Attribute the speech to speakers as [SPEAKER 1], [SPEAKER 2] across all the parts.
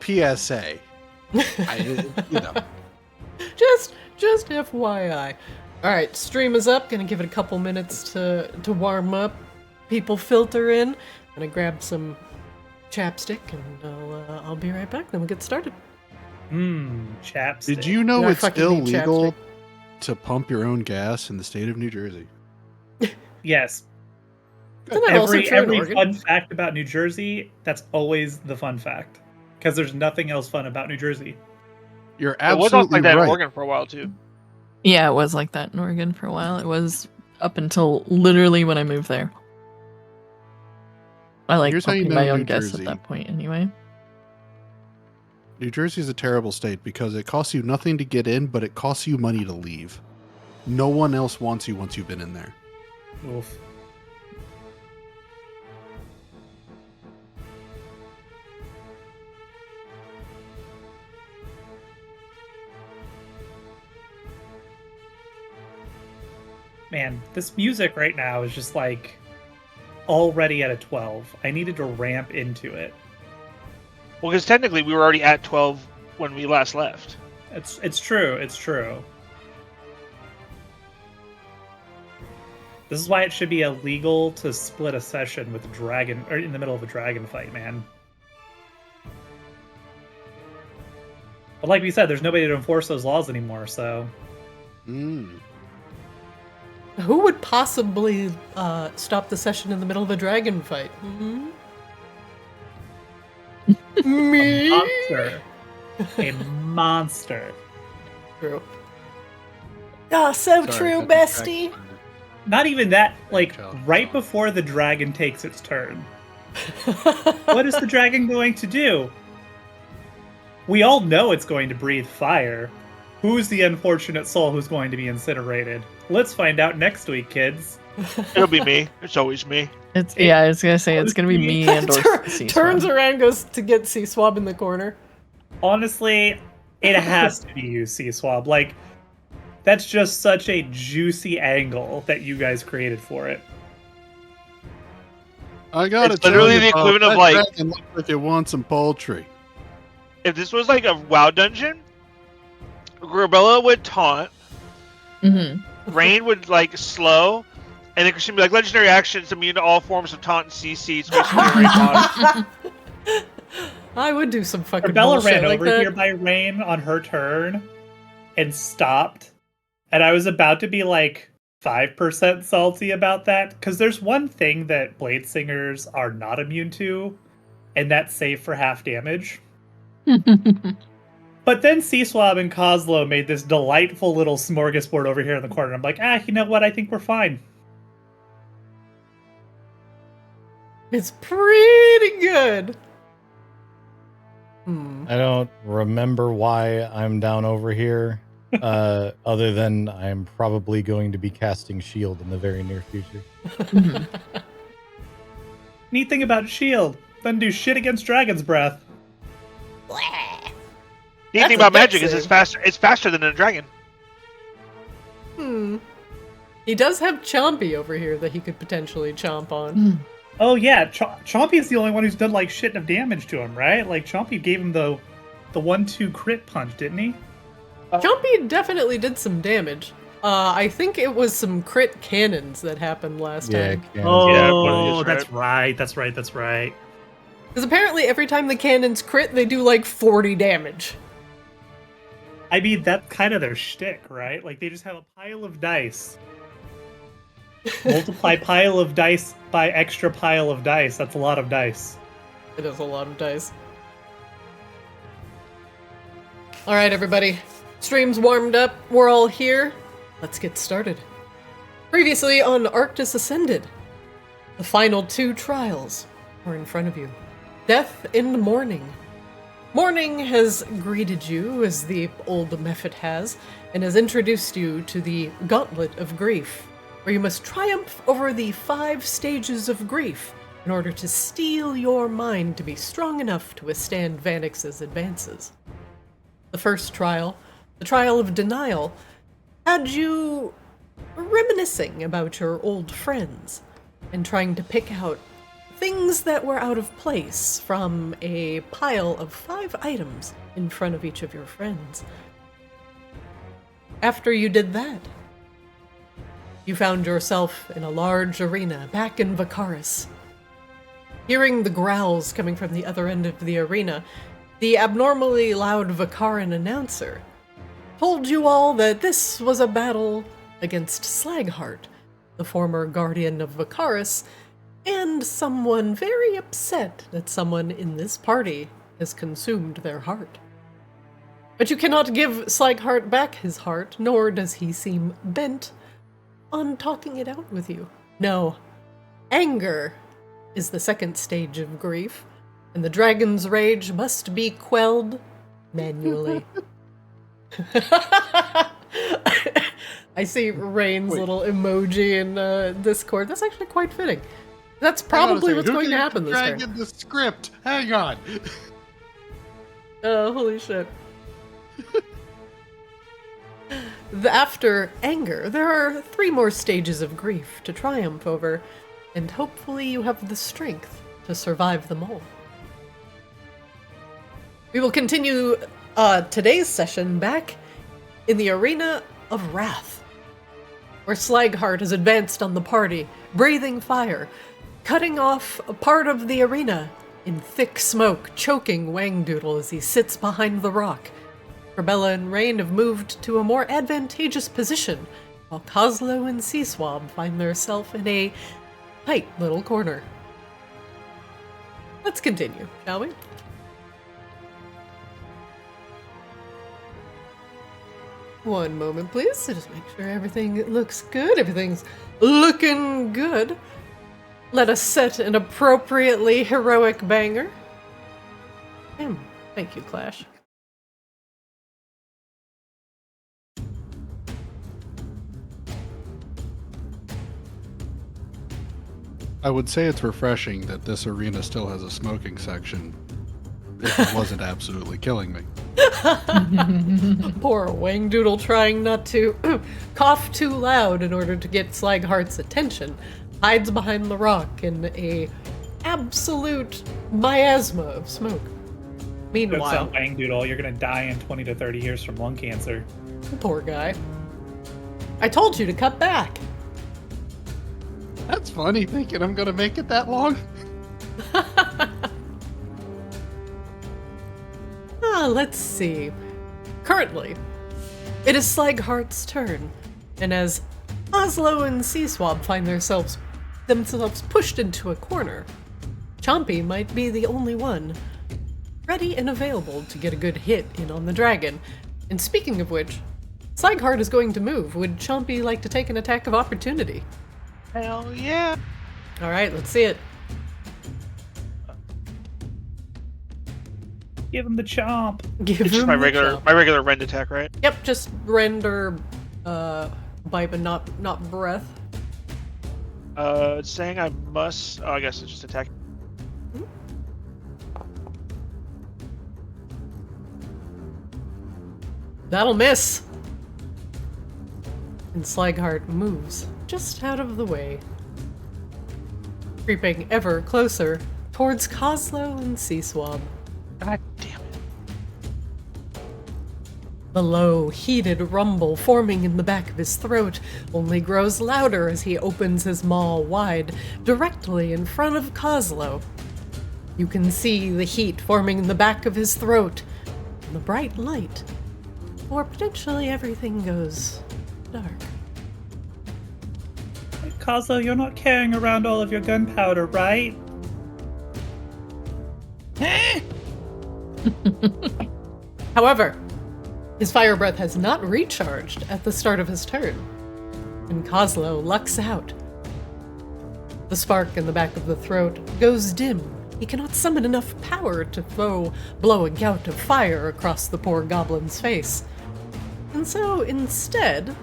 [SPEAKER 1] PSA. You know.
[SPEAKER 2] Just FYI. All right, stream is up. Gonna give it a couple minutes to warm up. People filter in. Gonna grab some chapstick, and I'll be right back. Then we'll get started.
[SPEAKER 3] Chapstick.
[SPEAKER 1] Did you know
[SPEAKER 2] I
[SPEAKER 1] it's
[SPEAKER 2] fucking need
[SPEAKER 1] illegal
[SPEAKER 2] chapstick.
[SPEAKER 1] to pump your own gas in the state of New Jersey?
[SPEAKER 3] Yes.
[SPEAKER 2] Isn't that also true in
[SPEAKER 3] Every
[SPEAKER 2] Oregon?
[SPEAKER 3] fun fact about New Jersey, that's always the fun fact. Because there's nothing else fun about New Jersey.
[SPEAKER 1] You're
[SPEAKER 4] It was also
[SPEAKER 1] absolutely
[SPEAKER 4] like that in
[SPEAKER 1] right.
[SPEAKER 4] Oregon for a while too.
[SPEAKER 5] Yeah, it was like that in Oregon for a while. It was up until literally when I moved there. I like
[SPEAKER 1] Here's how you
[SPEAKER 5] pumping
[SPEAKER 1] know
[SPEAKER 5] my own
[SPEAKER 1] New
[SPEAKER 5] gas
[SPEAKER 1] Jersey.
[SPEAKER 5] at that point anyway.
[SPEAKER 1] New Jersey is a terrible state because it costs you nothing to get in, but it costs you money to leave. No one else wants you once you've been in there.
[SPEAKER 3] Oof. Man, this music right now is just like already at a 12. I needed to ramp into it.
[SPEAKER 4] Well, because technically we were already at 12 when we last left.
[SPEAKER 3] It's true. It's true. This is why it should be illegal to split a session with a dragon, or in the middle of a dragon fight, man. But like we said, there's nobody to enforce those laws anymore, so...
[SPEAKER 2] Who would possibly stop the session in the middle of a dragon fight? Me?
[SPEAKER 3] Monster. A monster.
[SPEAKER 2] True. Ah, so
[SPEAKER 1] Sorry,
[SPEAKER 2] true,
[SPEAKER 1] that's a
[SPEAKER 2] bestie.
[SPEAKER 1] dragon.
[SPEAKER 3] Not even that, like,
[SPEAKER 1] Child.
[SPEAKER 3] right before the dragon takes its turn. What is the dragon going to do? We all know it's going to breathe fire. Who's the unfortunate soul who's going to be incinerated? Let's find out next week, kids.
[SPEAKER 4] It'll be me. It's always me.
[SPEAKER 5] Yeah, I was gonna say it's gonna be me and or
[SPEAKER 2] Turns around, goes to get C-Swab in the corner.
[SPEAKER 3] Honestly, it has to be you, C-Swab. Like, that's just such a juicy angle that you guys created for it.
[SPEAKER 1] I got
[SPEAKER 4] It's literally the equivalent of, like-
[SPEAKER 1] Dragon looks like it wants some poultry.
[SPEAKER 4] If this was like a WoW dungeon, Grabella would taunt, Rain would like slow, and then Christian would be like legendary actions immune to all forms of taunt and CC. So basically, Rain
[SPEAKER 2] I would do some fucking
[SPEAKER 3] Bella
[SPEAKER 2] bullshit
[SPEAKER 3] ran
[SPEAKER 2] like
[SPEAKER 3] over
[SPEAKER 2] that.
[SPEAKER 3] here by Rain on her turn and stopped. And I was about to be like 5% salty about that. Because there's one thing that Blade Singers are not immune to, and that's save for half damage. But then C-Swab and Kozlo made this delightful little smorgasbord over here in the corner. I'm like, you know what? I think we're fine.
[SPEAKER 2] It's pretty good.
[SPEAKER 6] I don't remember why I'm down over here, other than I'm probably going to be casting Shield in the very near future.
[SPEAKER 3] Neat thing about Shield, doesn't do shit against Dragon's Breath.
[SPEAKER 4] The thing about magic is it's faster than a dragon.
[SPEAKER 2] He does have Chompy over here that he could potentially chomp on.
[SPEAKER 3] Oh yeah, Chompy's the only one who's done like shit of damage to him, right? Like Chompy gave him the 1-2 crit punch, didn't he?
[SPEAKER 2] Chompy definitely did some damage. I think it was some crit cannons that happened last time.
[SPEAKER 3] Oh,
[SPEAKER 4] Yeah,
[SPEAKER 3] that's right. That's right.
[SPEAKER 2] Because apparently every time the cannons crit, they do like 40 damage.
[SPEAKER 3] I mean, that's kind of their shtick, right? Like they just have a pile of dice. Multiply pile of dice by extra pile of dice. That's a lot of dice.
[SPEAKER 2] It is a lot of dice. Alright, everybody. Stream's warmed up. We're all here. Let's get started. Previously on Arctis Ascended, the final 2 trials are in front of you. Death in the Morning. Morning has greeted you, as the old method has, and has introduced you to the Gauntlet of Grief, where you must triumph over the 5 stages of grief in order to steel your mind to be strong enough to withstand Vanix's advances. The first trial, the trial of denial, had you reminiscing about your old friends and trying to pick out things that were out of place from a pile of 5 items in front of each of your friends. After you did that, you found yourself in a large arena back in Vacaris. Hearing the growls coming from the other end of the arena, the abnormally loud Vacaran announcer told you all that this was a battle against Slagheart, the former guardian of Vacaris, and someone very upset that someone in this party has consumed their heart. But you cannot give Slagheart back his heart, nor does he seem bent on talking it out with you. No, anger is the second stage of grief, and the dragon's rage must be quelled manually. I see Rain's little emoji in Discord. That's actually quite fitting. That's probably what's going to happen this turn.
[SPEAKER 1] Dragon the script. Hang on.
[SPEAKER 2] Oh, holy shit. After anger, there are 3 more stages of grief to triumph over, and hopefully you have the strength to survive them all. We will continue today's session back in the Arena of Wrath, where Slagheart has advanced on the party, breathing fire, cutting off a part of the arena in thick smoke, choking Wangdoodle as he sits behind the rock. Rebella and Rain have moved to a more advantageous position, while Kozlo and Swab find themselves in a tight little corner. Let's continue, shall we? One moment, please. Just make sure everything looks good. Everything's looking good. Let us set an appropriately heroic banger. Thank you, Clash.
[SPEAKER 1] I would say it's refreshing that this arena still has a smoking section. If it wasn't absolutely killing me.
[SPEAKER 2] Poor Wangdoodle trying not to cough too loud in order to get Slagheart's attention, hides behind the rock in a absolute miasma of smoke. Meanwhile,
[SPEAKER 3] Don't sound Wangdoodle, you're gonna die in 20 to 30 years from lung cancer.
[SPEAKER 2] Poor guy. I told you to cut back.
[SPEAKER 1] That's funny, thinking I'm gonna make it that long.
[SPEAKER 2] Let's see. Currently, it is Slagheart's turn, and as Oslo and Swab find themselves pushed into a corner, Chompy might be the only one ready and available to get a good hit in on the dragon. And speaking of which, Slagheart is going to move. Would Chompy like to take an attack of opportunity?
[SPEAKER 4] Hell yeah.
[SPEAKER 2] Alright, let's see it.
[SPEAKER 3] Give him the chomp.
[SPEAKER 2] Give
[SPEAKER 4] It's just
[SPEAKER 2] him
[SPEAKER 4] my
[SPEAKER 2] the
[SPEAKER 4] regular
[SPEAKER 2] chomp.
[SPEAKER 4] rend attack, right?
[SPEAKER 2] Yep, just render bite, but not breath.
[SPEAKER 4] It's saying I must. Oh, I guess it's just attack.
[SPEAKER 2] That'll miss. And Slagheart moves just out of the way, creeping ever closer towards Kozlo and Swab.
[SPEAKER 4] God damn it.
[SPEAKER 2] The low, heated rumble forming in the back of his throat only grows louder as he opens his maw wide, directly in front of Kozlo. You can see the heat forming in the back of his throat, and the bright light, or potentially everything goes dark.
[SPEAKER 3] Hey, Kozlo, you're not carrying around all of your gunpowder, right?
[SPEAKER 2] However, his fire breath has not recharged at the start of his turn, and Kozlo lucks out. The spark in the back of the throat goes dim. He cannot summon enough power to blow a gout of fire across the poor goblin's face. And so, instead...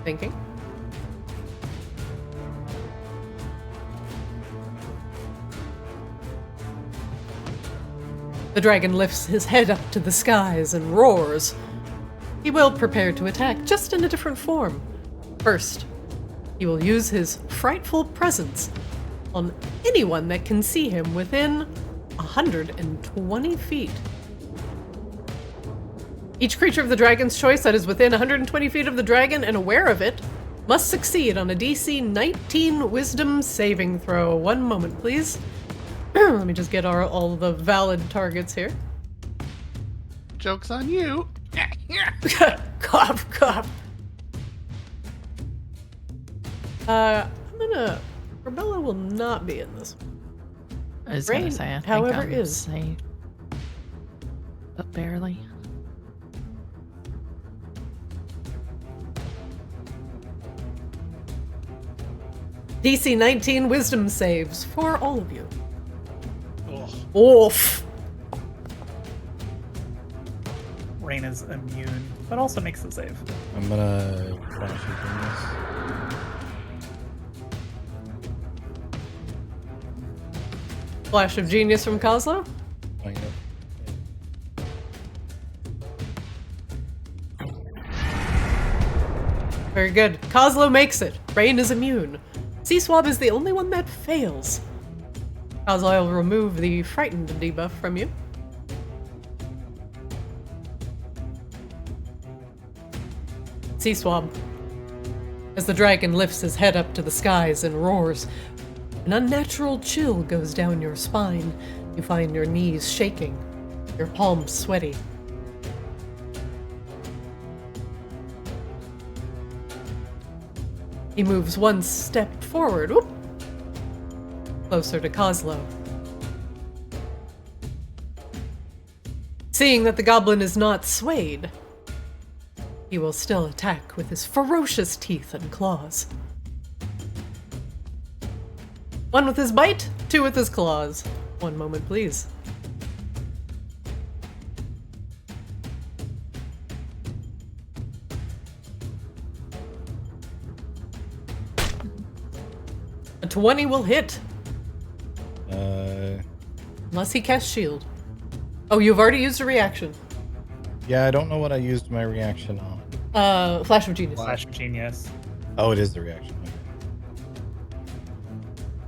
[SPEAKER 2] Thinking? The dragon lifts his head up to the skies and roars. He will prepare to attack, just in a different form. First, He will use his frightful presence on anyone that can see him within 120 feet. Each creature of the dragon's choice that is within 120 feet of the dragon and aware of it must succeed on a DC 19 Wisdom saving throw. One moment, please. Let me just get all the valid targets here.
[SPEAKER 1] Joke's on you.
[SPEAKER 2] Cough, cough. Rebella will not be in this one.
[SPEAKER 5] I was
[SPEAKER 2] Rain,
[SPEAKER 5] gonna say, I think
[SPEAKER 2] however,
[SPEAKER 5] I'm
[SPEAKER 2] is.
[SPEAKER 5] safe. But barely.
[SPEAKER 2] DC 19 Wisdom saves for all of you.
[SPEAKER 4] Ugh.
[SPEAKER 2] Oof.
[SPEAKER 3] Rain is immune, but also makes the save.
[SPEAKER 6] I'm gonna flash you this.
[SPEAKER 2] Flash of genius from Kozlo.
[SPEAKER 6] Oh, yeah.
[SPEAKER 2] Very good. Kozlo makes it. Rain is immune. Swab is the only one that fails. Kozlo will remove the frightened debuff from you. Swab. As the dragon lifts his head up to the skies and roars, an unnatural chill goes down your spine. You find your knees shaking, your palms sweaty. He moves one step forward, whoop, closer to Kozlo. Seeing that the goblin is not swayed, he will still attack with his ferocious teeth and claws. One with his bite, two with his claws. One moment, please. A 20 will hit, unless he casts shield. Oh, you've already used a reaction.
[SPEAKER 6] Yeah, I don't know what I used my reaction on.
[SPEAKER 2] Flash of genius.
[SPEAKER 3] Flash of genius.
[SPEAKER 6] Oh, it is the reaction. Okay.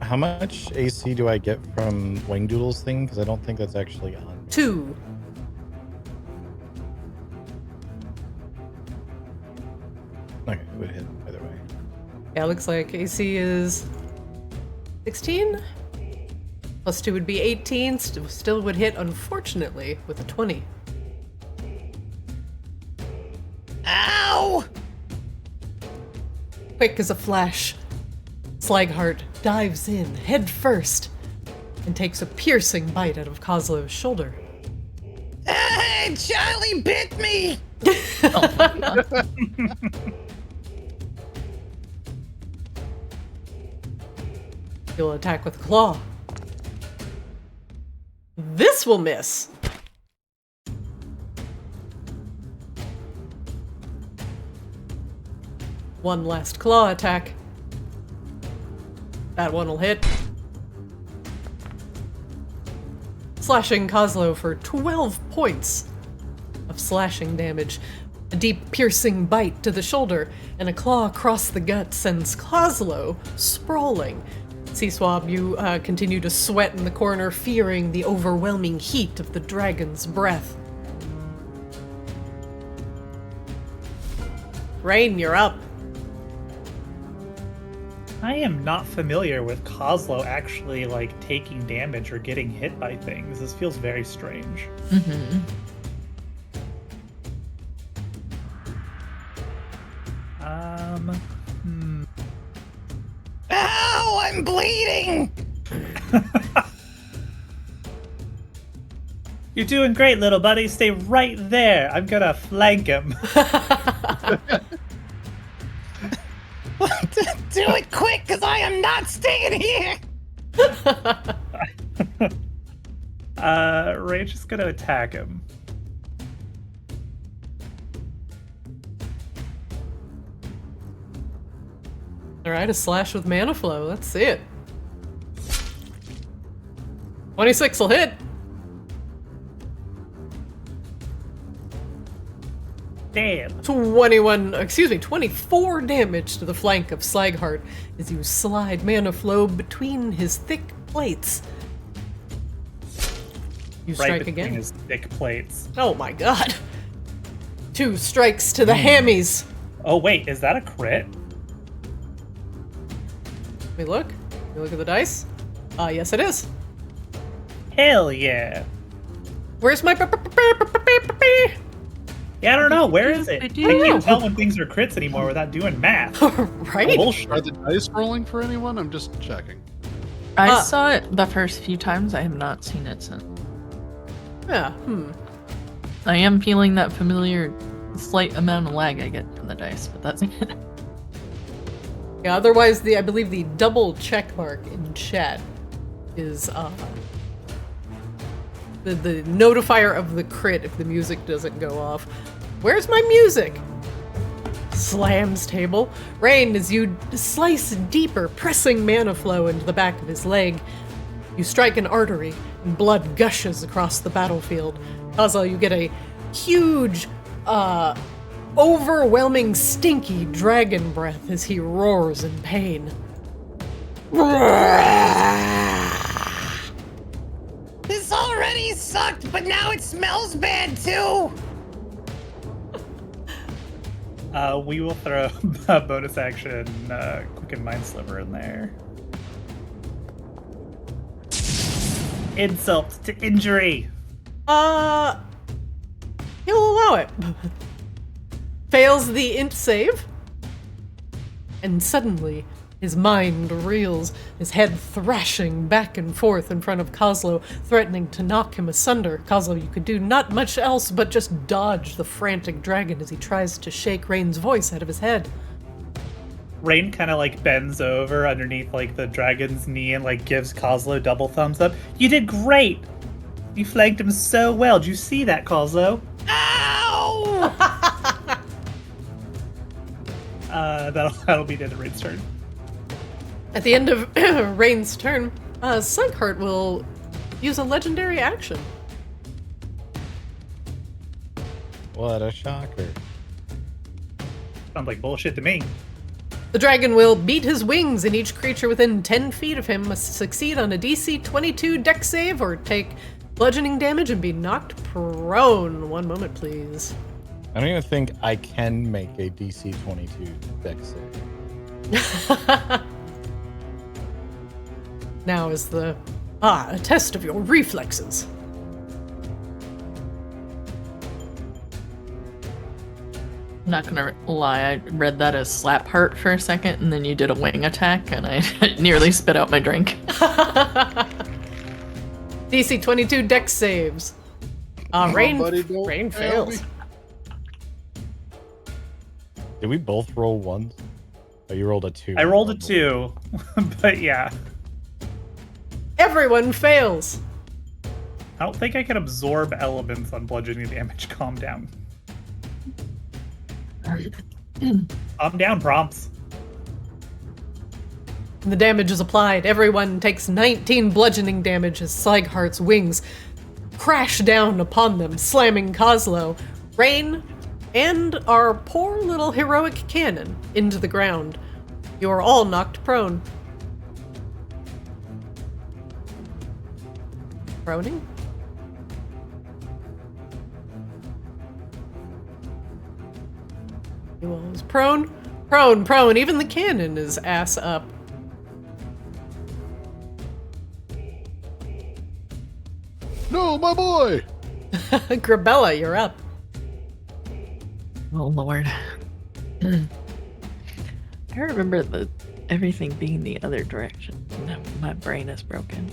[SPEAKER 6] How much AC do I get from Wingdoodle's thing? Because I don't think that's actually on.
[SPEAKER 2] 2.
[SPEAKER 6] Okay, it would hit either way.
[SPEAKER 2] Yeah, looks like AC is 16. Plus 2 would be 18. Still would hit, unfortunately, with a 20.
[SPEAKER 6] Ow!
[SPEAKER 2] Quick as a flash, Slaghart dives in head first and takes a piercing bite out of Kozlo's shoulder.
[SPEAKER 6] Charlie bit me!
[SPEAKER 2] He'll attack with claw. This will miss. One last claw attack. That one will hit. Slashing Kozlo for 12 points of slashing damage. A deep piercing bite to the shoulder and a claw across the gut sends Kozlo sprawling. Swab, you continue to sweat in the corner, fearing the overwhelming heat of the dragon's breath. Rain, you're up.
[SPEAKER 3] I am not familiar with Kozlo actually, like, taking damage or getting hit by things. This feels very strange.
[SPEAKER 5] Mm-hmm.
[SPEAKER 6] Ow! I'm bleeding!
[SPEAKER 3] You're doing great, little buddy. Stay right there. I'm gonna flank him.
[SPEAKER 6] Do it quick, because I am not staying here!
[SPEAKER 3] Rage is gonna attack him.
[SPEAKER 2] Alright, a slash with mana flow. Let's see it. 26 will hit.
[SPEAKER 3] Damn.
[SPEAKER 2] 24 damage to the flank of Slaghart as you slide mana flow between his thick plates. You strike
[SPEAKER 3] Right between
[SPEAKER 2] again.
[SPEAKER 3] his thick plates.
[SPEAKER 2] Oh my god. 2 strikes to the hammies.
[SPEAKER 3] Oh wait, is that a crit?
[SPEAKER 2] Let me look. You look at the dice. Yes it is.
[SPEAKER 3] Hell yeah.
[SPEAKER 2] Where's my
[SPEAKER 3] Yeah, I don't know. Where is it? I
[SPEAKER 5] do.
[SPEAKER 3] can't tell when things are crits anymore without doing math.
[SPEAKER 2] right?
[SPEAKER 3] Bullshit.
[SPEAKER 1] Are the dice rolling for anyone? I'm just checking.
[SPEAKER 5] I saw it the first few times. I have not seen it since.
[SPEAKER 2] Yeah.
[SPEAKER 5] I am feeling that familiar slight amount of lag I get from the dice, but that's it.
[SPEAKER 2] Yeah, otherwise I believe the double check mark in chat is the notifier of the crit if the music doesn't go off. Where's my music? Slams table. Rain, as you slice deeper, pressing mana flow into the back of his leg. You strike an artery, and blood gushes across the battlefield. Also, you get a huge, overwhelming, stinky dragon breath as he roars in pain.
[SPEAKER 7] This already sucked, but now it smells bad too!
[SPEAKER 3] We will throw a bonus action Quicken Mind Sliver in there. Insult to injury.
[SPEAKER 2] He'll allow it. Fails the int save. And suddenly, his mind reels, his head thrashing back and forth in front of Kozlo, threatening to knock him asunder. Kozlo, you could do not much else but just dodge the frantic dragon as he tries to shake Rain's voice out of his head.
[SPEAKER 3] Rain kind of like bends over underneath like the dragon's knee and like gives Kozlo double thumbs up. You did great! You flanked him so well. Did you see that, Kozlo?
[SPEAKER 7] Ow!
[SPEAKER 3] That'll be the end of Rain's turn.
[SPEAKER 2] At the end of Rain's turn, Slaghart will use a legendary action.
[SPEAKER 6] What a shocker.
[SPEAKER 3] Sounds like bullshit to me.
[SPEAKER 2] The dragon will beat his wings, and each creature within 10 feet of him must succeed on a DC 22 dex save or take bludgeoning damage and be knocked prone. One moment, please.
[SPEAKER 6] I don't even think I can make a DC 22 dex save.
[SPEAKER 2] Now is a test of your reflexes.
[SPEAKER 5] I'm not gonna lie, I read that as slap heart for a second, and then you did a wing attack, and I nearly spit out my drink.
[SPEAKER 2] DC 22 dex saves. Rain,
[SPEAKER 1] buddy, don't
[SPEAKER 2] Rain
[SPEAKER 1] fail
[SPEAKER 2] fails.
[SPEAKER 1] me.
[SPEAKER 6] Did we both roll ones? Oh, you rolled a 2.
[SPEAKER 3] I rolled a 2, but yeah.
[SPEAKER 2] Everyone fails.
[SPEAKER 3] I don't think I can absorb elements on bludgeoning damage. Calm down. Calm down, prompts.
[SPEAKER 2] The damage is applied. Everyone takes 19 bludgeoning damage as Slaghart's wings crash down upon them, slamming Kozlo, Rain, and our poor little heroic cannon into the ground. You are all knocked prone. Proning? You all is prone? Prone, prone. Even the cannon is ass up.
[SPEAKER 1] No, my boy!
[SPEAKER 2] Grabella, you're up.
[SPEAKER 5] Oh lord. I remember everything being the other direction. No, my brain is broken.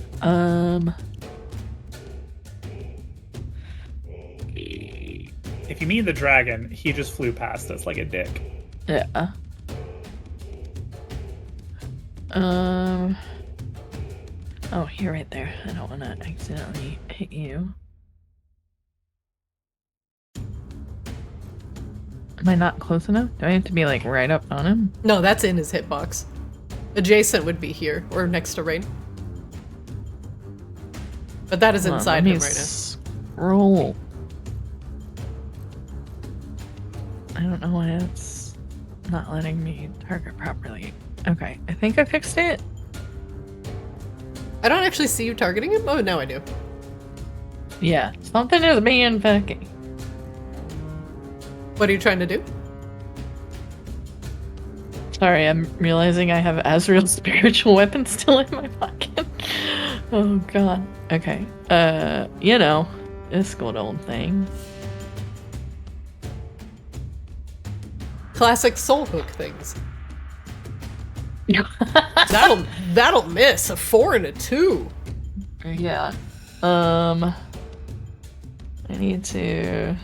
[SPEAKER 3] If you mean the dragon, he just flew past us like a dick.
[SPEAKER 5] Yeah. Oh, you're right there. I don't want to accidentally hit you. Am I not close enough? Do I have to be like right up on him?
[SPEAKER 2] No, that's in his hitbox. Adjacent would be here, or next to Rain. But that is inside him right now.
[SPEAKER 5] Roll. I don't know why it's not letting me target properly. Okay, I think I fixed it.
[SPEAKER 2] I don't actually see you targeting him. Oh, now I do.
[SPEAKER 5] Yeah, something is being funky.
[SPEAKER 2] What are you trying to do?
[SPEAKER 5] Sorry, I'm realizing I have Azrael's spiritual weapon still in my pocket. Oh god. Okay. You know, this good old thing.
[SPEAKER 2] Classic soul hook things. That'll miss. A 4 and a 2.
[SPEAKER 5] Yeah. I need to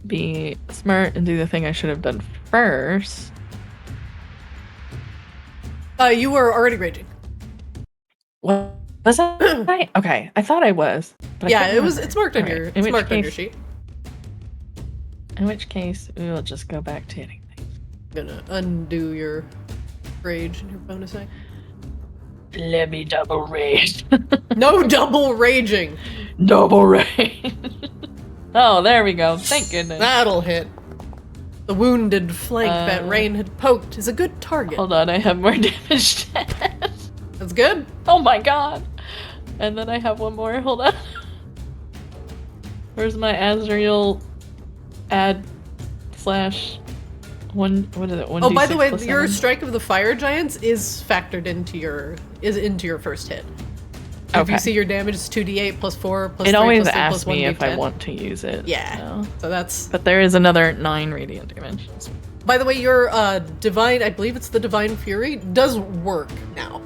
[SPEAKER 5] be smart and do the thing I should have done first.
[SPEAKER 2] You were already raging.
[SPEAKER 5] What was I? Okay, I thought I was. But
[SPEAKER 2] Yeah,
[SPEAKER 5] I can't remember.
[SPEAKER 2] it's marked on your
[SPEAKER 5] In
[SPEAKER 2] it's marked on your
[SPEAKER 5] case-
[SPEAKER 2] sheet.
[SPEAKER 5] In which case, we will just go back to hitting things.
[SPEAKER 2] I'm gonna undo your rage and your bonus act.
[SPEAKER 5] Let me double rage.
[SPEAKER 2] No double raging.
[SPEAKER 5] Double rage. Oh, there we go. Thank goodness.
[SPEAKER 2] That'll hit. The wounded flank that Rain had poked is a good target.
[SPEAKER 5] Hold on, I have more damage.
[SPEAKER 2] That's good.
[SPEAKER 5] Oh my god. And then I have one more. Hold on. Where's my Azrael add slash one? What is it?
[SPEAKER 2] Oh, by the way,
[SPEAKER 5] 1d6 +
[SPEAKER 2] your
[SPEAKER 5] 7?
[SPEAKER 2] strike of the fire giants is factored into your first hit. If
[SPEAKER 5] Okay.
[SPEAKER 2] you see your damage is 2d8 + 4 + 3
[SPEAKER 5] It always
[SPEAKER 2] + 2 +
[SPEAKER 5] asks
[SPEAKER 2] 1
[SPEAKER 5] me if I
[SPEAKER 2] d10.
[SPEAKER 5] want to use it.
[SPEAKER 2] Yeah.
[SPEAKER 5] so.
[SPEAKER 2] So that's.
[SPEAKER 5] But there is another 9 radiant damage.
[SPEAKER 2] By the way, your divine, I believe it's the divine fury, does work now.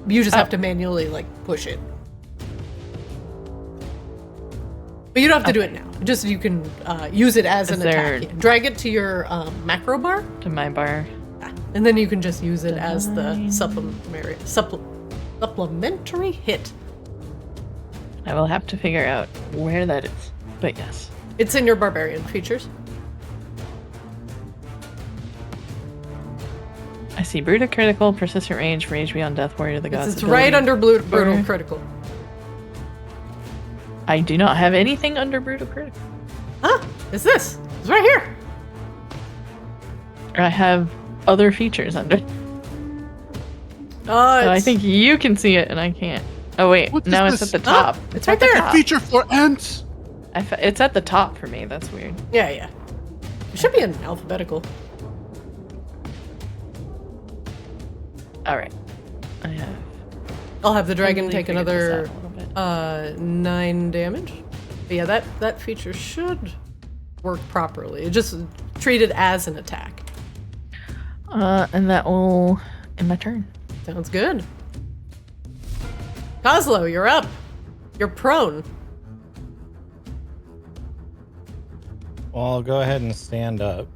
[SPEAKER 2] You just have to manually push it. But you don't have to do it now. Just you can use it as
[SPEAKER 5] Is
[SPEAKER 2] an
[SPEAKER 5] there-
[SPEAKER 2] attack. Drag it to your macro bar,
[SPEAKER 5] To my bar.
[SPEAKER 2] and then you can just use it as the supplementary hit.
[SPEAKER 5] I will have to figure out where that is. But yes.
[SPEAKER 2] It's in your barbarian features.
[SPEAKER 5] I see brutal critical, persistent rage, rage beyond death, warrior of the gods.
[SPEAKER 2] It's right under brutal
[SPEAKER 5] Burn.
[SPEAKER 2] critical.
[SPEAKER 5] I do not have anything under brutal critical.
[SPEAKER 2] Huh? It's this. It's right here.
[SPEAKER 5] I have other features under. So I
[SPEAKER 2] It's-
[SPEAKER 5] think you can see it and I can't. Oh wait,
[SPEAKER 1] What is
[SPEAKER 5] now it's
[SPEAKER 1] this?
[SPEAKER 5] at the top.
[SPEAKER 2] it's right there.
[SPEAKER 1] Feature for ants.
[SPEAKER 5] It's at the top for me. That's weird.
[SPEAKER 2] Yeah. It should be in alphabetical.
[SPEAKER 5] All right, I have.
[SPEAKER 2] I'll have the dragon
[SPEAKER 5] totally
[SPEAKER 2] take
[SPEAKER 5] figured this
[SPEAKER 2] another
[SPEAKER 5] out a little bit.
[SPEAKER 2] 9 damage. But yeah, that feature should work properly. Just treat it as an attack.
[SPEAKER 5] And that will end my turn.
[SPEAKER 2] Sounds good. Kozlo, you're up. You're prone.
[SPEAKER 6] Well, I'll go ahead and stand up.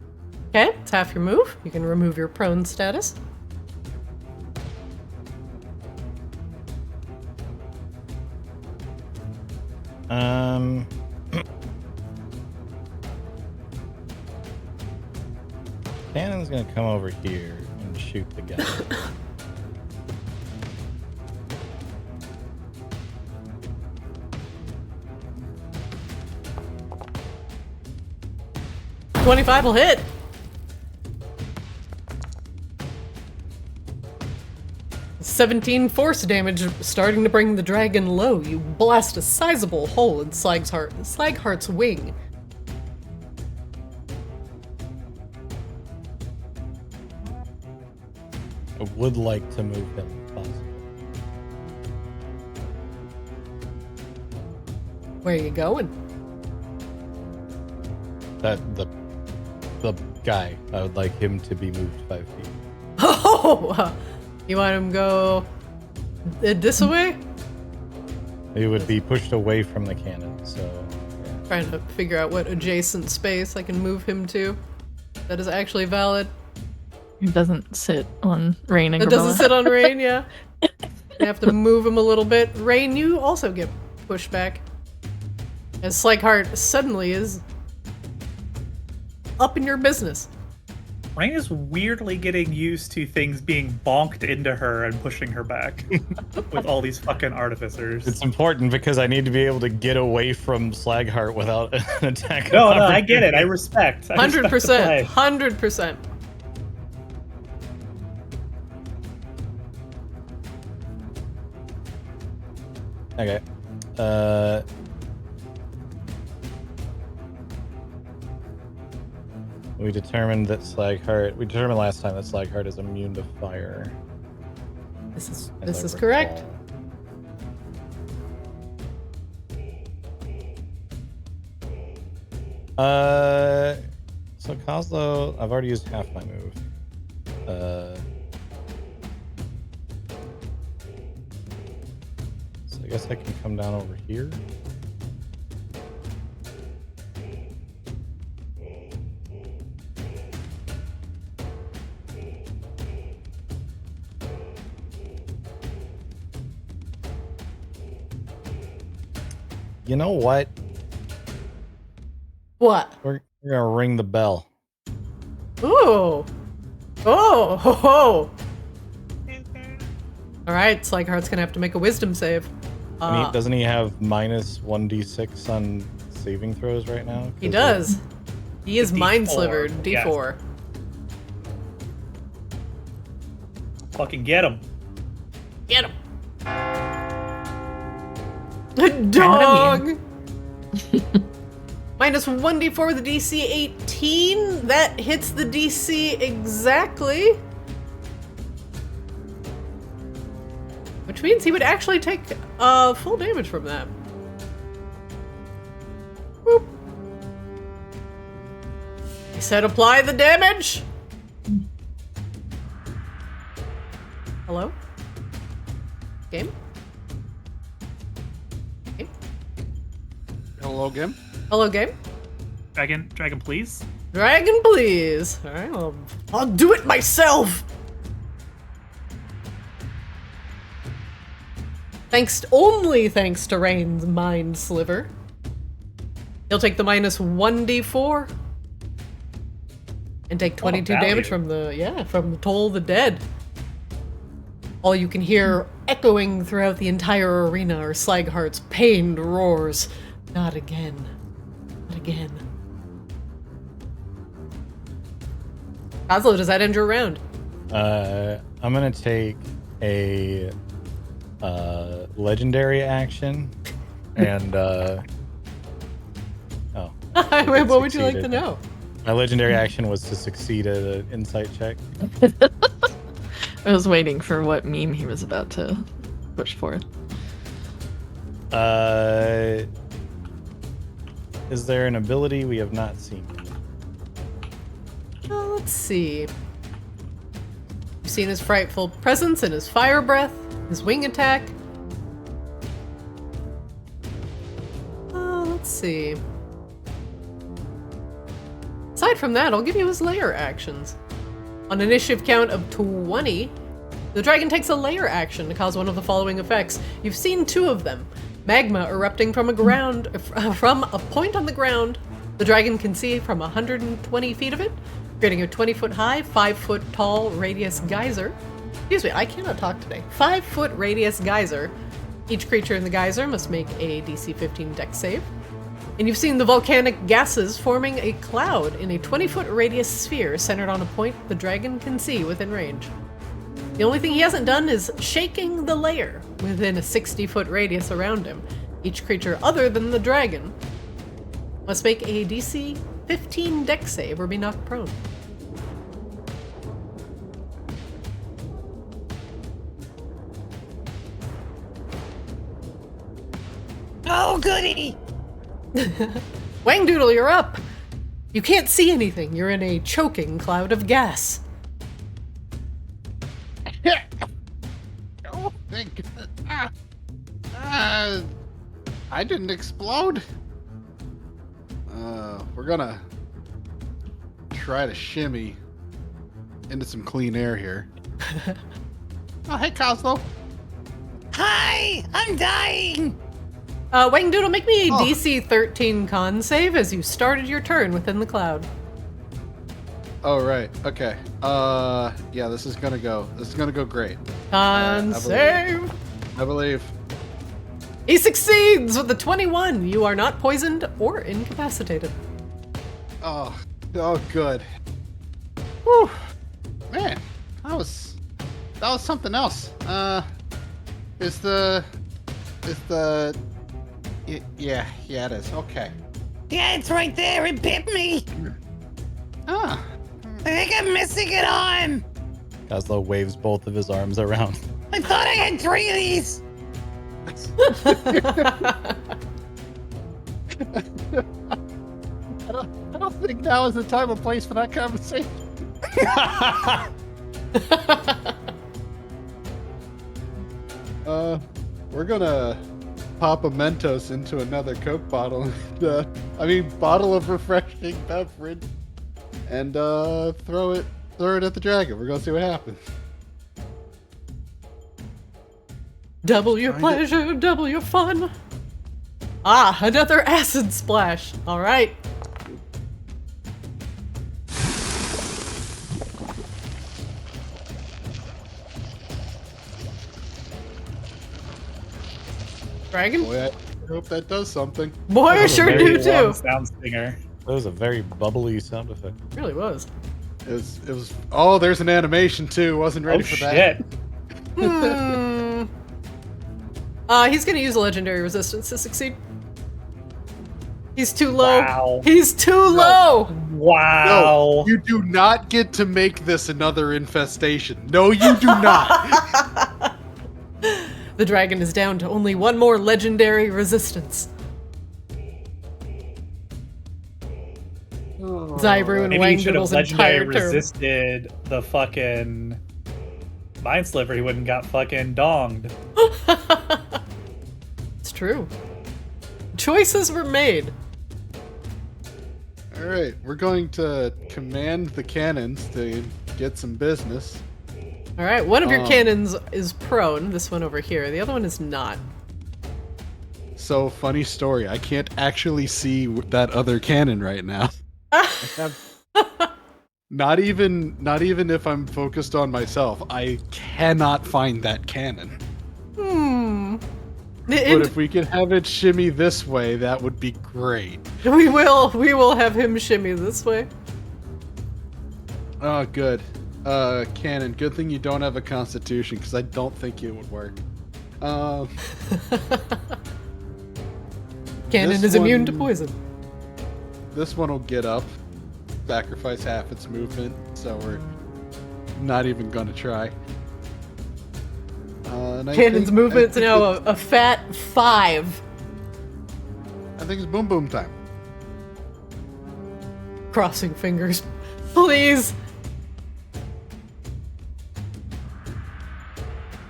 [SPEAKER 2] Okay, it's half your move. You can remove your prone status.
[SPEAKER 6] Cannon's gonna come over here and shoot the guy.
[SPEAKER 2] $25 will hit. $17 force damage, starting to bring the dragon low. You blast a sizable hole in Slagheart's wing.
[SPEAKER 6] I would like to move him if possible.
[SPEAKER 2] Where are you going?
[SPEAKER 6] The guy. I would like him to be moved 5 feet.
[SPEAKER 2] Oh, you want him to go this way?
[SPEAKER 6] He would be pushed away from the cannon, so yeah.
[SPEAKER 2] Trying to figure out what adjacent space I can move him to. That is actually valid.
[SPEAKER 5] It doesn't sit on Rain and
[SPEAKER 2] It doesn't
[SPEAKER 5] Gabella.
[SPEAKER 2] sit on Rain, yeah. You have to move him a little bit. Rain, you also get pushed back. As Slagheart suddenly is up in your business.
[SPEAKER 3] Rain is weirdly getting used to things being bonked into her and pushing her back with all these fucking artificers.
[SPEAKER 6] It's important because I need to be able to get away from Slagheart without an attack.
[SPEAKER 3] No, I get it. I respect.
[SPEAKER 2] 100%. 100%.
[SPEAKER 6] Okay. We determined last time that Slagheart is immune to fire.
[SPEAKER 2] This
[SPEAKER 6] as
[SPEAKER 2] is
[SPEAKER 6] I
[SPEAKER 2] correct.
[SPEAKER 6] recall. So Kozlo, I've already used half my move. So I guess I can come down over here. You know what?
[SPEAKER 2] What?
[SPEAKER 6] We're gonna ring the bell.
[SPEAKER 2] Ooh. Oh, ho, ho. All right, Slagheart's gonna have to make a wisdom save.
[SPEAKER 6] Doesn't he have minus 1d6 on saving throws right now?
[SPEAKER 2] He does. He is
[SPEAKER 3] D4,
[SPEAKER 2] mind slivered. D4.
[SPEAKER 3] yes. Fucking get him.
[SPEAKER 2] Get him. Dog. Minus 1d4 with a DC 18. That hits the DC exactly. Which means he would actually take full damage from that. Whoop. He said apply the damage. Hello? Game? Game?
[SPEAKER 1] Hello, game.
[SPEAKER 2] Hello, game?
[SPEAKER 3] Dragon, please.
[SPEAKER 2] Dragon, please. All right, well, I'll do it myself. Only thanks to Rain's mind sliver. He'll take the minus 1d4 and take 22 damage from the Toll of the Dead. All you can hear echoing throughout the entire arena are Slagheart's pained roars. Not again. Not again. Kozlo, does that end your round?
[SPEAKER 6] I'm gonna take a legendary action and
[SPEAKER 2] what would you like to know?
[SPEAKER 6] My legendary action was to succeed at an insight check.
[SPEAKER 5] I was waiting for what meme he was about to push forth.
[SPEAKER 6] Is there an ability we have not seen?
[SPEAKER 2] Let's see. You've seen his frightful presence and his fire breath, his wing attack. Let's see. Aside from that, I'll give you his layer actions. On an initiative count of 20, the dragon takes a layer action to cause one of the following effects. You've seen two of them. Magma erupting from a point on the ground the dragon can see from 120 feet of it, creating a 20-foot high, 5-foot tall radius geyser. Excuse me, I cannot talk today. 5-foot radius geyser. Each creature in the geyser must make a DC 15 dex save. And you've seen the volcanic gases forming a cloud in a 20-foot radius sphere centered on a point the dragon can see within range. The only thing he hasn't done is shaking the layer within a 60-foot radius around him. Each creature other than the dragon must make a DC 15 dex save or be knocked prone.
[SPEAKER 7] Oh, goody!
[SPEAKER 2] Wangdoodle, you're up! You can't see anything. You're in a choking cloud of gas.
[SPEAKER 1] Oh, thank goodness. I didn't explode. We're gonna try to shimmy into some clean air here. Oh, hey, Kozlo.
[SPEAKER 7] Hi! I'm dying!
[SPEAKER 2] Wangdoodle, make me a DC 13 con save as you started your turn within the cloud.
[SPEAKER 1] Oh, right. Okay. Yeah, this is gonna go great.
[SPEAKER 2] Con
[SPEAKER 1] I
[SPEAKER 2] save.
[SPEAKER 1] I believe.
[SPEAKER 2] He succeeds with the 21. You are not poisoned or incapacitated.
[SPEAKER 1] Oh, good. Whew. Man, that was something else. Yeah, it is. Okay.
[SPEAKER 7] Yeah, it's right there. It bit me.
[SPEAKER 1] Ah.
[SPEAKER 7] I think I'm missing an arm.
[SPEAKER 6] Laszlo waves both of his arms around.
[SPEAKER 7] I thought I had 3 of these.
[SPEAKER 1] I don't think now is the time or place for that conversation. We're gonna pop a Mentos into another Coke bottle, bottle of refreshing beverage, and throw it at the dragon. We're gonna see what happens.
[SPEAKER 2] Double your pleasure, double your fun. Ah, another acid splash. All right. Dragon?
[SPEAKER 1] Boy, I hope that does something.
[SPEAKER 2] Boy, I sure do too.
[SPEAKER 3] Sound stinger.
[SPEAKER 6] That was a very bubbly sound effect.
[SPEAKER 2] It really was.
[SPEAKER 1] It was. Oh, there's an animation too. Wasn't ready for that.
[SPEAKER 2] He's gonna use a legendary resistance to succeed. He's too low.
[SPEAKER 3] Wow.
[SPEAKER 2] He's too low.
[SPEAKER 3] Wow.
[SPEAKER 1] No, you do not get to make this another infestation. No, you do not.
[SPEAKER 2] The dragon is down to only one more legendary resistance. Zybru and
[SPEAKER 3] Maybe he should have
[SPEAKER 2] Wangdoodle's
[SPEAKER 3] legendary
[SPEAKER 2] entire term.
[SPEAKER 3] resisted the fucking mind sliver. He wouldn't got fucking donged.
[SPEAKER 2] It's true. Choices were made.
[SPEAKER 1] All right, we're going to command the cannons to get some business.
[SPEAKER 2] All right, one of your cannons is prone. This one over here. The other one is not.
[SPEAKER 1] So, funny story. I can't actually see that other cannon right now. Not even if I'm focused on myself. I cannot find that cannon. But if we could have it shimmy this way, that would be great.
[SPEAKER 2] We will have him shimmy this way.
[SPEAKER 1] Oh, good. Cannon, good thing you don't have a constitution, because I don't think it would work.
[SPEAKER 2] Cannon is immune to poison.
[SPEAKER 1] This one will get up, sacrifice half its movement, so we're not even going to try.
[SPEAKER 2] Cannon's movement's now a fat 5.
[SPEAKER 1] I think it's boom boom time.
[SPEAKER 2] Crossing fingers. Please.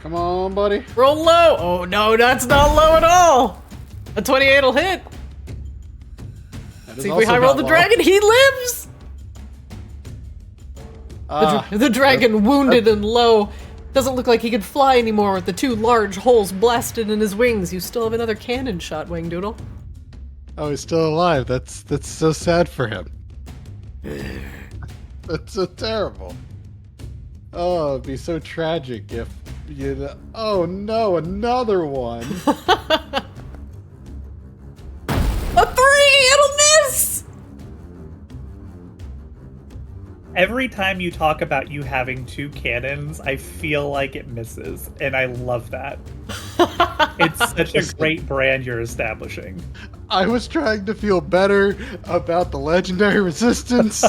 [SPEAKER 1] Come on, buddy.
[SPEAKER 2] Roll low. Oh no, that's not low at all. A 28 will hit. See if we high roll the dragon. He lives. The dragon, wounded and low, doesn't look like he could fly anymore with the 2 large holes blasted in his wings. You still have another cannon shot, Wangdoodle.
[SPEAKER 1] Oh, he's still alive. That's so sad for him. That's so terrible. Oh, it'd be so tragic if you. Oh no, another one.
[SPEAKER 2] A 3! It'll miss!
[SPEAKER 3] Every time you talk about you having 2 cannons, I feel like it misses, and I love that. It's such a great brand you're establishing.
[SPEAKER 1] I was trying to feel better about the legendary resistance.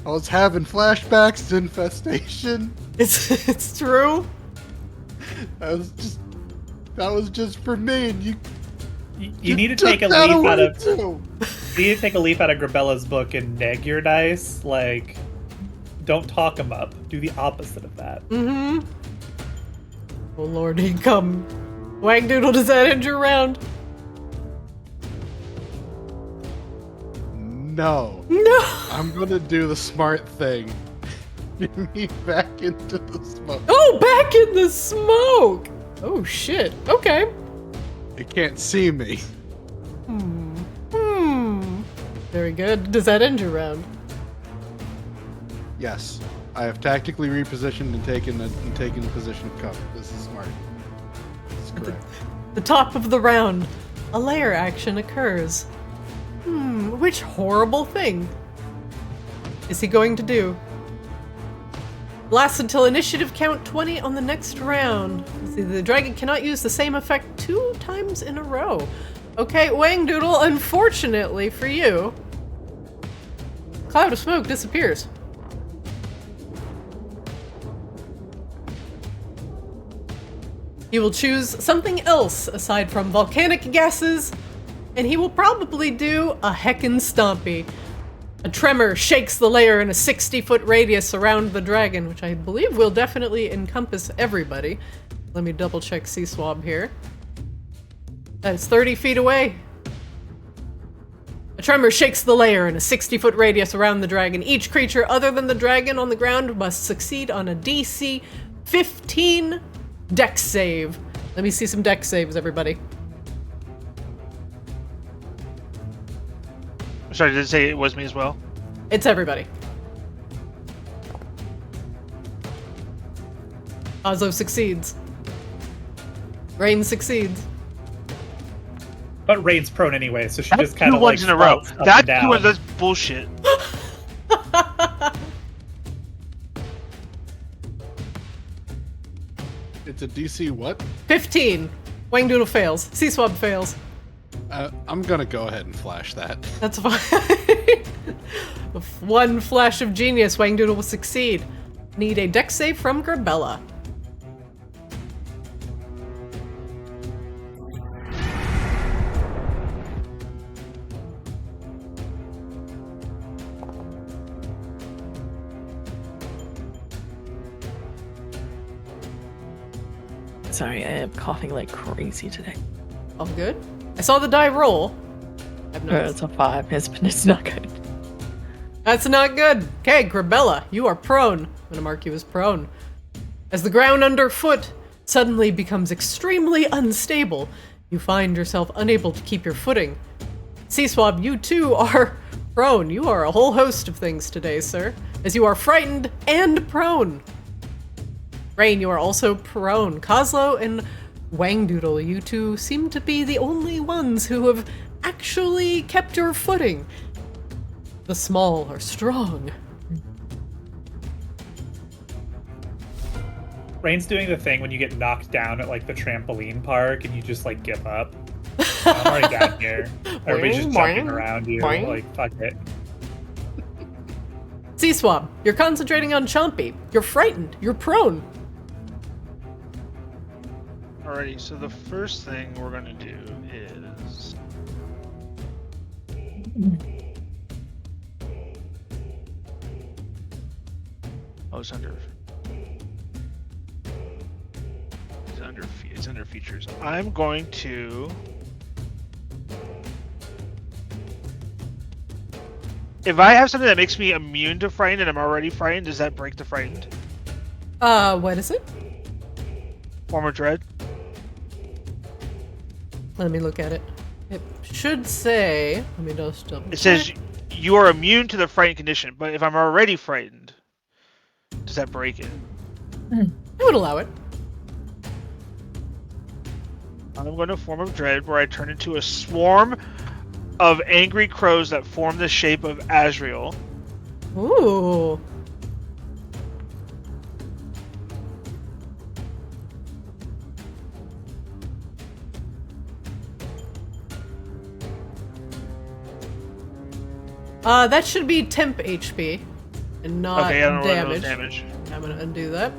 [SPEAKER 1] I was having flashbacks to infestation.
[SPEAKER 2] It's true.
[SPEAKER 1] That was just for me, and
[SPEAKER 3] you need to take a leaf out of you need to take a leaf out of Grabella's book and neg your dice. Like, don't talk them up. Do the opposite of that.
[SPEAKER 2] Oh lordy, come. Wangdoodle, does that end your round?
[SPEAKER 1] No. I'm gonna do the smart thing. Get me back into the smoke.
[SPEAKER 2] Oh, back in the smoke! Oh shit, okay.
[SPEAKER 1] It can't see me.
[SPEAKER 2] Very good. Does that end your round?
[SPEAKER 1] Yes. I have tactically repositioned and taken a position of cover. This is smart. This is correct.
[SPEAKER 2] The top of the round, a layer action occurs. Which horrible thing is he going to do? Lasts until initiative count 20 on the next round. Let's see, the dragon cannot use the same effect 2 times in a row. Okay, Wang Doodle, unfortunately for you, cloud of smoke disappears. He will choose something else aside from volcanic gases, and he will probably do a heckin' stompy. A tremor shakes the layer in a 60-foot radius around the dragon, which I believe will definitely encompass everybody. Let me double check Swab here. That's 30 feet away. A tremor shakes the layer in a 60-foot radius around the dragon. Each creature other than the dragon on the ground must succeed on a DC 15 Dex save. Let me see some Dex saves, everybody.
[SPEAKER 4] Sorry, did it say it was me as well?
[SPEAKER 2] It's everybody. Oslo succeeds. Rain succeeds.
[SPEAKER 3] But Rain's prone anyway, so she just kind
[SPEAKER 4] Two
[SPEAKER 3] of
[SPEAKER 4] ones
[SPEAKER 3] like
[SPEAKER 4] in a row.
[SPEAKER 3] floats up
[SPEAKER 4] That's
[SPEAKER 3] and down.
[SPEAKER 4] two ones. That's bullshit.
[SPEAKER 1] It's a DC what?
[SPEAKER 2] 15. Wang Doodle fails. Swab fails.
[SPEAKER 1] I'm gonna go ahead and flash that.
[SPEAKER 2] That's fine. With one flash of genius, Wang Doodle will succeed. Need a Dex save from Grabella.
[SPEAKER 5] Sorry, I am coughing like crazy today.
[SPEAKER 2] All good? I saw the die roll. I've noticed.
[SPEAKER 5] It's a 5. It's not good.
[SPEAKER 2] That's not good. Okay, Grabella, you are prone. I'm gonna mark you as prone. As the ground underfoot suddenly becomes extremely unstable, you find yourself unable to keep your footing. Swab, you too are prone. You are a whole host of things today, sir, as you are frightened and prone. Rain, you are also prone. Kozlo and Wang Doodle, you two seem to be the only ones who have actually kept your footing. The small are strong.
[SPEAKER 3] Rain's doing the thing when you get knocked down at like the trampoline park and you just like give up. I'm already down here. Everybody's just jumping around you.
[SPEAKER 2] Boing.
[SPEAKER 3] Like, fuck it.
[SPEAKER 2] Swab, you're concentrating on Chompy. You're frightened. You're prone.
[SPEAKER 4] Alrighty, so the first thing we're gonna do is it's under features. I'm going to if I have something that makes me immune to frightened and I'm already frightened, does that break the frightened?
[SPEAKER 2] What is it?
[SPEAKER 4] Form of dread?
[SPEAKER 2] Let me look at it. It should say, let me just double
[SPEAKER 4] It says you are immune to the frightened condition, but if I'm already frightened, does that break it?
[SPEAKER 2] I would allow it.
[SPEAKER 4] I'm going to form of dread where I turn into a swarm of angry crows that form the shape of Azrael.
[SPEAKER 2] Ooh. That should be temp HP and not
[SPEAKER 4] Okay, I don't know
[SPEAKER 2] damage. I'm gonna undo that.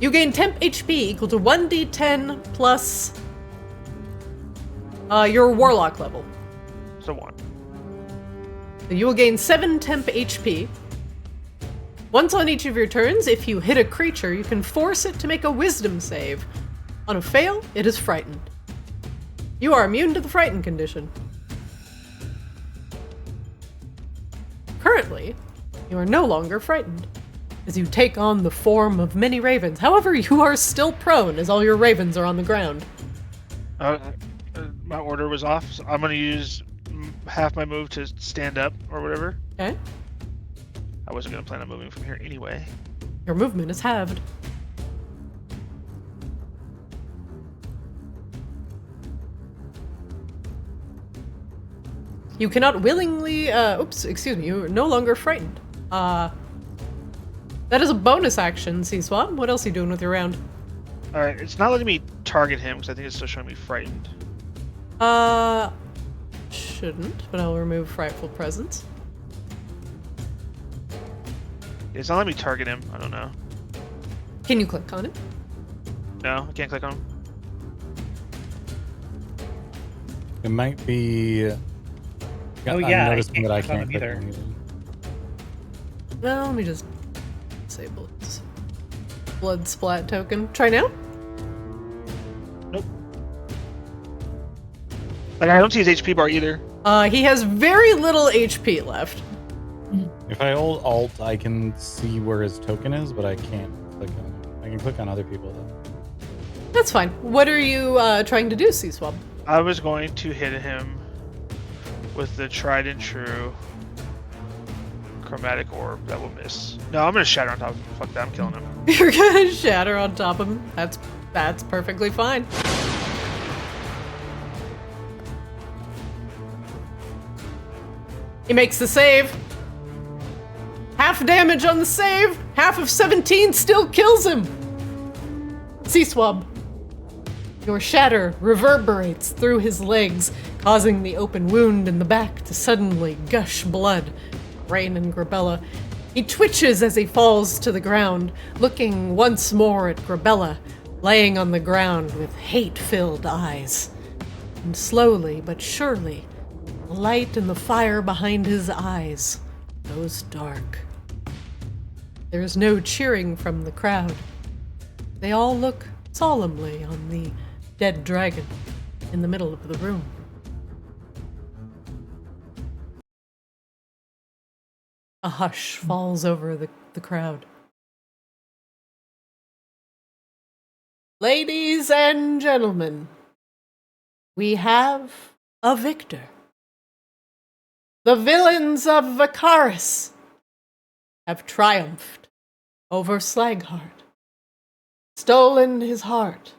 [SPEAKER 2] You gain temp HP equal to 1d10 plus your warlock level.
[SPEAKER 4] So one.
[SPEAKER 2] So you will gain 7 temp HP. Once on each of your turns, if you hit a creature, you can force it to make a wisdom save. On a fail, it is frightened. You are immune to the frightened condition. Currently, you are no longer frightened, as you take on the form of many ravens. However, you are still prone, as all your ravens are on the ground.
[SPEAKER 4] My order was off, so I'm going to use half my move to stand up or whatever.
[SPEAKER 2] Okay.
[SPEAKER 4] I wasn't gonna plan on moving from here anyway.
[SPEAKER 2] Your movement is halved. You cannot willingly, oops, excuse me, you're no longer frightened. That is a bonus action, Swab. What else are you doing with your round?
[SPEAKER 4] Alright, it's not letting me target him because I think it's still showing me frightened.
[SPEAKER 2] Shouldn't, but I'll remove Frightful Presence.
[SPEAKER 4] It's not letting me target him. I don't know.
[SPEAKER 2] Can you click on it?
[SPEAKER 4] No, I can't click on him.
[SPEAKER 6] It might be.
[SPEAKER 3] Oh,
[SPEAKER 6] I'm
[SPEAKER 3] yeah, I
[SPEAKER 6] noticing
[SPEAKER 3] can't
[SPEAKER 6] that I
[SPEAKER 3] click on
[SPEAKER 6] can't
[SPEAKER 3] him
[SPEAKER 6] click
[SPEAKER 3] either.
[SPEAKER 6] on either.
[SPEAKER 2] Well, let me just disable its blood splat token. Try now?
[SPEAKER 4] Nope. Like, I don't see his HP bar either.
[SPEAKER 2] He has very little HP left.
[SPEAKER 6] If I hold Alt, I can see where his token is, but I can't click on it. I can click on other people though.
[SPEAKER 2] That's fine. What are you trying to do, Swab?
[SPEAKER 4] I was going to hit him with the tried and true chromatic orb that will miss. No, I'm gonna shatter on top of him. Fuck that, I'm killing him.
[SPEAKER 2] You're gonna shatter on top of him. That's perfectly fine. He makes the save. Half damage on the save. Half of 17 still kills him. Swab. Your shatter reverberates through his legs, causing the open wound in the back to suddenly gush blood. Rain and Grabella. He twitches as he falls to the ground, looking once more at Grabella, laying on the ground with hate-filled eyes. And slowly but surely, the light and the fire behind his eyes goes dark. There is no cheering from the crowd. They all look solemnly on the dead dragon in the middle of the room. A hush falls over the crowd. Ladies and gentlemen, we have a victor. The villains of Vacaris have triumphed over Slagheart, stolen his heart,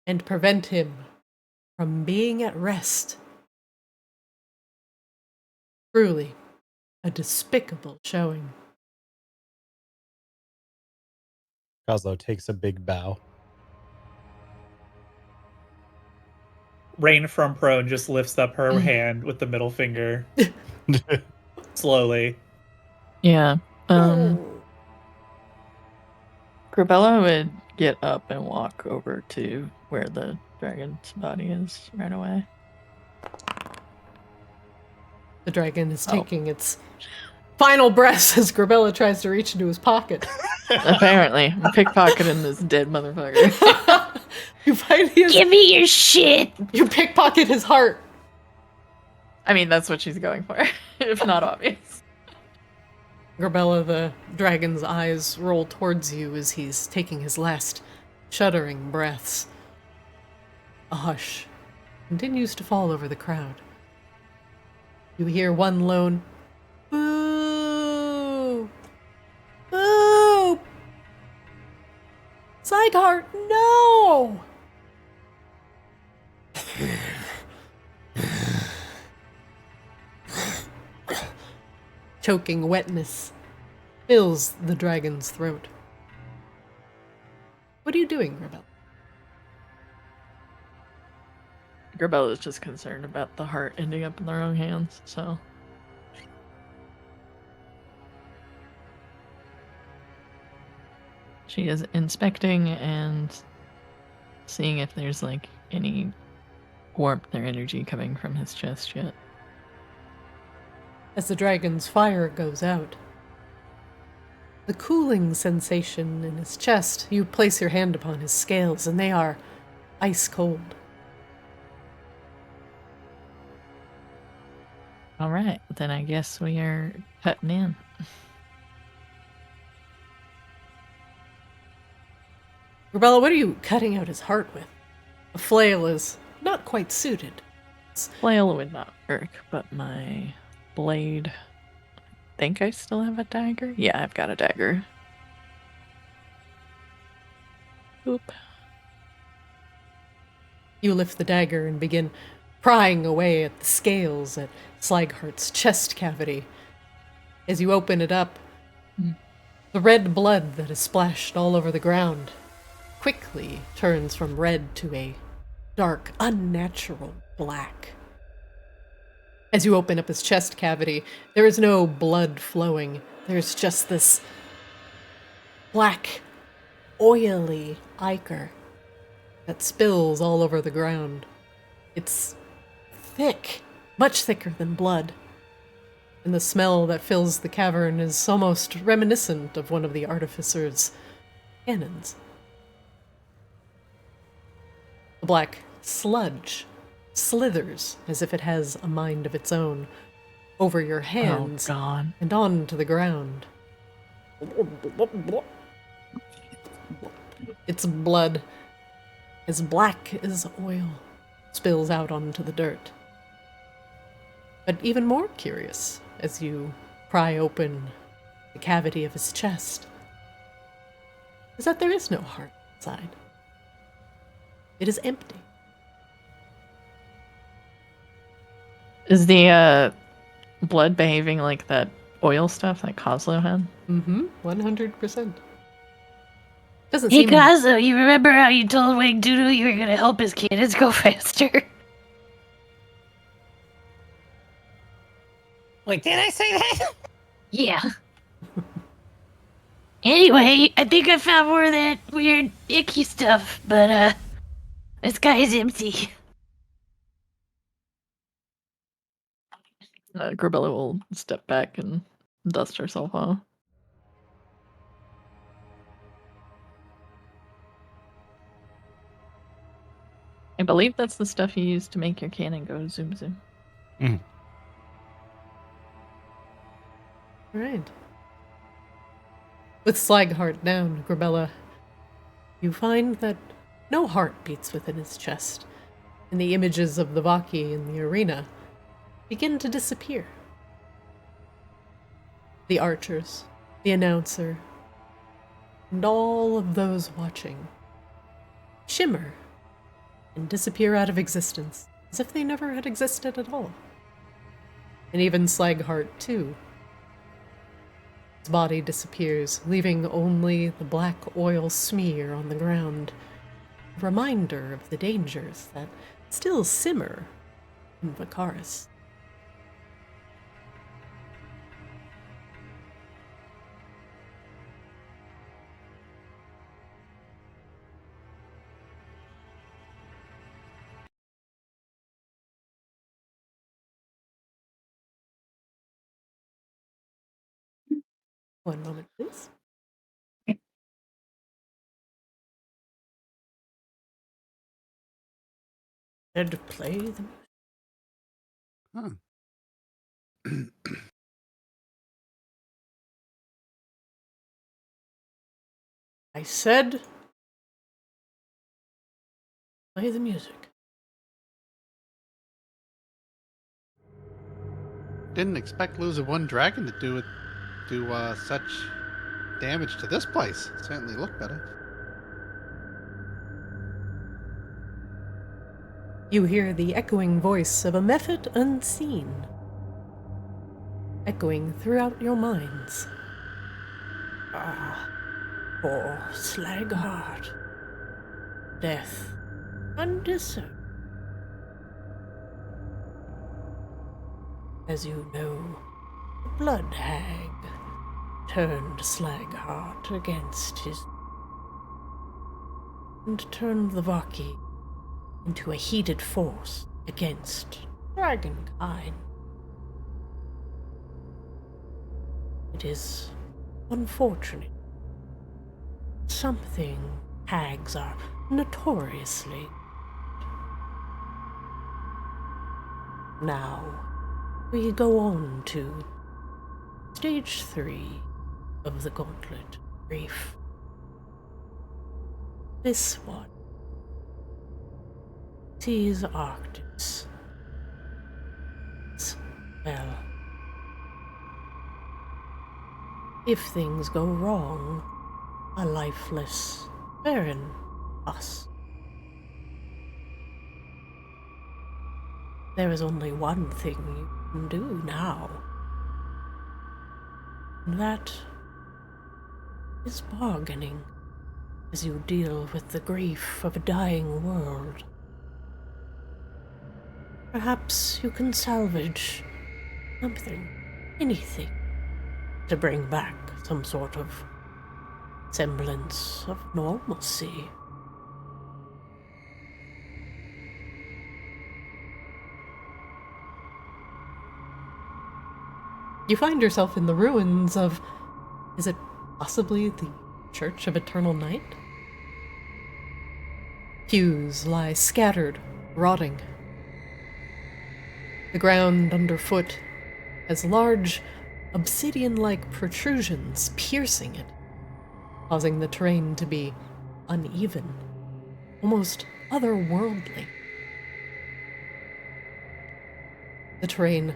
[SPEAKER 2] and prevent him from being at rest. Truly, a despicable showing.
[SPEAKER 6] Kozlo takes a big bow.
[SPEAKER 3] Rain from prone just lifts up her hand with the middle finger. Slowly.
[SPEAKER 5] Yeah. Grabella would get up and walk over to where the dragon's body is right away.
[SPEAKER 2] The dragon is taking its final breaths as Grabella tries to reach into his pocket.
[SPEAKER 5] Apparently. I'm pickpocketing this dead motherfucker.
[SPEAKER 2] You find his...
[SPEAKER 7] Give me your shit!
[SPEAKER 2] You pickpocket his heart.
[SPEAKER 5] I mean, that's what she's going for, if not obvious.
[SPEAKER 2] Grabella, the dragon's eyes roll towards you as he's taking his last shuddering breaths. A hush continues to fall over the crowd. You hear one lone, boo! Boo! Slagheart, no! Choking wetness fills the dragon's throat. What are you doing, Grabella?
[SPEAKER 5] Grabella is just concerned about the heart ending up in the wrong hands, so. She is inspecting and seeing if there's like any warmth or energy coming from his chest yet.
[SPEAKER 2] As the dragon's fire goes out, the cooling sensation in his chest, you place your hand upon his scales and they are ice cold.
[SPEAKER 5] All right, then I guess we are cutting in.
[SPEAKER 2] Grabella, what are you cutting out his heart with? A flail is not quite suited.
[SPEAKER 5] Flail would not work, but my blade. I think I still have a dagger. Yeah, I've got a dagger. Oop.
[SPEAKER 2] You lift the dagger and begin prying away at the scales at Slaghart's chest cavity. As you open it up, the red blood that is splashed all over the ground quickly turns from red to a dark, unnatural black. As you open up his chest cavity, there is no blood flowing. There's just this black, oily ichor that spills all over the ground. It's thick, much thicker than blood. And the smell that fills the cavern is almost reminiscent of one of the artificer's cannons. The black sludge slithers as if it has a mind of its own over your hands and onto the ground. Its blood, as black as oil, spills out onto the dirt. But even more curious, as you pry open the cavity of his chest, is that there is no heart inside. It is empty.
[SPEAKER 5] Is the blood behaving like that oil stuff that Coslow had?
[SPEAKER 2] 100%. Doesn't
[SPEAKER 7] Hey,
[SPEAKER 2] seem...
[SPEAKER 7] Kazo, you remember how you told Wang Doodle you were gonna help his cannons go faster? Wait, did I say that? Yeah. Anyway, I think I found more of that weird, icky stuff, but, this guy is empty.
[SPEAKER 5] Grabella will step back and dust herself off. I believe that's the stuff you use to make your cannon go zoom zoom.
[SPEAKER 2] Right. With Slaghart down, Grabella, you find that no heart beats within his chest, and the images of the Vaki in the arena begin to disappear. The archers, the announcer, and all of those watching shimmer and disappear out of existence, as if they never had existed at all. And even Slaghart, too. His body disappears, leaving only the black oil smear on the ground, a reminder of the dangers that still simmer in Vakaris. One moment, please. And play the music. I said, play the music.
[SPEAKER 1] Didn't expect losing one dragon to do such damage to this place. Certainly looked better.
[SPEAKER 2] You hear the echoing voice of a method unseen, echoing throughout your minds. Ah, poor Slaghart. Death undeserved. As you know, the Blood Hag turned Slaghart against his... and turned the Vaki into a heated force against dragonkind. It is unfortunate. Something hags are notoriously. Now, we go on to Stage 3 of the Gauntlet of Grief. This one sees Arctis Well, if things go wrong, a lifeless barren us. There is only one thing you can do now. And that is bargaining as you deal with the grief of a dying world. Perhaps you can salvage something, anything, to bring back some sort of semblance of normalcy. You find yourself in the ruins of, is it possibly the Church of Eternal Night? Pews lie scattered, rotting. The ground underfoot has large, obsidian-like protrusions piercing it, causing the terrain to be uneven, almost otherworldly. The terrain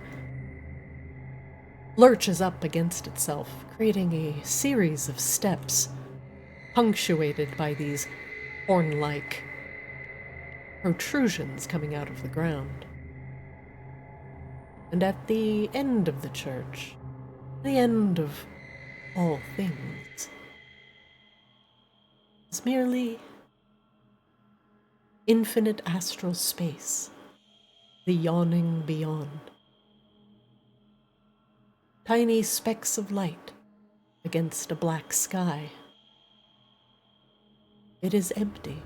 [SPEAKER 2] lurches up against itself, creating a series of steps, punctuated by these horn-like protrusions coming out of the ground. And at the end of the church, the end of all things, is merely infinite astral space, the yawning beyond. Tiny specks of light against a black sky. It is empty.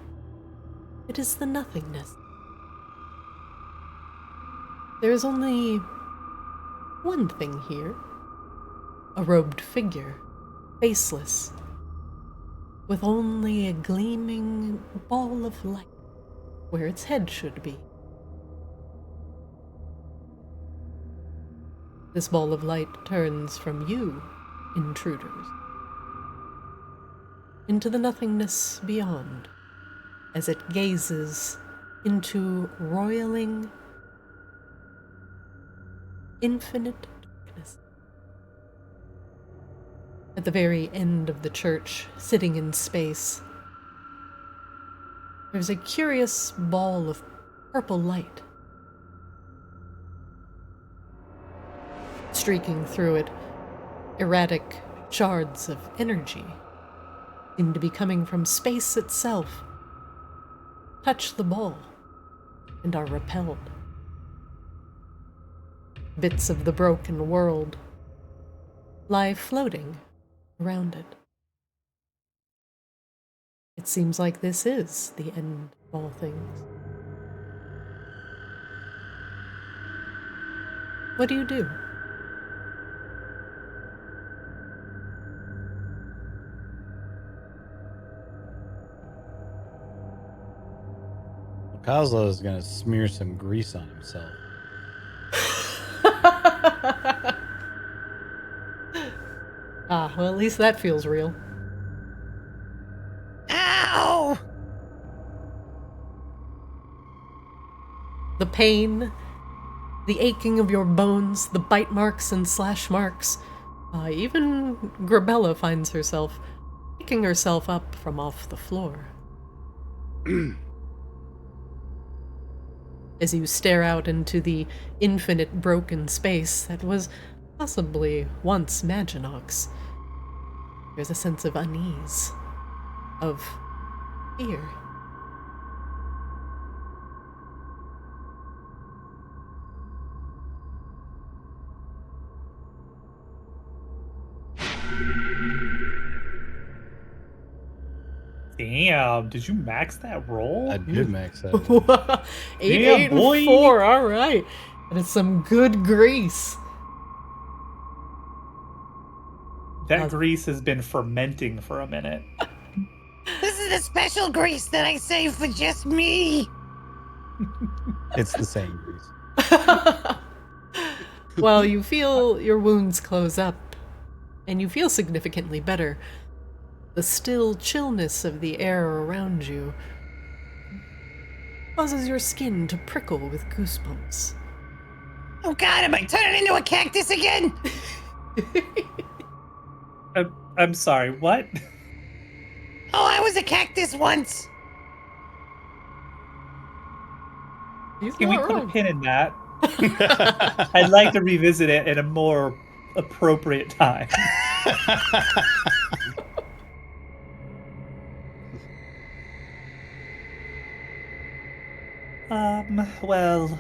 [SPEAKER 2] It is the nothingness. There is only one thing here. A robed figure, faceless, with only a gleaming ball of light where its head should be. This ball of light turns from you, intruders, into the nothingness beyond, as it gazes into roiling, infinite darkness. At the very end of the church, sitting in space, there's a curious ball of purple light. Streaking through it, erratic shards of energy seem to be coming from space itself, touch the ball, and are repelled. Bits of the broken world lie floating around it. It seems like this is the end of all things. What do you do?
[SPEAKER 6] Kozlo is gonna smear some grease on himself.
[SPEAKER 2] Well, at least that feels real.
[SPEAKER 7] Ow!
[SPEAKER 2] The pain, the aching of your bones, the bite marks and slash marks. Even Grabella finds herself picking herself up from off the floor. As you stare out into the infinite broken space that was possibly once Maginox, there's a sense of unease, of fear.
[SPEAKER 3] Damn, did you max that roll?
[SPEAKER 6] I did max that.
[SPEAKER 2] 8,
[SPEAKER 3] Yeah,
[SPEAKER 2] 8,
[SPEAKER 3] boy.
[SPEAKER 2] and 4, alright. And it's some good grease.
[SPEAKER 3] That grease has been fermenting for a minute.
[SPEAKER 7] This is a special grease that I saved for just me.
[SPEAKER 6] It's the same grease.
[SPEAKER 2] Well, you feel your wounds close up, and you feel significantly better. The still chillness of the air around you causes your skin to prickle with goosebumps.
[SPEAKER 8] Oh god, am I turning into a cactus again?
[SPEAKER 3] I'm sorry, what?
[SPEAKER 8] Oh, I was a cactus once.
[SPEAKER 2] He's
[SPEAKER 3] Can we
[SPEAKER 2] not
[SPEAKER 3] put a
[SPEAKER 2] wrong.
[SPEAKER 3] pin in that? I'd like to revisit it at a more appropriate time. Well,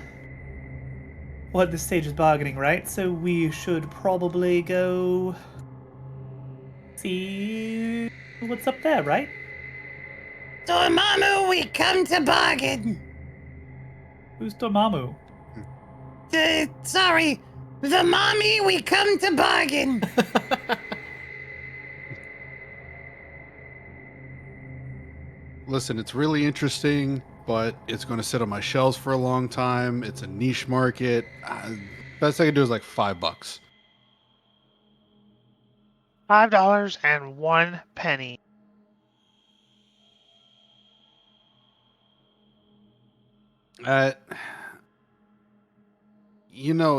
[SPEAKER 3] we're at this stage is bargaining, right? So we should probably go see what's up there, right?
[SPEAKER 8] Dormammu, we come to bargain.
[SPEAKER 3] Who's Dormammu?
[SPEAKER 8] Sorry. The mommy, we come to bargain.
[SPEAKER 1] Listen, it's really interesting, but it's going to sit on my shelves for a long time. It's a niche market. Best I can do is like $5.
[SPEAKER 4] $5.01.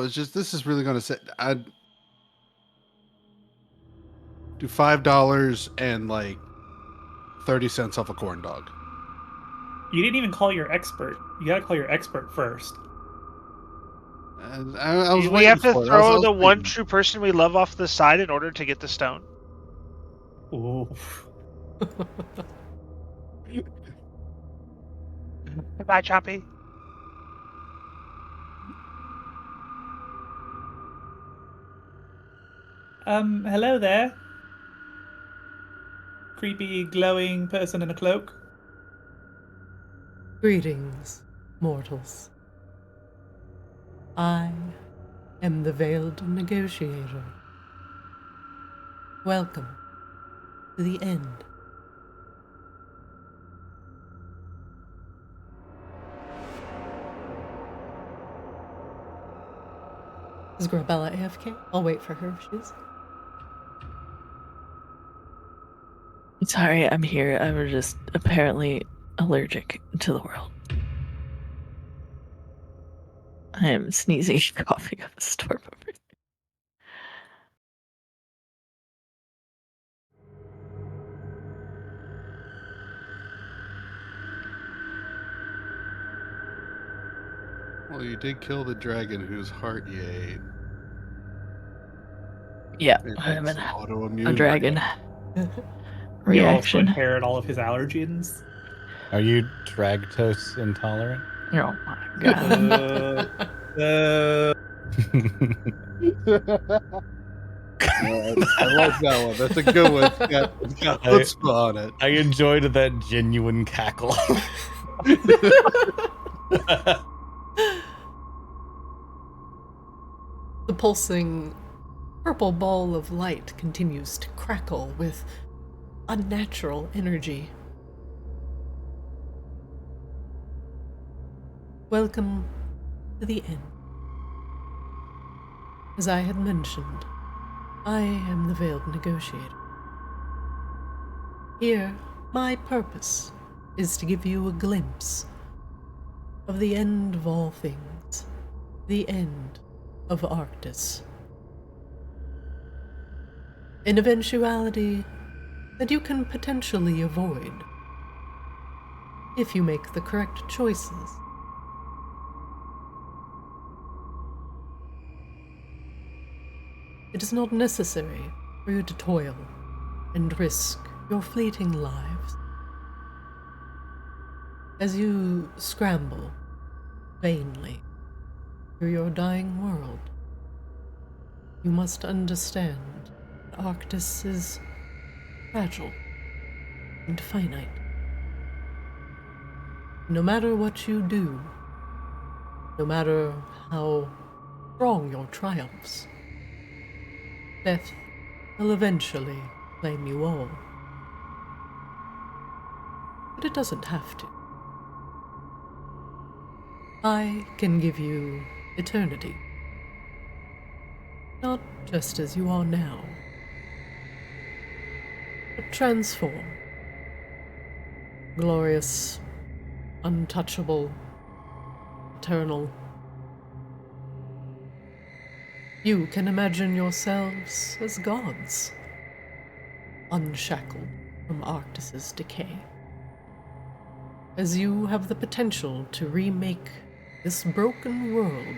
[SPEAKER 1] It's just this is really going to sit. I'd do $5 and like 30 cents off a corn dog.
[SPEAKER 3] You didn't even call your expert. You gotta call your expert first.
[SPEAKER 1] And I was
[SPEAKER 4] Do we
[SPEAKER 1] waiting
[SPEAKER 4] have to
[SPEAKER 1] for it.
[SPEAKER 4] throw
[SPEAKER 1] I was
[SPEAKER 4] the one
[SPEAKER 1] waiting.
[SPEAKER 4] true person we love off the side in order to get the stone?
[SPEAKER 3] Ooh.
[SPEAKER 4] Goodbye, Choppy.
[SPEAKER 3] Hello there. Creepy, glowing person in a cloak.
[SPEAKER 2] Greetings, mortals. I am the Veiled Negotiator. Welcome to the end. Is Grabella AFK? I'll wait for her if she is.
[SPEAKER 5] Sorry, I'm here. I'm just apparently allergic to the world. I am sneezing and coughing up a storm over here.
[SPEAKER 1] Well, you did kill the dragon whose heart you ate.
[SPEAKER 5] Yeah,
[SPEAKER 1] Maybe
[SPEAKER 5] I'm
[SPEAKER 1] it's
[SPEAKER 5] an,
[SPEAKER 1] an autoimmune
[SPEAKER 5] a dragon.
[SPEAKER 3] You also
[SPEAKER 5] Reaction.
[SPEAKER 3] inherit all of his allergens.
[SPEAKER 6] Are you Dragtose intolerant?
[SPEAKER 5] Oh my god.
[SPEAKER 1] I like that one. That's a good one. It's got chutzpah on it.
[SPEAKER 6] I enjoyed that genuine cackle.
[SPEAKER 2] The pulsing purple ball of light continues to crackle with unnatural energy. Welcome to the end. As I had mentioned, I am the Veiled Negotiator. Here, my purpose is to give you a glimpse of the end of all things, the end of Arctis. An eventuality that you can potentially avoid if you make the correct choices. It is not necessary for you to toil and risk your fleeting lives as you scramble vainly through your dying world. You must understand that Arctis is fragile and finite. No matter what you do, no matter how strong your triumphs, death will eventually claim you all. But it doesn't have to. I can give you eternity. Not just as you are now, but transform. Glorious, untouchable, eternal. You can imagine yourselves as gods, unshackled from Arctis's decay, as you have the potential to remake this broken world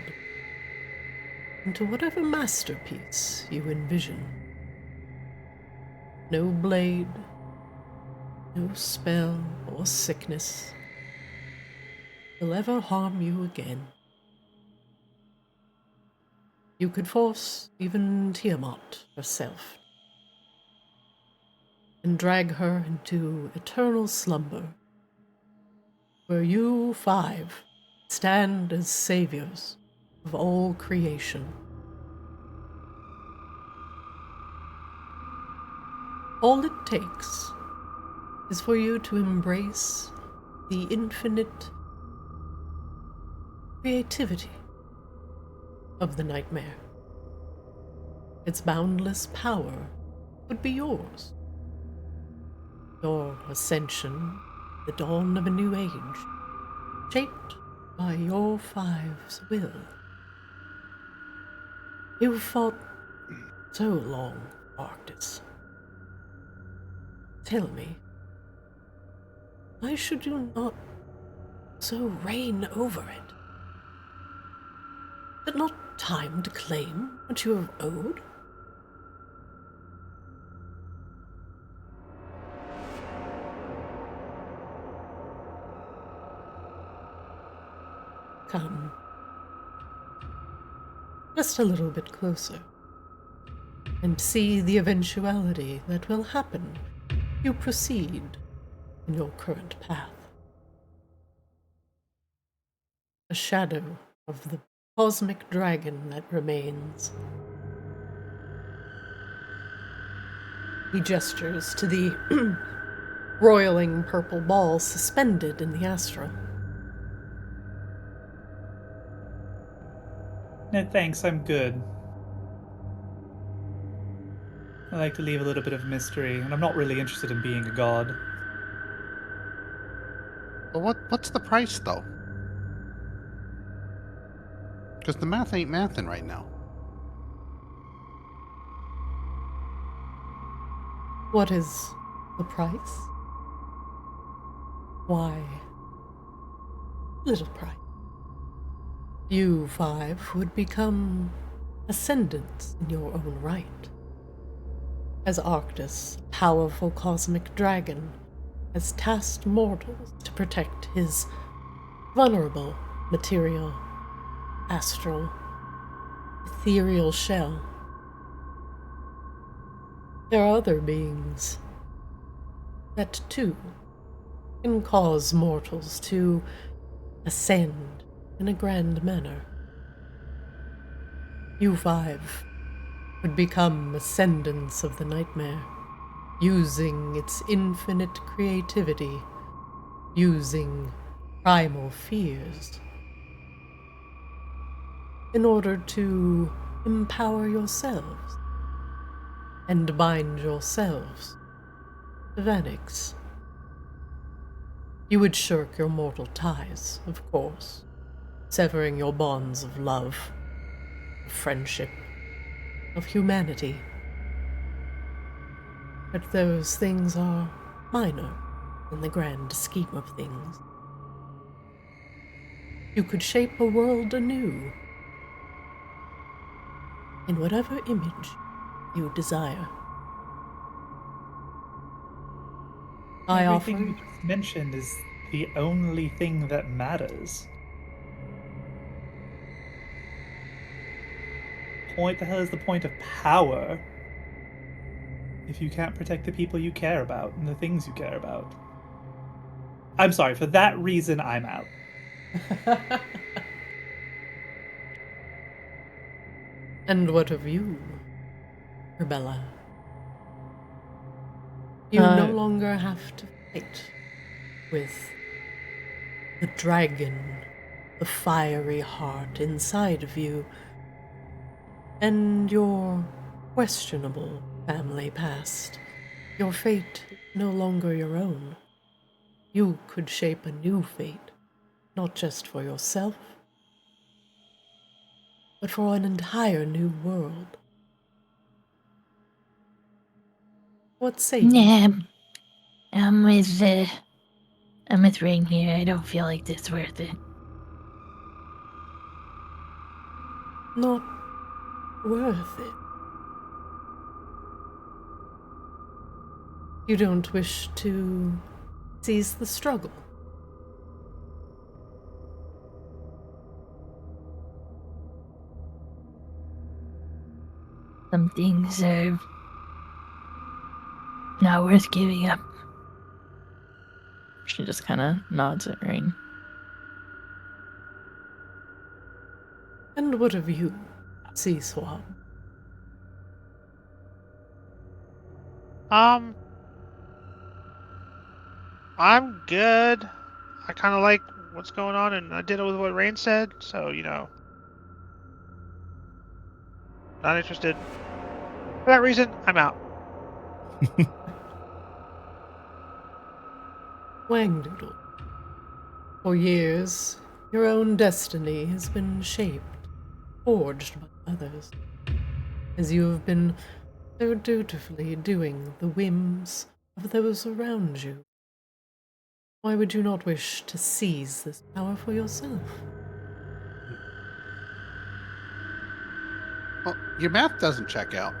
[SPEAKER 2] into whatever masterpiece you envision. No blade, no spell or sickness will ever harm you again. You could force even Tiamat herself and drag her into eternal slumber, where you 5 stand as saviors of all creation. All it takes is for you to embrace the infinite creativity of the nightmare. Its boundless power would be yours. Your ascension, the dawn of a new age, shaped by your 5's will. You've fought so long, Arctis. Tell me, why should you not so reign over it? Is it not time to claim what you have owed? Come. Just a little bit closer, and see the eventuality that will happen if you proceed in your current path. A shadow of the cosmic dragon that remains. He gestures to the roiling purple ball suspended in the astral.
[SPEAKER 3] No, thanks, I'm good. I like to leave a little bit of mystery, and I'm not really interested in being a god.
[SPEAKER 1] Well, what's the price, though? Because the math ain't mathin' right now.
[SPEAKER 2] What is the price? Why, little price. You 5 would become ascendants in your own right. As Arctis, powerful cosmic dragon, has tasked mortals to protect his vulnerable material, astral, ethereal shell. There are other beings that too can cause mortals to ascend in a grand manner. You 5 would become ascendants of the nightmare, using its infinite creativity, using primal fears, in order to empower yourselves and bind yourselves to Vanix. You would shirk your mortal ties, of course, severing your bonds of love, of friendship, of humanity. But those things are minor in the grand scheme of things. You could shape a world anew, in whatever image you desire.
[SPEAKER 3] Everything you just mentioned is the only thing that matters. What the hell is the point of power if you can't protect the people you care about and the things you care about? I'm sorry, for that reason, I'm out.
[SPEAKER 2] And what of you, Rebella? You no longer have to fight with the dragon, the fiery heart inside of you, and your questionable family past. Your fate is no longer your own. You could shape a new fate, not just for yourself, but for an entire new world. What say you?
[SPEAKER 7] Yeah, I'm with Rain here. I don't feel like this worth it.
[SPEAKER 2] Not worth it. You don't wish to seize the struggle.
[SPEAKER 7] Some things are not worth giving up.
[SPEAKER 5] She just kind of nods at Rain.
[SPEAKER 2] And what of you, Sea Swab?
[SPEAKER 4] I'm good. I kind of like what's going on, and I did it with what Rain said, so, not interested. For that reason, I'm out.
[SPEAKER 2] Wangdoodle. For years, your own destiny has been shaped, forged by others, as you have been so dutifully doing the whims of those around you. Why would you not wish to seize this power for yourself?
[SPEAKER 1] Well, your math doesn't check out.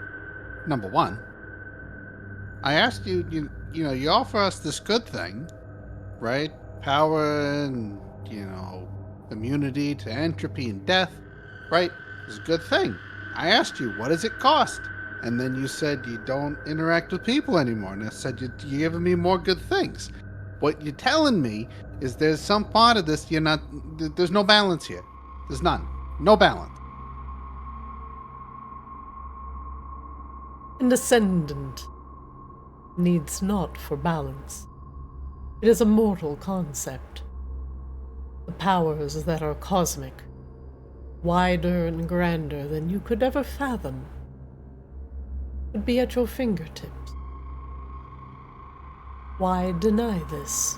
[SPEAKER 1] Number one. I asked you, you offer us this good thing, right? Power and, immunity to entropy and death, right? It's a good thing. I asked you, what does it cost? And then you said you don't interact with people anymore. And I said, you're giving me more good things. What you're telling me is there's some part of this there's no balance here. There's none. No balance.
[SPEAKER 2] An ascendant needs not for balance. It is a mortal concept. The powers that are cosmic, wider and grander than you could ever fathom, would be at your fingertips. Why deny this?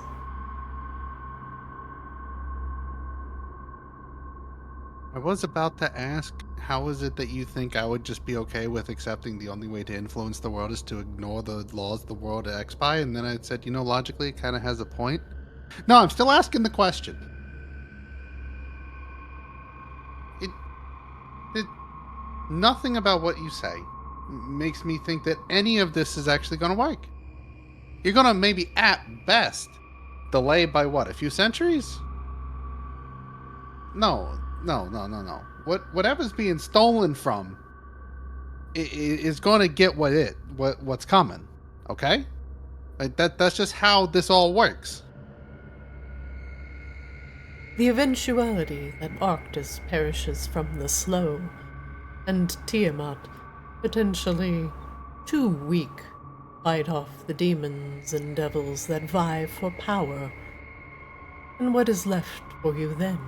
[SPEAKER 1] I was about to ask, how is it that you think I would just be okay with accepting the only way to influence the world is to ignore the laws of the world at XPI? And then I said, logically it kind of has a point. No, I'm still asking the question. Nothing about what you say makes me think that any of this is actually going to work. You're going to maybe, at best, delay by what, a few centuries? No. Whatever's being stolen from is going to get what's coming. Okay? Like that's just how this all works.
[SPEAKER 2] The eventuality that Arctis perishes from the slow, and Tiamat, potentially too weak, fight off the demons and devils that vie for power. And what is left for you then?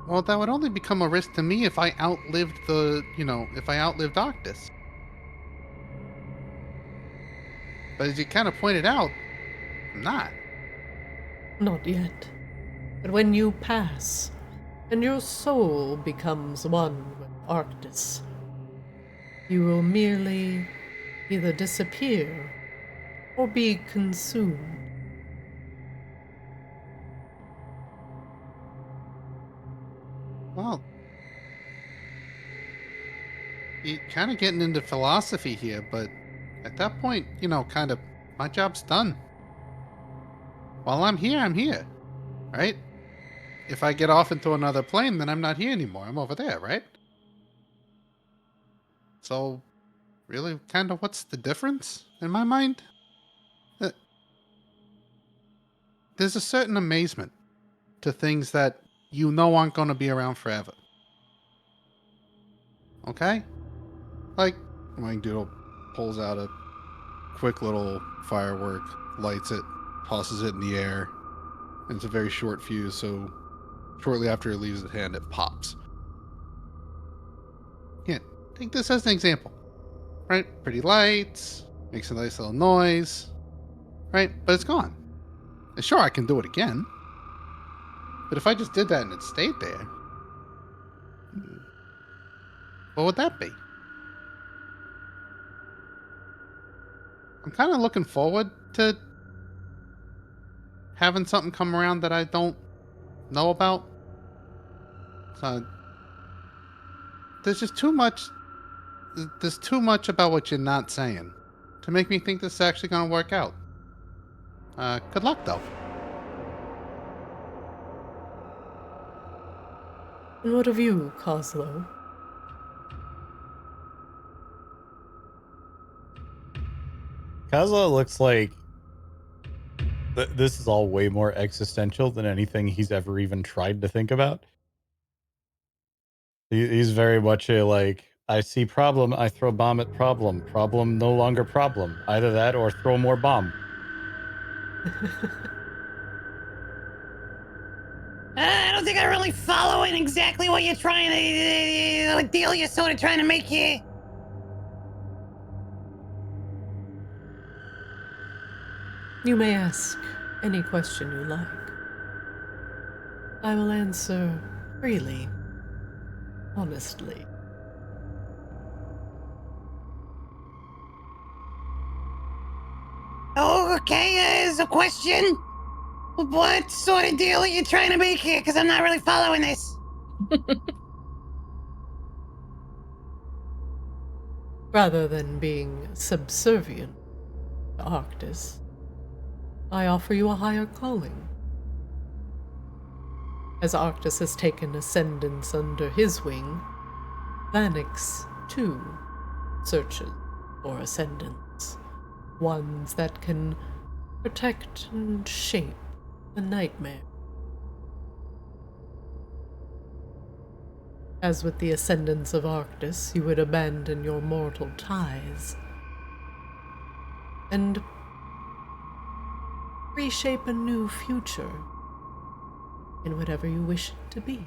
[SPEAKER 1] Well, that would only become a risk to me if I outlived Arctis. But as you kind of pointed out, I'm not.
[SPEAKER 2] Not yet. But when you pass, and your soul becomes one with Arctis, you will merely either disappear or be consumed.
[SPEAKER 1] Well, you're kind of getting into philosophy here, but at that point, kind of, my job's done. While I'm here, right? If I get off into another plane, then I'm not here anymore. I'm over there, right? So, really, kind of, what's the difference in my mind? There's a certain amazement to things that aren't going to be around forever. Okay? Like, Wangdoodle pulls out a quick little firework, lights it, tosses it in the air. And it's a very short fuse, so shortly after it leaves his hand, it pops. Yeah, take this as an example. Right? Pretty lights, makes a nice little noise. Right? But it's gone. And sure, I can do it again. But if I just did that and it stayed there, what would that be? I'm kind of looking forward to having something come around that I don't know about. So there's just too much. There's too much about what you're not saying to make me think this is actually going to work out. Good luck, though.
[SPEAKER 2] And what of you, Coslow?
[SPEAKER 6] Kazla looks like this is all way more existential than anything he's ever even tried to think about. He's very much a like, I see problem, I throw bomb at problem. Problem no longer problem. Either that or throw more bomb.
[SPEAKER 8] I don't think I'm really following exactly what you're trying to, what deal you're sort of trying to make here.
[SPEAKER 2] You may ask any question you like. I will answer freely, honestly.
[SPEAKER 8] Oh, okay, there's a question. What sort of deal are you trying to make here? Because I'm not really following this.
[SPEAKER 2] Rather than being subservient to Arctis, I offer you a higher calling. As Arctis has taken ascendance under his wing, Vanix, too, searches for ascendants, ones that can protect and shape the nightmare. As with the ascendance of Arctis, you would abandon your mortal ties and reshape a new future in whatever you wish it to be.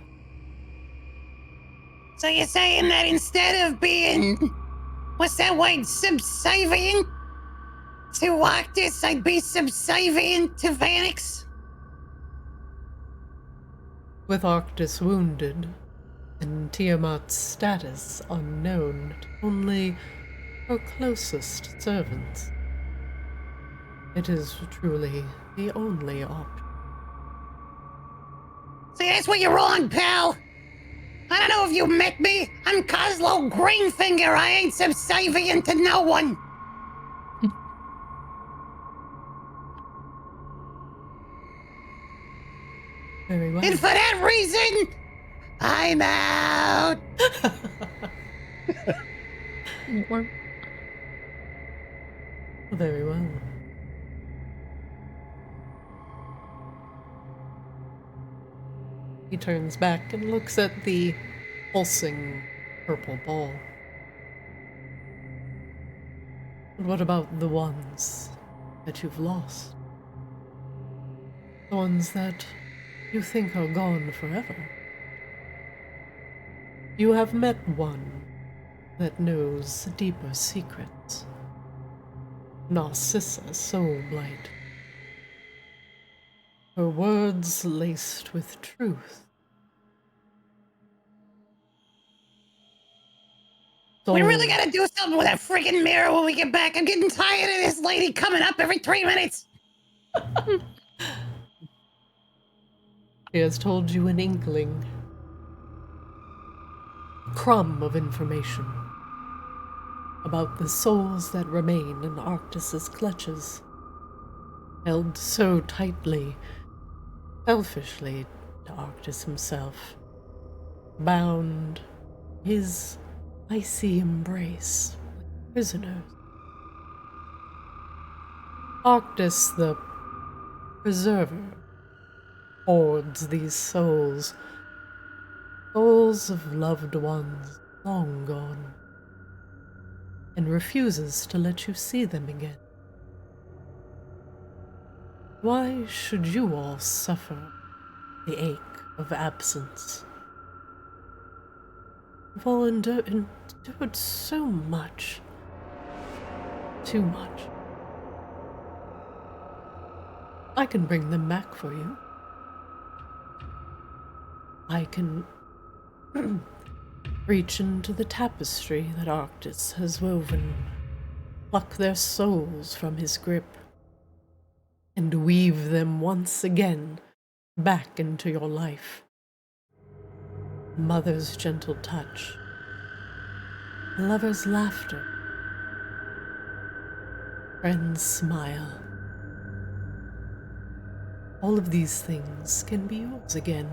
[SPEAKER 8] So you're saying that instead of being, what's that word, subservient to Arctis, I'd be subservient to Vanix?
[SPEAKER 2] With Arctis wounded and Tiamat's status unknown to only her closest servants, it is truly the only option.
[SPEAKER 8] See, that's where you're wrong, pal. I don't know if you met me. I'm Coslow Greenfinger. I ain't subservient to no one.
[SPEAKER 2] Very well.
[SPEAKER 8] And for that reason, I'm out.
[SPEAKER 2] Very well. He turns back and looks at the pulsing purple ball. And what about the ones that you've lost? The ones that you think are gone forever? You have met one that knows deeper secrets. Narcissa Soulblight. Her words laced with truth.
[SPEAKER 8] We really gotta do something with that friggin' mirror when we get back. I'm getting tired of this lady coming up every 3 minutes.
[SPEAKER 2] She has told you an inkling, a crumb of information about the souls that remain in Arctis's clutches, held so tightly, selfishly to Arctis himself, bound his icy embrace like prisoners. Arctis, the preserver, hoards these souls, souls of loved ones long gone, and refuses to let you see them again. Why should you all suffer the ache of absence? You've all endured so much. Too much. I can bring them back for you. I can reach into the tapestry that Arctis has woven, pluck their souls from his grip, and weave them once again back into your life. Mother's gentle touch, a lover's laughter, friend's smile. All of these things can be yours again.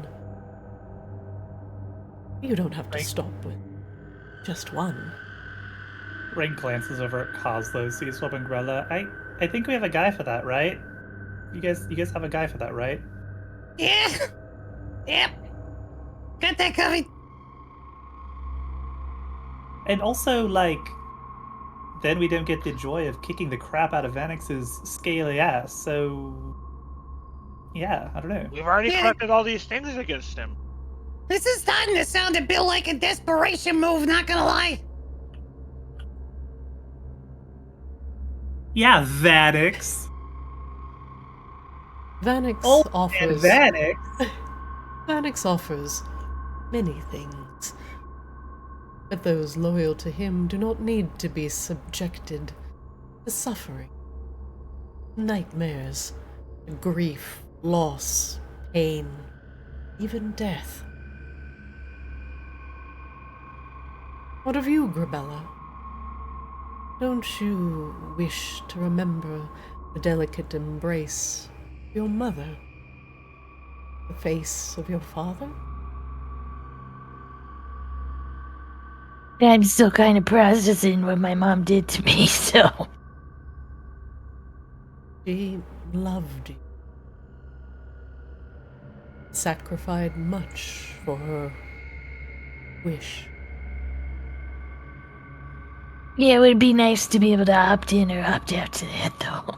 [SPEAKER 2] You don't have to stop with just one.
[SPEAKER 3] Rain glances over at Coslow, sees Swab and Grella. I think we have a guy for that, right? You guys have a guy for that, right?
[SPEAKER 8] Yeah. Yep. Got that covered.
[SPEAKER 3] And also, like, then we don't get the joy of kicking the crap out of Vanix's scaly ass, so... Yeah, I don't know.
[SPEAKER 4] We've already
[SPEAKER 8] Yeah.
[SPEAKER 4] collected all these things against him.
[SPEAKER 8] This is starting to sound a bit like a desperation move, not gonna lie.
[SPEAKER 3] Yeah, Vanix.
[SPEAKER 2] Vanix
[SPEAKER 3] Oh, and
[SPEAKER 2] offers
[SPEAKER 3] Vanix.
[SPEAKER 2] Vanix offers many things. But those loyal to him do not need to be subjected to suffering, nightmares, grief, loss, pain, even death. What of you, Grabella? Don't you wish to remember the delicate embrace of your mother? The face of your father?
[SPEAKER 7] I'm still kind of processing what my mom did to me, so...
[SPEAKER 2] She loved you. Sacrificed much for her wish.
[SPEAKER 7] Yeah, it would be nice to be able to opt in or opt out to that, though.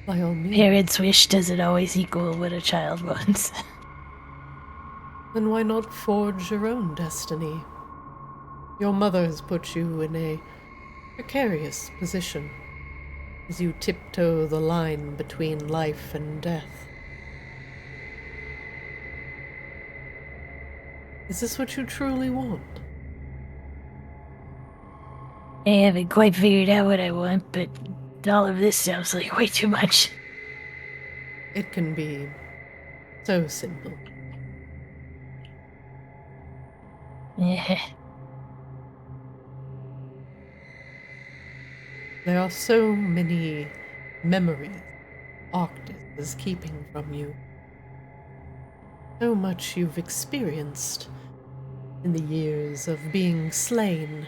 [SPEAKER 2] By all means.
[SPEAKER 7] Parents' wish doesn't always equal what a child wants.
[SPEAKER 2] Then why not forge your own destiny? Your mother has put you in a precarious position as you tiptoe the line between life and death. Is this what you truly want?
[SPEAKER 7] I haven't quite figured out what I want, but all of this sounds like way too much.
[SPEAKER 2] It can be so simple.
[SPEAKER 7] Yeah.
[SPEAKER 2] There are so many memories Arctis is keeping from you. So much you've experienced in the years of being slain,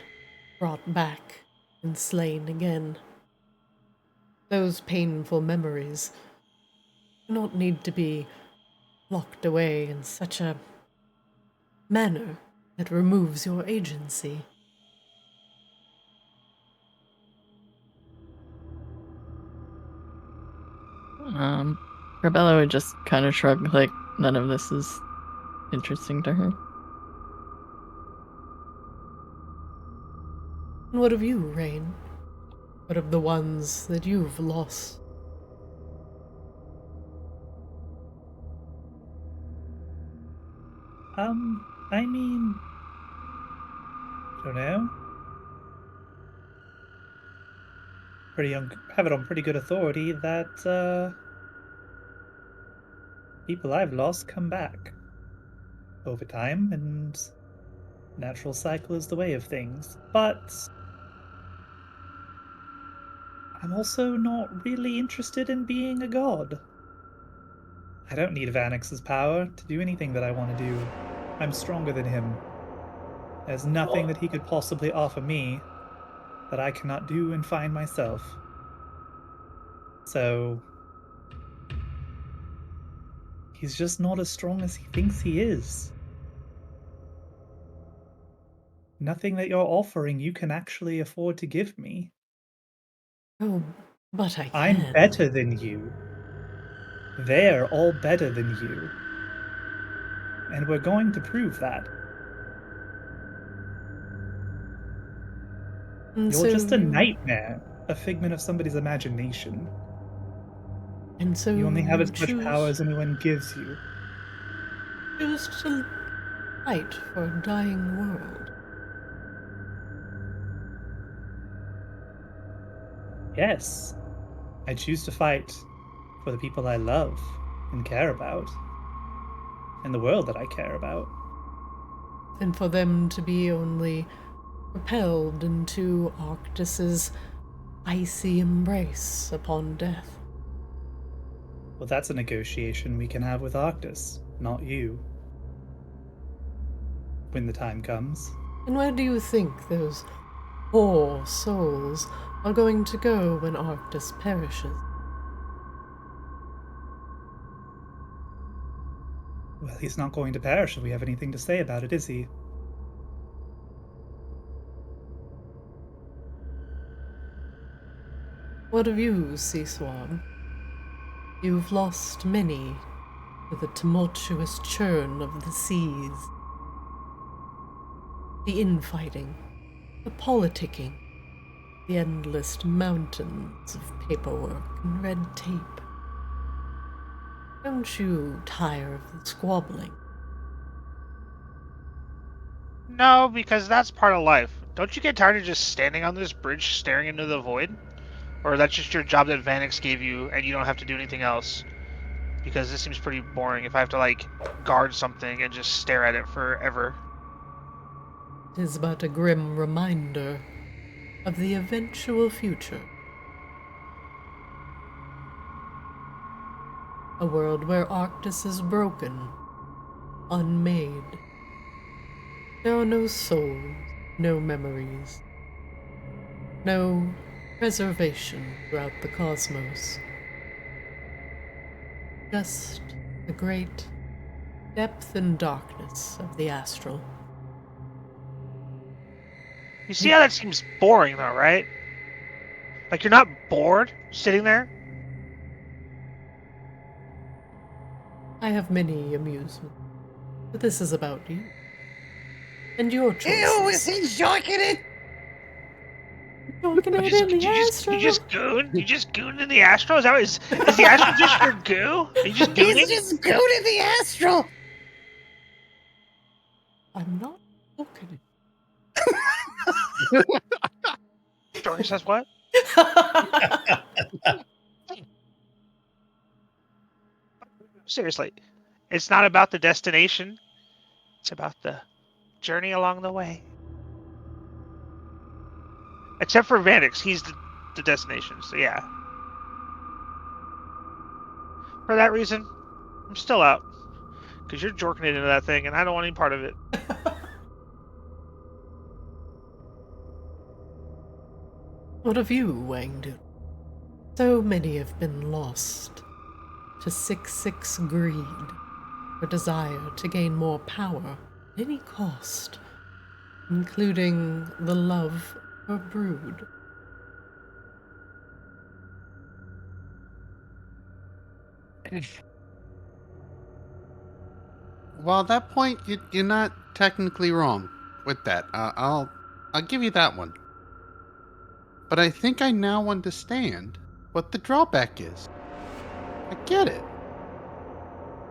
[SPEAKER 2] brought back, and slain again. Those painful memories do not need to be locked away in such a manner that removes your agency.
[SPEAKER 5] Rebella would just kind of shrug, like none of this is interesting to her.
[SPEAKER 2] And what of you, Rain? What of the ones that you've lost?
[SPEAKER 3] I mean... don't know. Have it on pretty good authority that, people I've lost come back. Over time, and natural cycle is the way of things. But... I'm also not really interested in being a god. I don't need Vanix's power to do anything that I want to do. I'm stronger than him. There's nothing that he could possibly offer me that I cannot do and find myself. So... he's just not as strong as he thinks he is. Nothing that you're offering you can actually afford to give me.
[SPEAKER 2] Oh, but I can.
[SPEAKER 3] I'm better than you. They're all better than you. And we're going to prove that.
[SPEAKER 2] And
[SPEAKER 3] You're
[SPEAKER 2] so
[SPEAKER 3] just a
[SPEAKER 2] you-
[SPEAKER 3] nightmare, a figment of somebody's imagination.
[SPEAKER 2] And so
[SPEAKER 3] You only have as much
[SPEAKER 2] choose-
[SPEAKER 3] power as anyone gives you.
[SPEAKER 2] choose to fight for a dying world?
[SPEAKER 3] Yes, I choose to fight for the people I love and care about, and the world that I care about.
[SPEAKER 2] And for them to be only propelled into Arctis's icy embrace upon death.
[SPEAKER 3] Well, that's a negotiation we can have with Arctis, not you. When the time comes.
[SPEAKER 2] And where do you think those poor souls are going to go when Arctis perishes?
[SPEAKER 3] Well, he's not going to perish if we have anything to say about it, is he?
[SPEAKER 2] What of you, Sea Swab? You've lost many to the tumultuous churn of the seas. The infighting, the politicking, the endless mountains of paperwork and red tape. Don't you tire of the squabbling?
[SPEAKER 4] No, because that's part of life. Don't you get tired of just standing on this bridge staring into the void? Or that's just your job that Vanix gave you and you don't have to do anything else? Because this seems pretty boring if I have to, like, guard something and just stare at it forever.
[SPEAKER 2] 'Tis but a grim reminder of the eventual future. A world where Arctis is broken, unmade. There are no souls, no memories, no preservation throughout the cosmos. Just the great depth and darkness of the astral.
[SPEAKER 4] You see how that seems boring, though, right? Like, you're not bored sitting there?
[SPEAKER 2] I have many amusements, but this is about you. And your choices.
[SPEAKER 8] Ew, is he jorking it?
[SPEAKER 2] Jorkin It in the astral.
[SPEAKER 4] You just gooned in the astral? Is the astral just your goo? Are you just gooning?
[SPEAKER 8] He's just good in the astral.
[SPEAKER 2] I'm not Jorkin
[SPEAKER 4] Jordan says what?
[SPEAKER 2] It.
[SPEAKER 4] Seriously, it's not about the destination. It's about the journey along the way. Except for Vanix, he's the destination, so yeah. For that reason, I'm still out. Because you're jorking it into that thing, and I don't want any part of it.
[SPEAKER 2] What of you, Wangdu? So many have been lost to 6-6 greed, or desire to gain more power at any cost, including the love for brood.
[SPEAKER 1] Well, at that point, you're not technically wrong with that. I'll give you that one. But I think I now understand what the drawback is. I get it.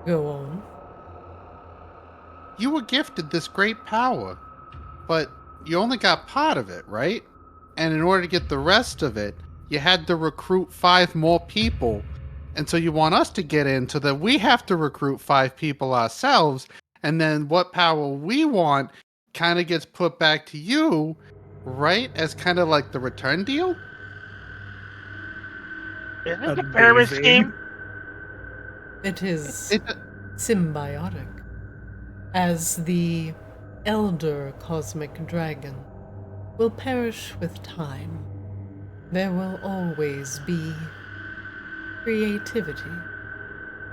[SPEAKER 2] Go on.
[SPEAKER 1] You were gifted this great power, but you only got part of it, right? And in order to get the rest of it, you had to recruit 5 more people. And so you want us to get in so that we have to recruit 5 people ourselves. And then what power we want kind of gets put back to you, right? As kind of like the return deal?
[SPEAKER 4] Isn't it a pyramid
[SPEAKER 3] Amazing.
[SPEAKER 4] scheme?
[SPEAKER 2] It is
[SPEAKER 1] It,
[SPEAKER 2] symbiotic. As the elder cosmic dragon will perish with time, there will always be creativity,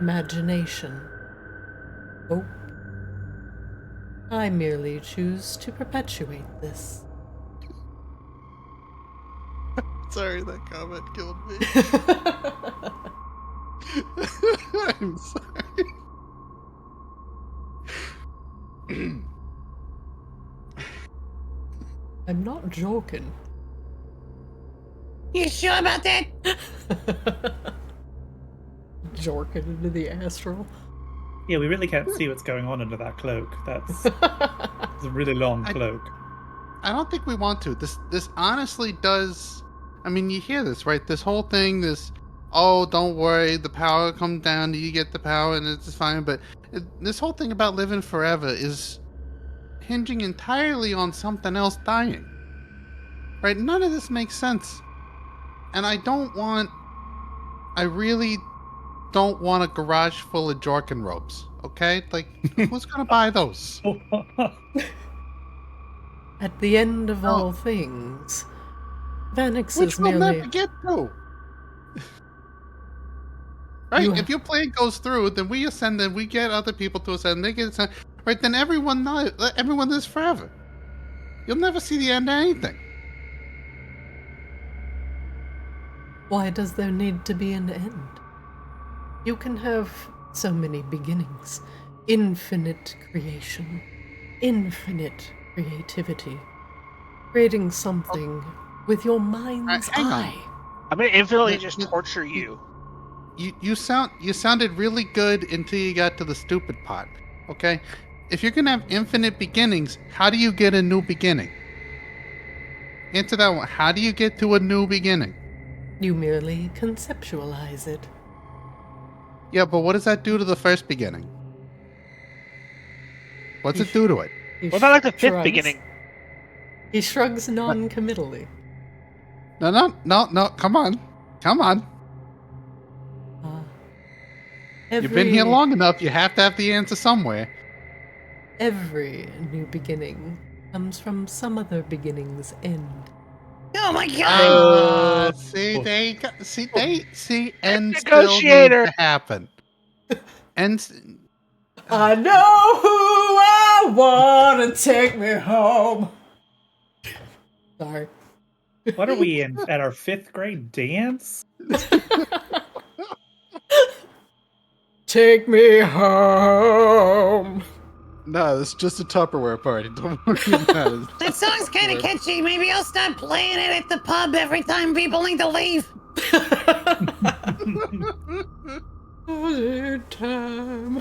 [SPEAKER 2] imagination, hope. I merely choose to perpetuate this.
[SPEAKER 1] sorry, that comment killed me. I'm sorry.
[SPEAKER 2] I'm not joking.
[SPEAKER 8] You sure about that?
[SPEAKER 2] Jorkin into the astral.
[SPEAKER 3] Yeah, we really can't see what's going on under that cloak. It's a really long cloak.
[SPEAKER 1] I don't think we want to. This honestly does. I mean, you hear this, right? This whole thing, oh, don't worry, the power comes down, you get the power, and it's fine. But this whole thing about living forever is hinging entirely on something else dying, right? None of this makes sense, and I really don't want a garage full of Jorkin ropes. Okay, like who's gonna buy those?
[SPEAKER 2] At the end of all things, Vanix
[SPEAKER 1] Which
[SPEAKER 2] is
[SPEAKER 1] we'll
[SPEAKER 2] merely...
[SPEAKER 1] never get to. Right? If your plan goes through, then we ascend, then we get other people to ascend, they get ascend. Right? Then everyone lives forever. You'll never see the end of anything.
[SPEAKER 2] Why does there need to be an end? You can have so many beginnings. Infinite creation. Infinite creativity. Creating something with your mind's
[SPEAKER 1] hang on.
[SPEAKER 2] eye.
[SPEAKER 4] I'm gonna infinitely just torture you.
[SPEAKER 1] You sounded really good until you got to the stupid part. Okay? If you're gonna have infinite beginnings, how do you get a new beginning? Answer that one. How do you get to a new beginning?
[SPEAKER 2] You merely conceptualize it.
[SPEAKER 1] Yeah, but what does that do to the first beginning? What's it do to it?
[SPEAKER 2] He
[SPEAKER 4] What about like the fifth
[SPEAKER 2] shrugs.
[SPEAKER 4] beginning?
[SPEAKER 2] He shrugs non-committally.
[SPEAKER 1] No, come on. You've been here long enough, you have to have the answer somewhere.
[SPEAKER 2] Every new beginning comes from some other beginning's end.
[SPEAKER 8] Oh my god!
[SPEAKER 1] See, ends still need
[SPEAKER 4] Negotiator.
[SPEAKER 1] to happen. Ends.
[SPEAKER 2] I know who I want to take me home. Sorry.
[SPEAKER 3] What are we in at our 5th grade dance?
[SPEAKER 2] Take me home.
[SPEAKER 1] No, it's just a Tupperware party. Don't worry about it.
[SPEAKER 8] That song's kind of catchy. Maybe I'll start playing it at the pub every time people need to leave.
[SPEAKER 2] Time.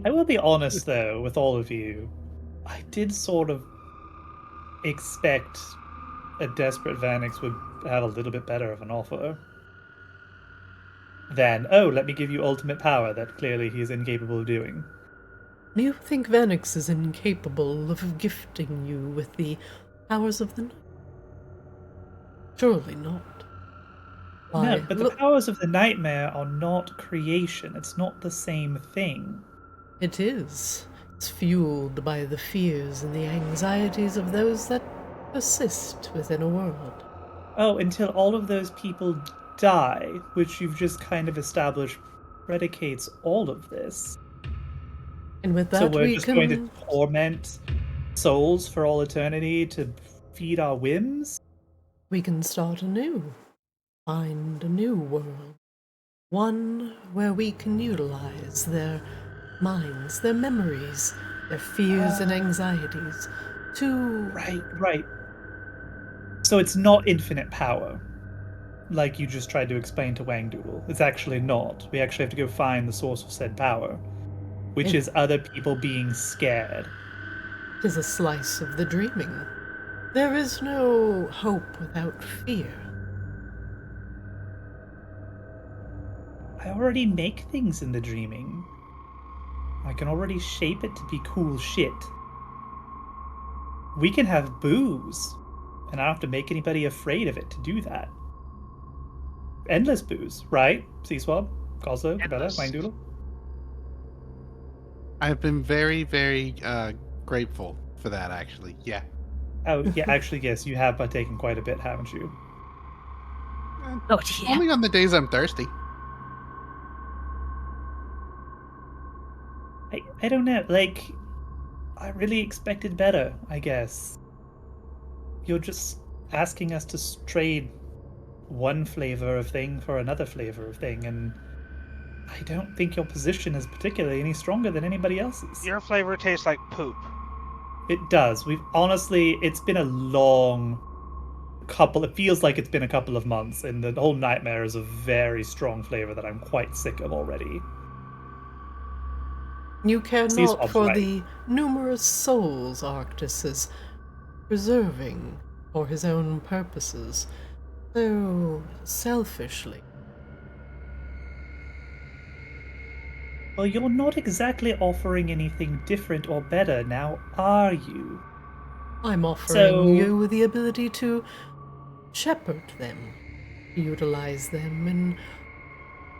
[SPEAKER 3] I will be honest, though, with all of you. I did sort of expect a desperate Vanix would have a little bit better of an offer than, oh, let me give you ultimate power that clearly he is incapable of doing.
[SPEAKER 2] You think Vanix is incapable of gifting you with the powers of the night? Surely not. Why?
[SPEAKER 3] No, but the powers of the nightmare are not creation. It's not the same thing.
[SPEAKER 2] It is. It's fueled by the fears and the anxieties of those that persist within a world.
[SPEAKER 3] Oh, until all of those people die, which you've just kind of established predicates all of this.
[SPEAKER 2] And with that,
[SPEAKER 3] so we're
[SPEAKER 2] we
[SPEAKER 3] just
[SPEAKER 2] can...
[SPEAKER 3] going to torment souls for all eternity to feed our whims?
[SPEAKER 2] We can start anew. Find a new world. One where we can utilize their minds, their memories, their fears and anxieties to...
[SPEAKER 3] Right. So it's not infinite power, like you just tried to explain to Wang Doodle. It's actually not. We actually have to go find the source of said power, which is other people being scared.
[SPEAKER 2] 'Tis a slice of the dreaming. There is no hope without fear.
[SPEAKER 3] I already make things in the dreaming. I can already shape it to be cool shit. We can have booze, and I don't have to make anybody afraid of it to do that. Endless booze, right? Swab, Calzo, Cabela, Wang Doodle.
[SPEAKER 1] I've been very, very grateful for that, actually. Yeah.
[SPEAKER 3] Oh, yeah, actually, yes, you have partaken quite a bit, haven't you?
[SPEAKER 7] Oh, yeah.
[SPEAKER 1] Only on the days I'm thirsty.
[SPEAKER 3] I don't know, like, I really expected better, I guess. You're just asking us to trade one flavor of thing for another flavor of thing, and I don't think your position is particularly any stronger than anybody else's.
[SPEAKER 4] Your flavor tastes like poop.
[SPEAKER 3] It does. It's been a long it feels like it's been a couple of months, and the whole nightmare is a very strong flavor that I'm quite sick of already.
[SPEAKER 2] You care
[SPEAKER 3] See,
[SPEAKER 2] not
[SPEAKER 3] Swab's
[SPEAKER 2] for
[SPEAKER 3] right.
[SPEAKER 2] the numerous souls Arctis is preserving for his own purposes, so selfishly.
[SPEAKER 3] Well, you're not exactly offering anything different or better now, are you?
[SPEAKER 2] I'm offering
[SPEAKER 3] So-
[SPEAKER 2] you the ability to shepherd them, utilize them in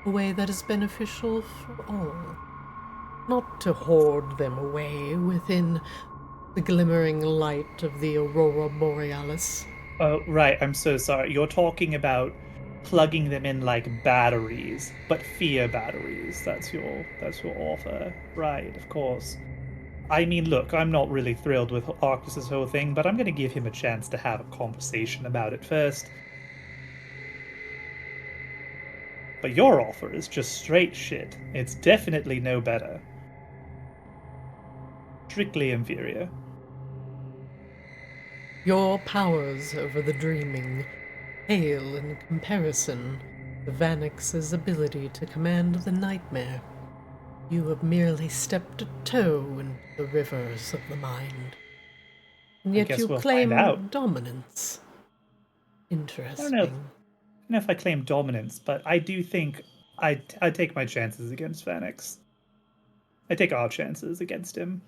[SPEAKER 2] a way that is beneficial for all. Not to hoard them away within the glimmering light of the Aurora Borealis.
[SPEAKER 3] Oh, right, I'm so sorry. You're talking about plugging them in like batteries, but fear batteries. That's your offer. Right, of course. I mean, look, I'm not really thrilled with Arctis's whole thing, but I'm going to give him a chance to have a conversation about it first. But your offer is just straight shit. It's definitely no better. Strictly inferior.
[SPEAKER 2] Your powers over the dreaming pale in comparison to Vanix's ability to command the nightmare. You have merely stepped a toe into the rivers of the mind. And yet
[SPEAKER 3] guess
[SPEAKER 2] you
[SPEAKER 3] we'll
[SPEAKER 2] claim
[SPEAKER 3] find out.
[SPEAKER 2] dominance.
[SPEAKER 3] I
[SPEAKER 2] Interesting.
[SPEAKER 3] don't know if I claim dominance, but I do think I take my chances against Vanix. I take our chances against him.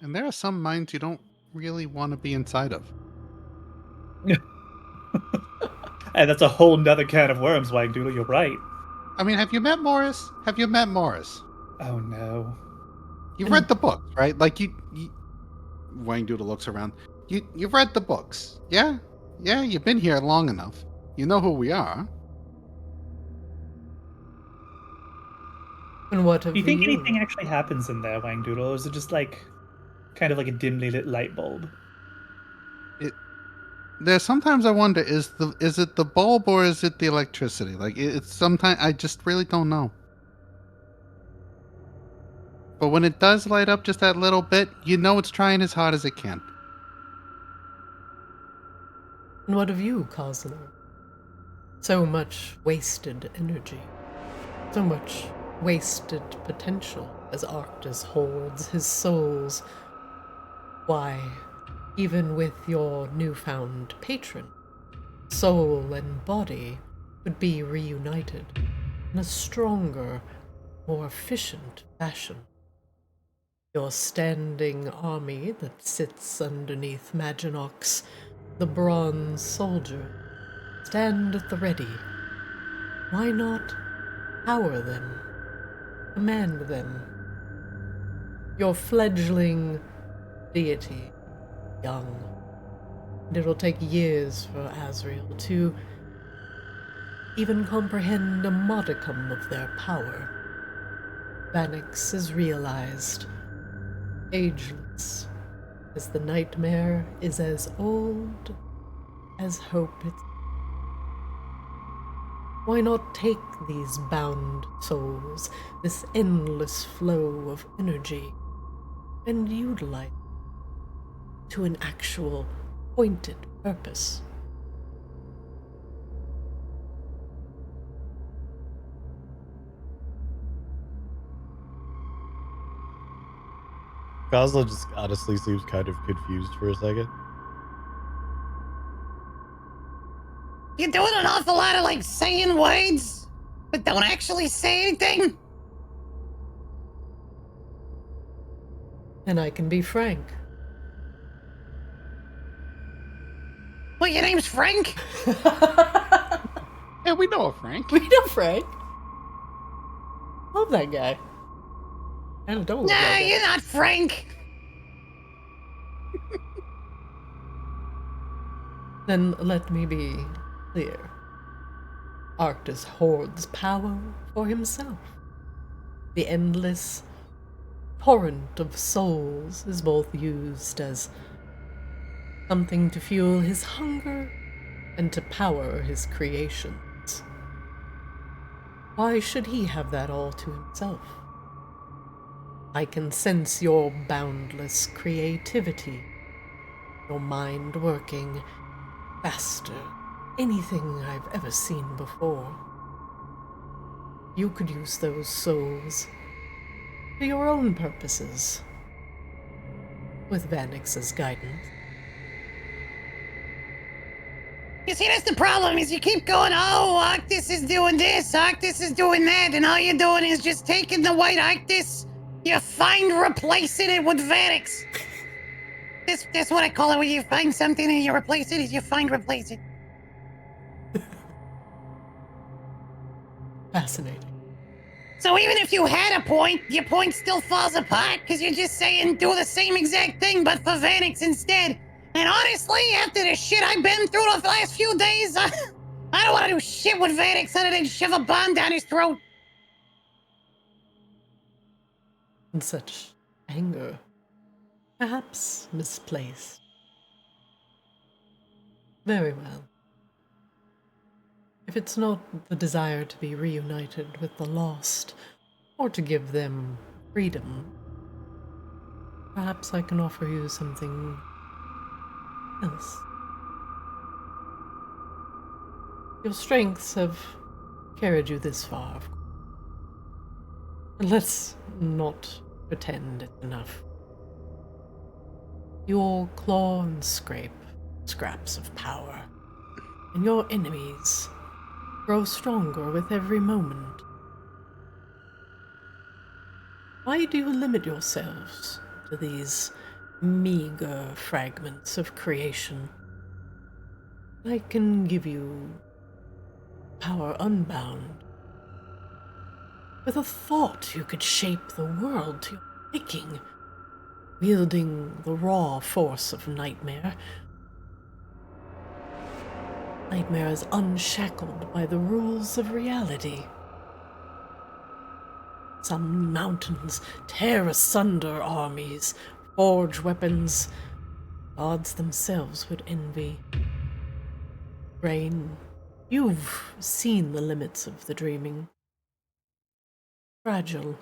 [SPEAKER 1] And there are some minds you don't really want to be inside of.
[SPEAKER 3] And that's a whole nother can of worms, Wagdoodle, you're right.
[SPEAKER 1] I mean, have you met Morris? Have you met Morris?
[SPEAKER 3] Oh no.
[SPEAKER 1] You've read the books, right? Like you Wang Doodle looks around. You've read the books, yeah? Yeah, you've been here long enough. You know who we are.
[SPEAKER 2] And what of
[SPEAKER 3] Do you think
[SPEAKER 2] you?
[SPEAKER 3] anything actually happens in there, Wangdoodle, or is it just like kind of like a dimly lit light bulb?
[SPEAKER 1] There's sometimes I wonder, is it the bulb or is it the electricity? Like it's sometimes I just really don't know. But when it does light up just that little bit, you know it's trying as hard as it can.
[SPEAKER 2] And what of you, Cosmo? So much wasted energy. So much wasted potential as Arctis holds his souls. Why, even with your newfound patron, soul and body would be reunited in a stronger, more efficient fashion. Your standing army that sits underneath Maginox, the bronze soldier, stand at the ready. Why not power them, command them? Your fledgling deity, young, and it will take years for Azrael to even comprehend a modicum of their power. Vanix is realized, ageless, as the nightmare is as old as hope itself. Why not take these bound souls, this endless flow of energy, and utilize it to an actual pointed purpose?
[SPEAKER 6] Kozlo just honestly seems kind of confused for a second.
[SPEAKER 8] You're doing an awful lot of like saying words, but don't actually say anything.
[SPEAKER 2] And I can be frank.
[SPEAKER 8] Well, your name's Frank.
[SPEAKER 1] Yeah, we know a Frank.
[SPEAKER 2] We know Frank. Love that guy. And don't love
[SPEAKER 8] Nah,
[SPEAKER 2] that guy.
[SPEAKER 8] you're not Frank.
[SPEAKER 2] Then let me be clear. Arctis hoards power for himself. The endless torrent of souls is both used as something to fuel his hunger and to power his creations. Why should he have that all to himself? I can sense your boundless creativity, your mind working faster than anything I've ever seen before. You could use those souls for your own purposes, with Vanix's guidance.
[SPEAKER 8] You see, that's the problem, is you keep going, oh, Arctis is doing this, Arctis is doing that, and all you're doing is just taking the white Arctis, you find replacing it with Vanix. That's what I call it, when you find something and you replace it, is you find replace it.
[SPEAKER 2] Fascinating.
[SPEAKER 8] So even if you had a point, your point still falls apart, because you're just saying do the same exact thing, but for Vanix instead. And honestly, after the shit I've been through the last few days, I don't want to do shit with Vanix other than shove a bomb down his throat.
[SPEAKER 2] In such anger, perhaps misplaced. Very well. If it's not the desire to be reunited with the lost, or to give them freedom, perhaps I can offer you something else. Your strengths have carried you this far, of course. And let's not pretend it's enough. You'll claw and scrape scraps of power, and your enemies grow stronger with every moment. Why do you limit yourselves to these meager fragments of creation? I can give you power unbound. With a thought, you could shape the world to your liking, wielding the raw force of Nightmare. Nightmare is unshackled by the rules of reality. Some mountains tear asunder armies, forge weapons gods themselves would envy. Rain, you've seen the limits of the dreaming. Fragile,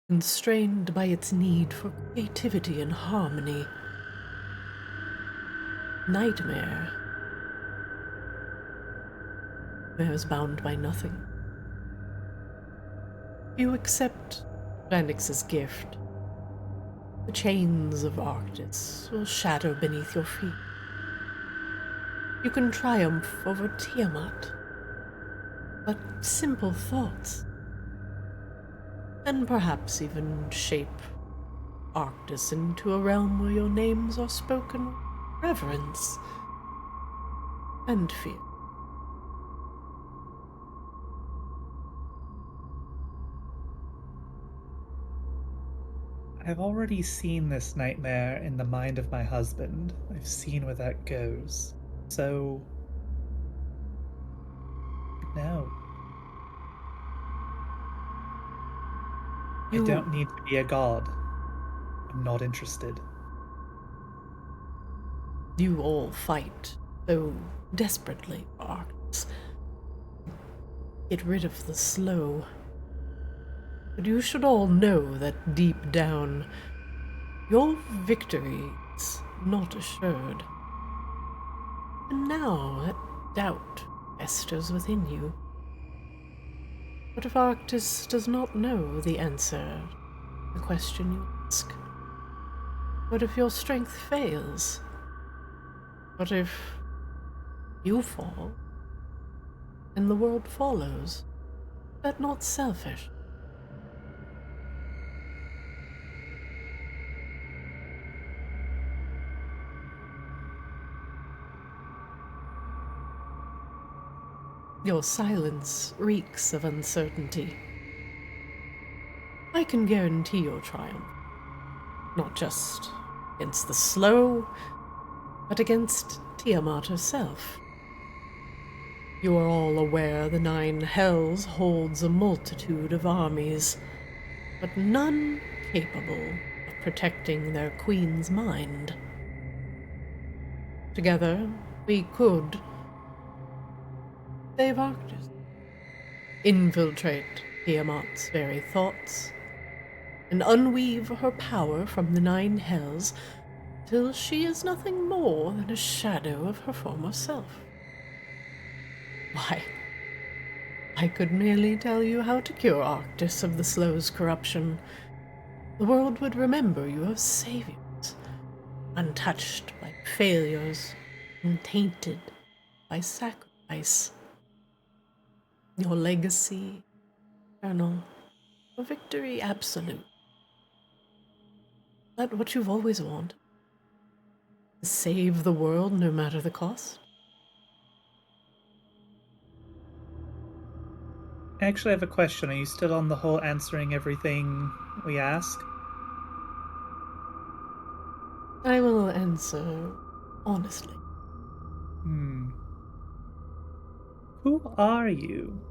[SPEAKER 2] constrained by its need for creativity and harmony. Nightmare is bound by nothing. You accept Vanix's gift. The chains of Arctis will shatter beneath your feet. You can triumph over Tiamat, but simple thoughts, and perhaps even shape Arctis into a realm where your names are spoken with reverence and fear.
[SPEAKER 3] I've already seen this nightmare in the mind of my husband. I've seen where that goes. So, no. I don't need to be a god. I'm not interested.
[SPEAKER 2] You all fight so desperately for Arctis. Get rid of the slow. But you should all know that deep down, your victory is not assured. And now that doubt festers within you. What if Arctis does not know the answer to the question you ask? What if your strength fails? What if you fall and the world follows? Is that not selfish? Your silence reeks of uncertainty. I can guarantee your triumph, not just against the slow, but against Tiamat herself. You are all aware the Nine Hells holds a multitude of armies, but none capable of protecting their queen's mind. Together, we could save Arctis, infiltrate Tiamat's very thoughts, and unweave her power from the Nine Hells until she is nothing more than a shadow of her former self. Why, I could merely tell you how to cure Arctis of the slow's corruption. The world would remember you as saviors, untouched by failures, untainted by sacrifice. Your legacy, eternal, a victory absolute. That what you've always wanted? To save the world no matter the cost?
[SPEAKER 3] I actually have a question. Are you still on the whole answering everything we ask?
[SPEAKER 2] I will answer honestly.
[SPEAKER 3] Who are you?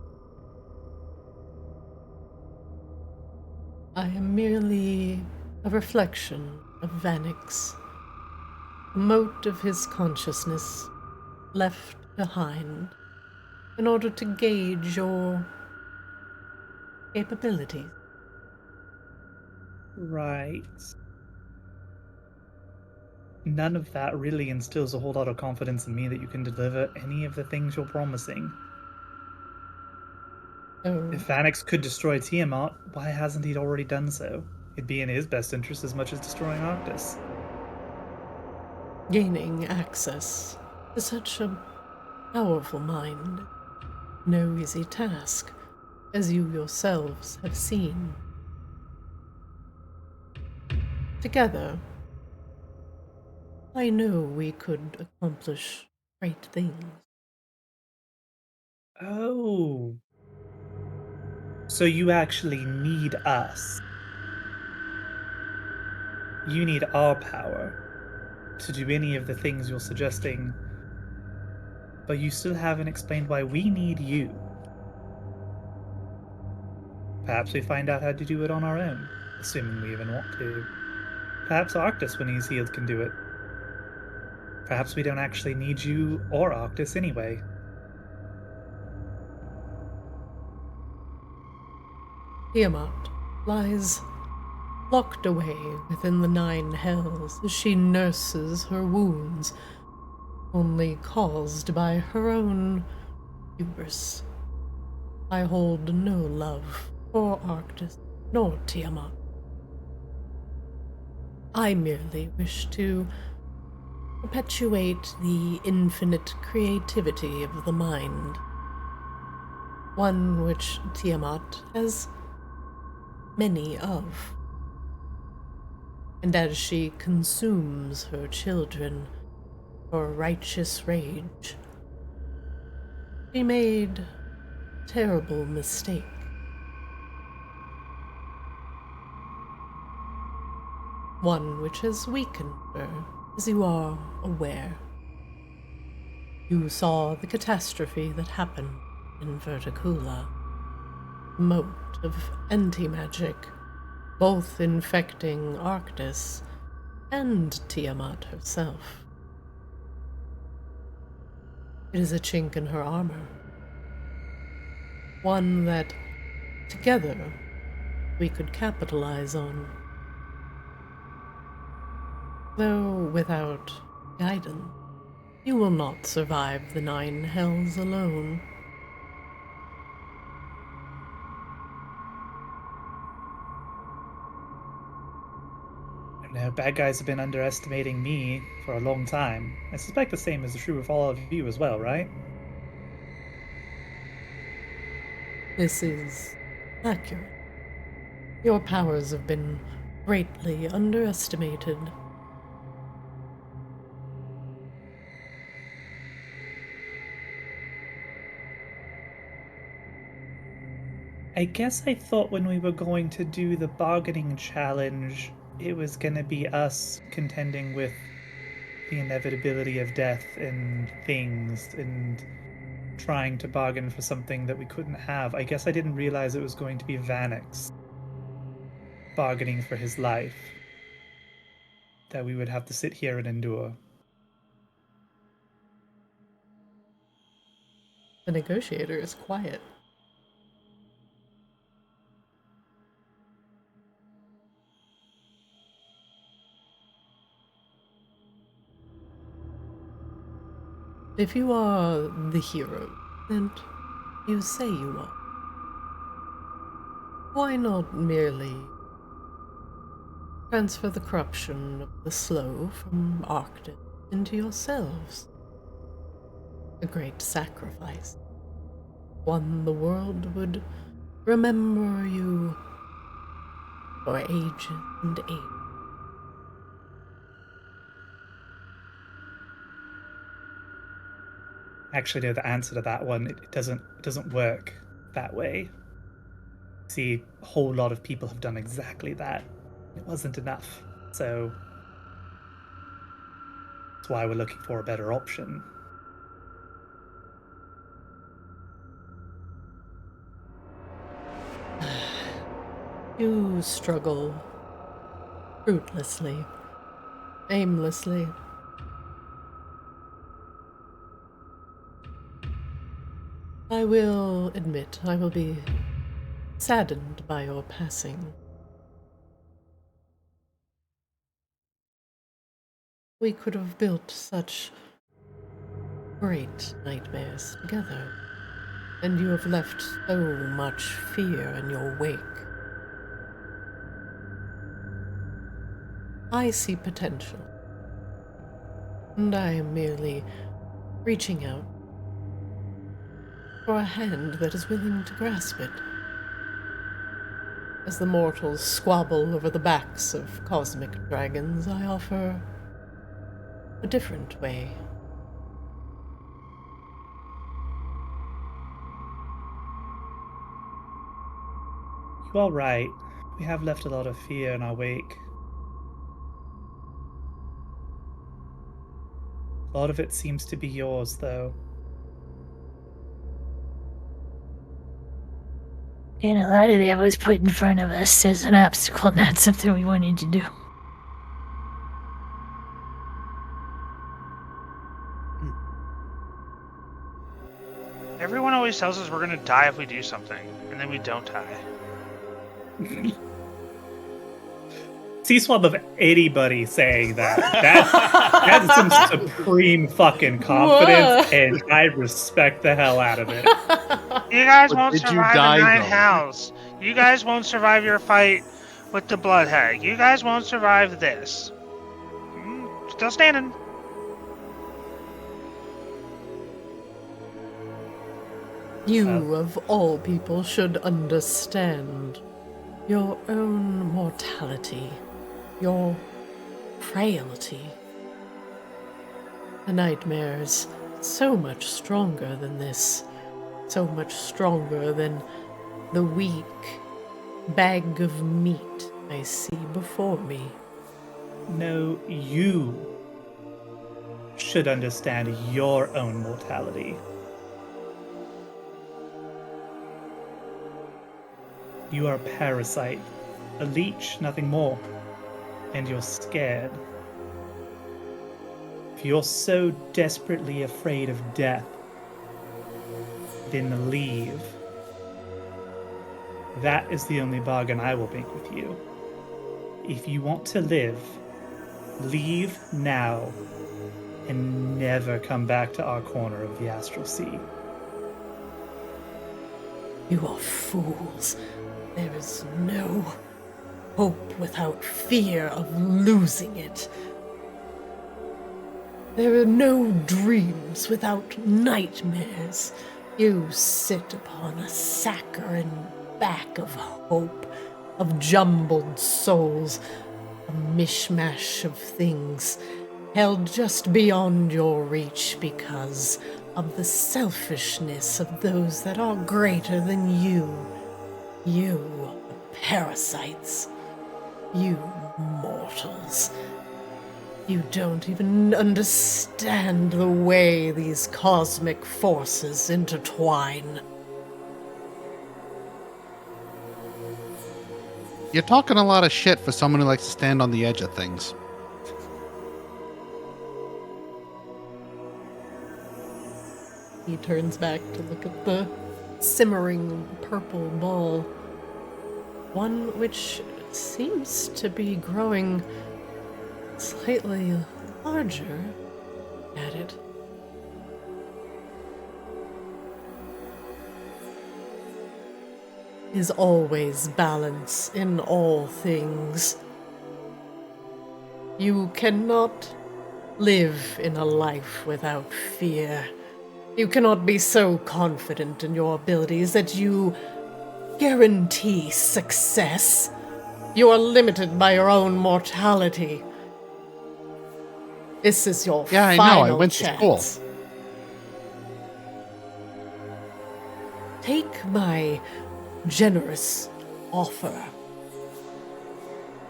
[SPEAKER 2] I am merely a reflection of Vanix, a mote of his consciousness left behind in order to gauge your capabilities.
[SPEAKER 3] Right. None of that really instills a whole lot of confidence in me that you can deliver any of the things you're promising.
[SPEAKER 2] So,
[SPEAKER 3] If Vanix could destroy Tiamat, why hasn't he already done so? It'd be in his best interest as much as destroying Arctis.
[SPEAKER 2] gaining access to such a powerful mind, no easy task, as you yourselves have seen. Together, I know we could accomplish great things.
[SPEAKER 3] Oh. So you actually need us. You need our power to do any of the things you're suggesting, but you still haven't explained why we need you. Perhaps we find out how to do it on our own, assuming we even want to. Perhaps Arctis, when he's healed, can do it. Perhaps we don't actually need you or Arctis anyway.
[SPEAKER 2] Tiamat lies locked away within the 9 hells as she nurses her wounds, only caused by her own hubris. I hold no love for Arctis nor Tiamat. I merely wish to perpetuate the infinite creativity of the mind, one which Tiamat has many of. And as she consumes her children for righteous rage, she made a terrible mistake. One which has weakened her, as you are aware. You saw the catastrophe that happened in Verticula. A mote of anti-magic, both infecting Arctis and Tiamat herself. It is a chink in her armor. One that, together, we could capitalize on. Though without guidance, you will not survive the 9 hells alone.
[SPEAKER 3] No, bad guys have been underestimating me for a long time. I suspect the same is true of all of you as well, right?
[SPEAKER 2] This is accurate. Your powers have been greatly underestimated.
[SPEAKER 3] I guess I thought when we were going to do the bargaining challenge, it was gonna be us contending with the inevitability of death and things and trying to bargain for something that we couldn't have. I guess I didn't realize it was going to be Vanix bargaining for his life that we would have to sit here and endure.
[SPEAKER 2] The negotiator is quiet. If you are the hero, and you say you are, why not merely transfer the corruption of the slow from Arctis into yourselves? A great sacrifice. One the world would remember you for ages and ages.
[SPEAKER 3] I actually know the answer to that one. It doesn't work that way. See, a whole lot of people have done exactly that. It wasn't enough. So that's why we're looking for a better option.
[SPEAKER 2] You struggle fruitlessly, aimlessly. I will admit I will be saddened by your passing. We could have built such great nightmares together, and you have left so much fear in your wake. I see potential, and I am merely reaching out for a hand that is willing to grasp it. As the mortals squabble over the backs of cosmic dragons, I offer a different way.
[SPEAKER 3] You are right. We have left a lot of fear in our wake. A lot of it seems to be yours, though.
[SPEAKER 7] And a lot of that was put in front of us as an obstacle, not something we wanted to do.
[SPEAKER 4] Everyone always tells us we're gonna die if we do something, and then we don't die.
[SPEAKER 3] See, Swab, of anybody saying that's some supreme fucking confidence, and I respect the hell out of it.
[SPEAKER 4] You guys
[SPEAKER 1] But
[SPEAKER 4] won't
[SPEAKER 1] did you
[SPEAKER 4] survive
[SPEAKER 1] die,
[SPEAKER 4] the nine
[SPEAKER 1] though?
[SPEAKER 4] hells. You guys won't survive your fight with the blood hag. You guys won't survive this. Still standing.
[SPEAKER 2] You, of all people, should understand your own mortality, your frailty. The nightmare's so much stronger than this, so much stronger than the weak bag of meat I see before me.
[SPEAKER 3] No, you should understand your own mortality. You are a parasite, a leech, nothing more. And you're scared. If you're so desperately afraid of death, then leave. That is the only bargain I will make with you. If you want to live, leave now and never come back to our corner of the Astral Sea.
[SPEAKER 2] You are fools. There is no hope without fear of losing it. There are no dreams without nightmares. You sit upon a saccharine back of hope, of jumbled souls, a mishmash of things held just beyond your reach because of the selfishness of those that are greater than you. You parasites. You mortals. You don't even understand the way these cosmic forces intertwine.
[SPEAKER 1] You're talking a lot of shit for someone who likes to stand on the edge of things.
[SPEAKER 2] He turns back to look at the simmering purple ball. One which seems to be growing slightly larger at it. is always balance in all things. You cannot live in a life without fear. You cannot be so confident in your abilities that you guarantee success. You are limited by your own mortality. This is your
[SPEAKER 1] Yeah,
[SPEAKER 2] final
[SPEAKER 1] I know. I went
[SPEAKER 2] chance.
[SPEAKER 1] to school.
[SPEAKER 2] Take my generous offer,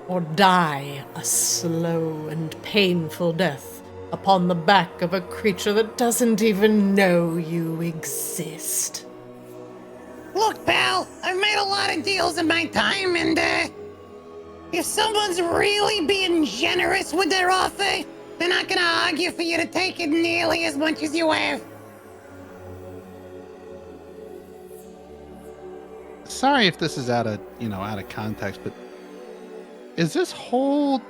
[SPEAKER 2] or die a slow and painful death upon the back of a creature that doesn't even know you exist.
[SPEAKER 8] Look, pal, I've made a lot of deals in my time, and if someone's really being generous with their offer, they're not gonna argue for you to take it nearly as much as you have.
[SPEAKER 1] Sorry if this is out of context, but is this whole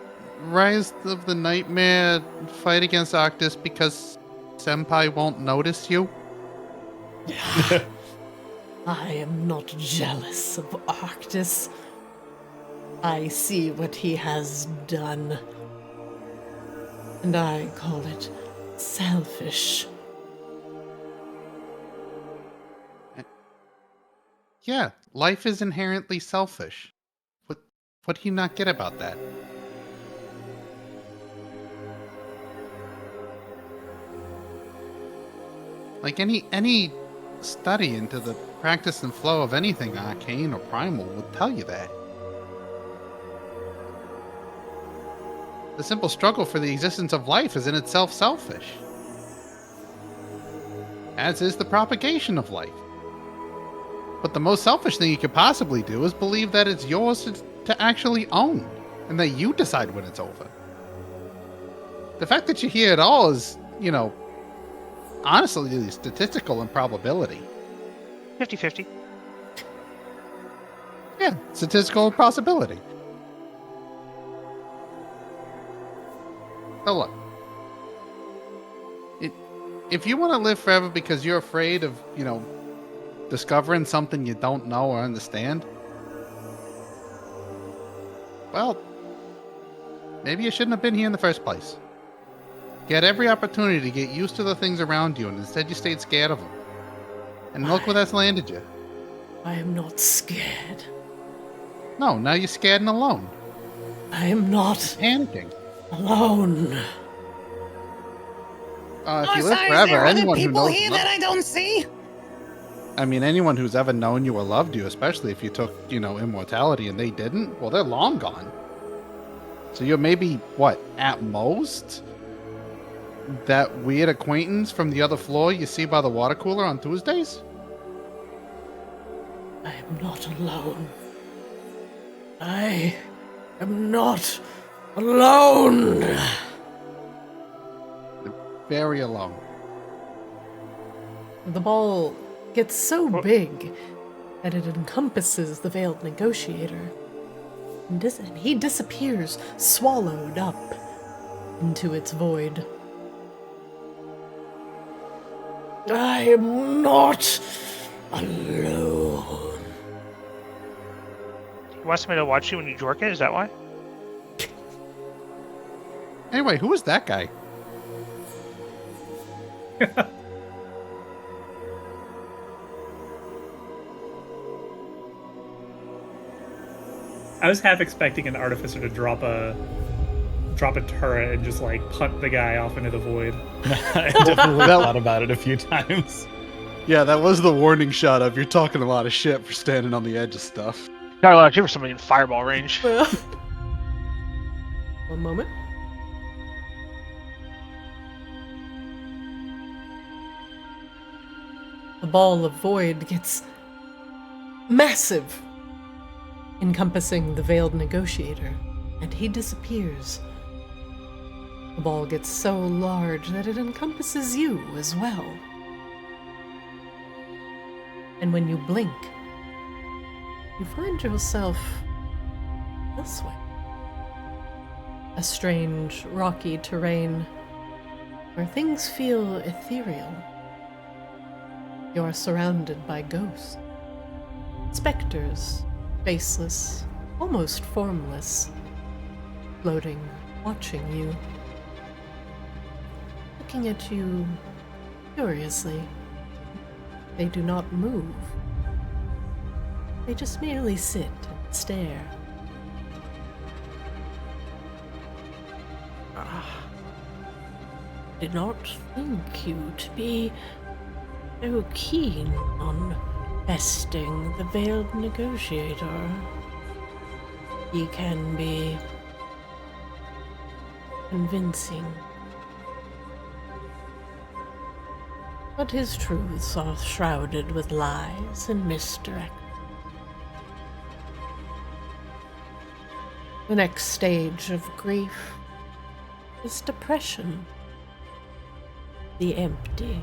[SPEAKER 1] Rise of the Nightmare fight against Arctis because Senpai won't notice you?
[SPEAKER 2] I am not jealous of Arctis. I see what he has done, and I call it selfish.
[SPEAKER 1] Yeah, life is inherently selfish. What do you not get about that? Like any study into the practice and flow of anything arcane or primal would tell you that. The simple struggle for the existence of life is in itself selfish. As is the propagation of life. But the most selfish thing you could possibly do is believe that it's yours to actually own, and that you decide when it's over. The fact that you're here at all is, honestly, statistical improbability.
[SPEAKER 4] 50-50.
[SPEAKER 1] Yeah, statistical impossibility. So look, if you want to live forever because you're afraid of, discovering something you don't know or understand, well, maybe you shouldn't have been here in the first place. You had every opportunity to get used to the things around you, and instead you stayed scared of them. And look where that's landed you.
[SPEAKER 2] I am not scared.
[SPEAKER 1] No, now you're scared and alone.
[SPEAKER 2] I am not
[SPEAKER 1] Panicking.
[SPEAKER 2] alone.
[SPEAKER 1] If you
[SPEAKER 8] Oh,
[SPEAKER 1] live
[SPEAKER 8] sorry, is
[SPEAKER 1] forever,
[SPEAKER 8] there other
[SPEAKER 1] anyone who
[SPEAKER 8] people
[SPEAKER 1] knows
[SPEAKER 8] here that I don't see?
[SPEAKER 1] anyone who's ever known you or loved you, especially if you took, immortality and they didn't, well, they're long gone. So you're maybe, at most, that weird acquaintance from the other floor you see by the water cooler on Tuesdays?
[SPEAKER 2] I am not alone. I am not alone.
[SPEAKER 1] Very alone.
[SPEAKER 2] The ball gets so big that it encompasses the veiled negotiator. And he disappears, swallowed up into its void. I am not alone.
[SPEAKER 4] He wants me to watch you when you jork it, is that why?
[SPEAKER 1] Anyway, who is that guy?
[SPEAKER 3] I was half expecting an artificer to drop a turret and just punt the guy off into the void.
[SPEAKER 6] I definitely thought about it a few times.
[SPEAKER 1] Yeah, that was the warning shot of you're talking a lot of shit for standing on the edge of stuff.
[SPEAKER 4] Got a lot of you for somebody in fireball range.
[SPEAKER 2] One moment. The ball of void gets massive, encompassing the veiled negotiator, and he disappears. The ball gets so large that it encompasses you as well. And when you blink, you find yourself elsewhere. A strange, rocky terrain where things feel ethereal. You are surrounded by ghosts. Specters, faceless, almost formless, floating, watching you, looking at you curiously. They do not move. They just merely sit and stare. Did not think you to be so keen on besting the veiled negotiator. He can be convincing, but his truths are shrouded with lies and misdirect. The next stage of grief is depression. The empty.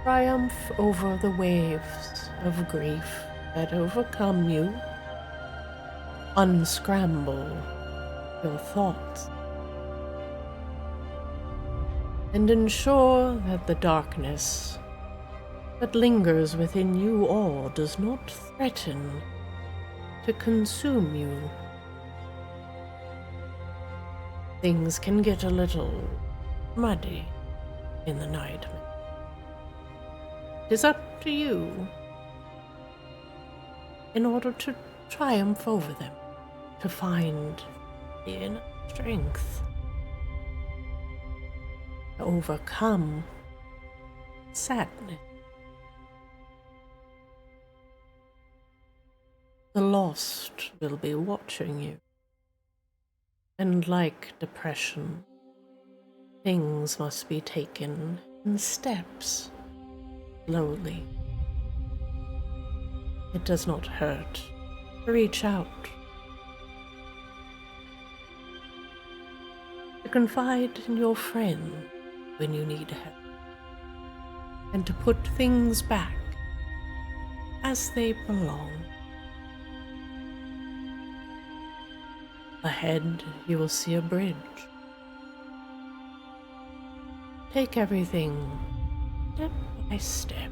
[SPEAKER 2] Triumph over the waves of grief that overcome you. Unscramble your thoughts. And ensure that the darkness that lingers within you all does not threaten to consume you. Things can get a little muddy in the night. It is up to you, in order to triumph over them, to find the inner strength, to overcome sadness. The lost will be watching you, and like depression, things must be taken in steps, slowly. It does not hurt to reach out, to confide in your friend when you need help, and to put things back as they belong. Ahead, you will see a bridge. Take everything step by step,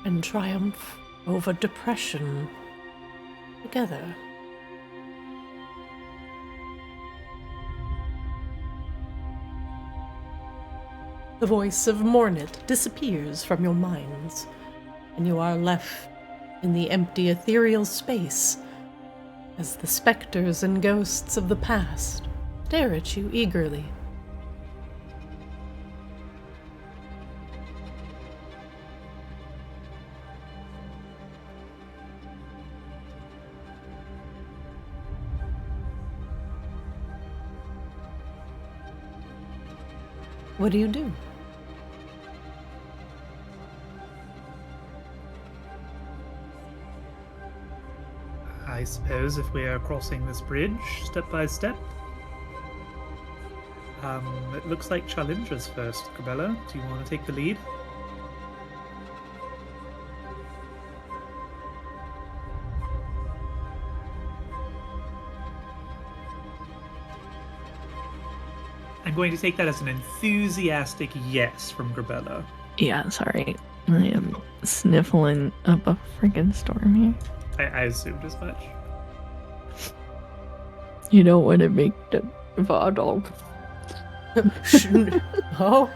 [SPEAKER 2] and triumph over depression together. The voice of Mornet disappears from your minds, and you are left in the empty ethereal space as the specters and ghosts of the past stare at you eagerly. What do you do?
[SPEAKER 3] I suppose if we are crossing this bridge step by step. It looks like Chalindra's first. Grabella, do you want to take the lead? I'm going to take that as an enthusiastic yes from Grabella.
[SPEAKER 5] Yeah, sorry. I am sniffling up a freaking storm here.
[SPEAKER 3] I assumed as much.
[SPEAKER 5] You don't want to make the Vadol.
[SPEAKER 2] Oh.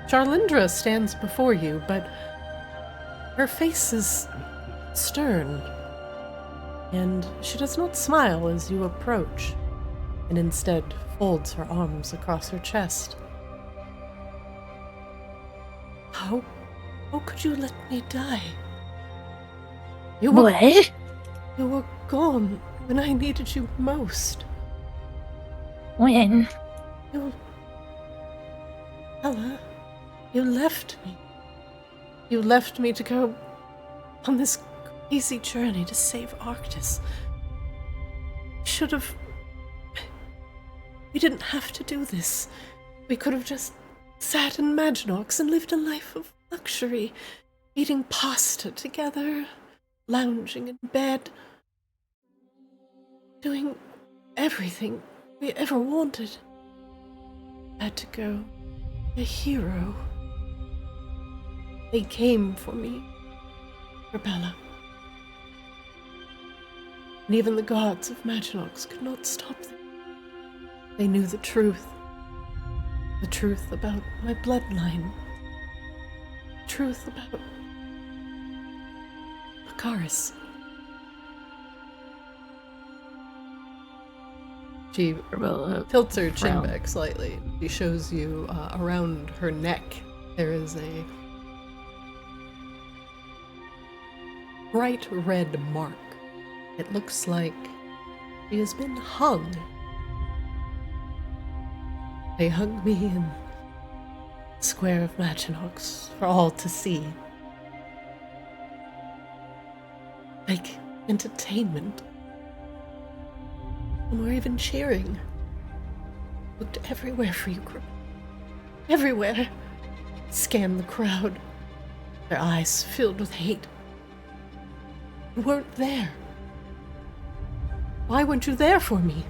[SPEAKER 2] Charlindra stands before you, but her face is stern, and she does not smile as you approach, and instead folds her arms across her chest. How could you let me die? You were gone when I needed you most.
[SPEAKER 7] When?
[SPEAKER 2] Ella, you left me. You left me to go on this crazy journey to save Arctis. We didn't have to do this. We could have just sat in Maginox and lived a life of luxury, eating pasta together, lounging in bed, doing everything we ever wanted. I had to go. A hero. They came for me, Rebella. And even the gods of Maginox could not stop them. They knew the truth. The truth about my bloodline. The truth about Akaris. She tilts her chin back slightly. She shows you around her neck there is a bright red mark. It looks like she has been hung. They hung me in the square of Maginox for all to see. Like entertainment. And we're even cheering. Looked everywhere for you, Grip. Everywhere. Scanned the crowd. Their eyes filled with hate. You weren't there. Why weren't you there for me?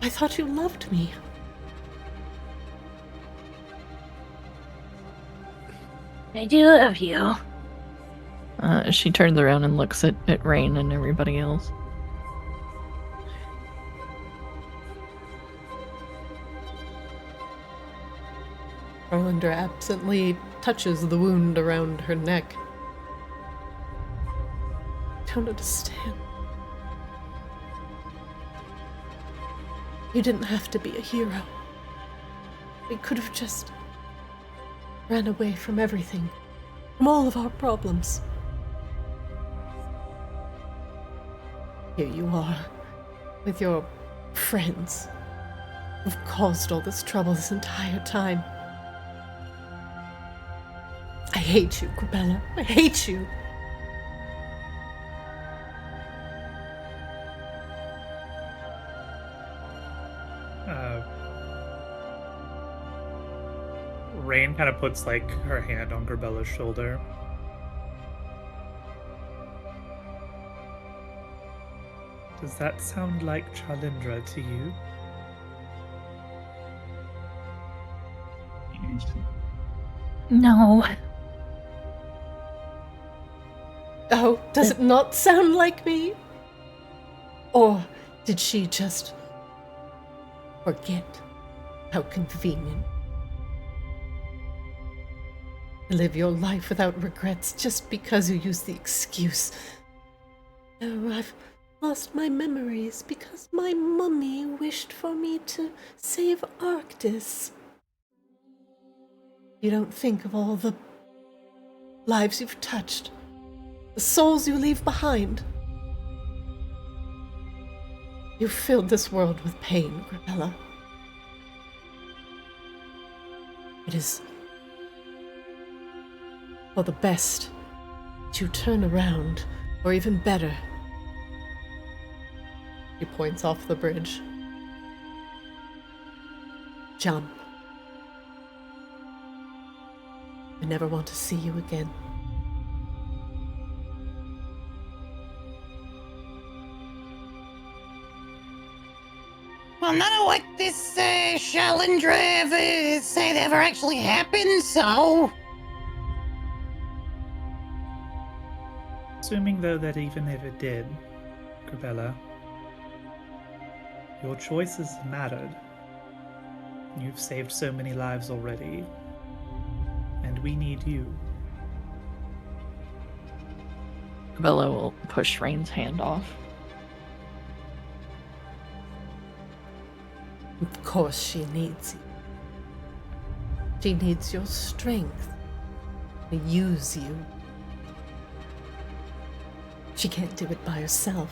[SPEAKER 2] I thought you loved me.
[SPEAKER 7] I do love you.
[SPEAKER 5] She turns around and looks at Rain and everybody else.
[SPEAKER 2] Orlander absently touches the wound around her neck. I don't understand. You didn't have to be a hero. We could have just ran away from everything, from all of our problems. Here you are, with your friends, who've caused all this trouble this entire time. I hate you, Grabella. I hate you.
[SPEAKER 3] Rain kind of puts like her hand on Grabella's shoulder. Does that sound like Chalindra to you?
[SPEAKER 7] No.
[SPEAKER 2] Oh, does it not sound like me? Or did she just forget? How convenient. Live your life without regrets just because you use the excuse. Oh, I've lost my memories because my mummy wished for me to save Arctis. You don't think of all the lives you've touched, the souls you leave behind. You've filled this world with pain, Grabella. It is for the best that you turn around, or even better. He points off the bridge. Jump. I never want to see you again.
[SPEAKER 8] Well, none of what this Chalindra ever said ever actually happened, so...
[SPEAKER 3] Assuming though that even if it did, Grabella, your choices mattered. You've saved so many lives already, and we need you.
[SPEAKER 5] Bella will push Rain's hand off.
[SPEAKER 2] Of course she needs you. She needs your strength to use you. She can't do it by herself.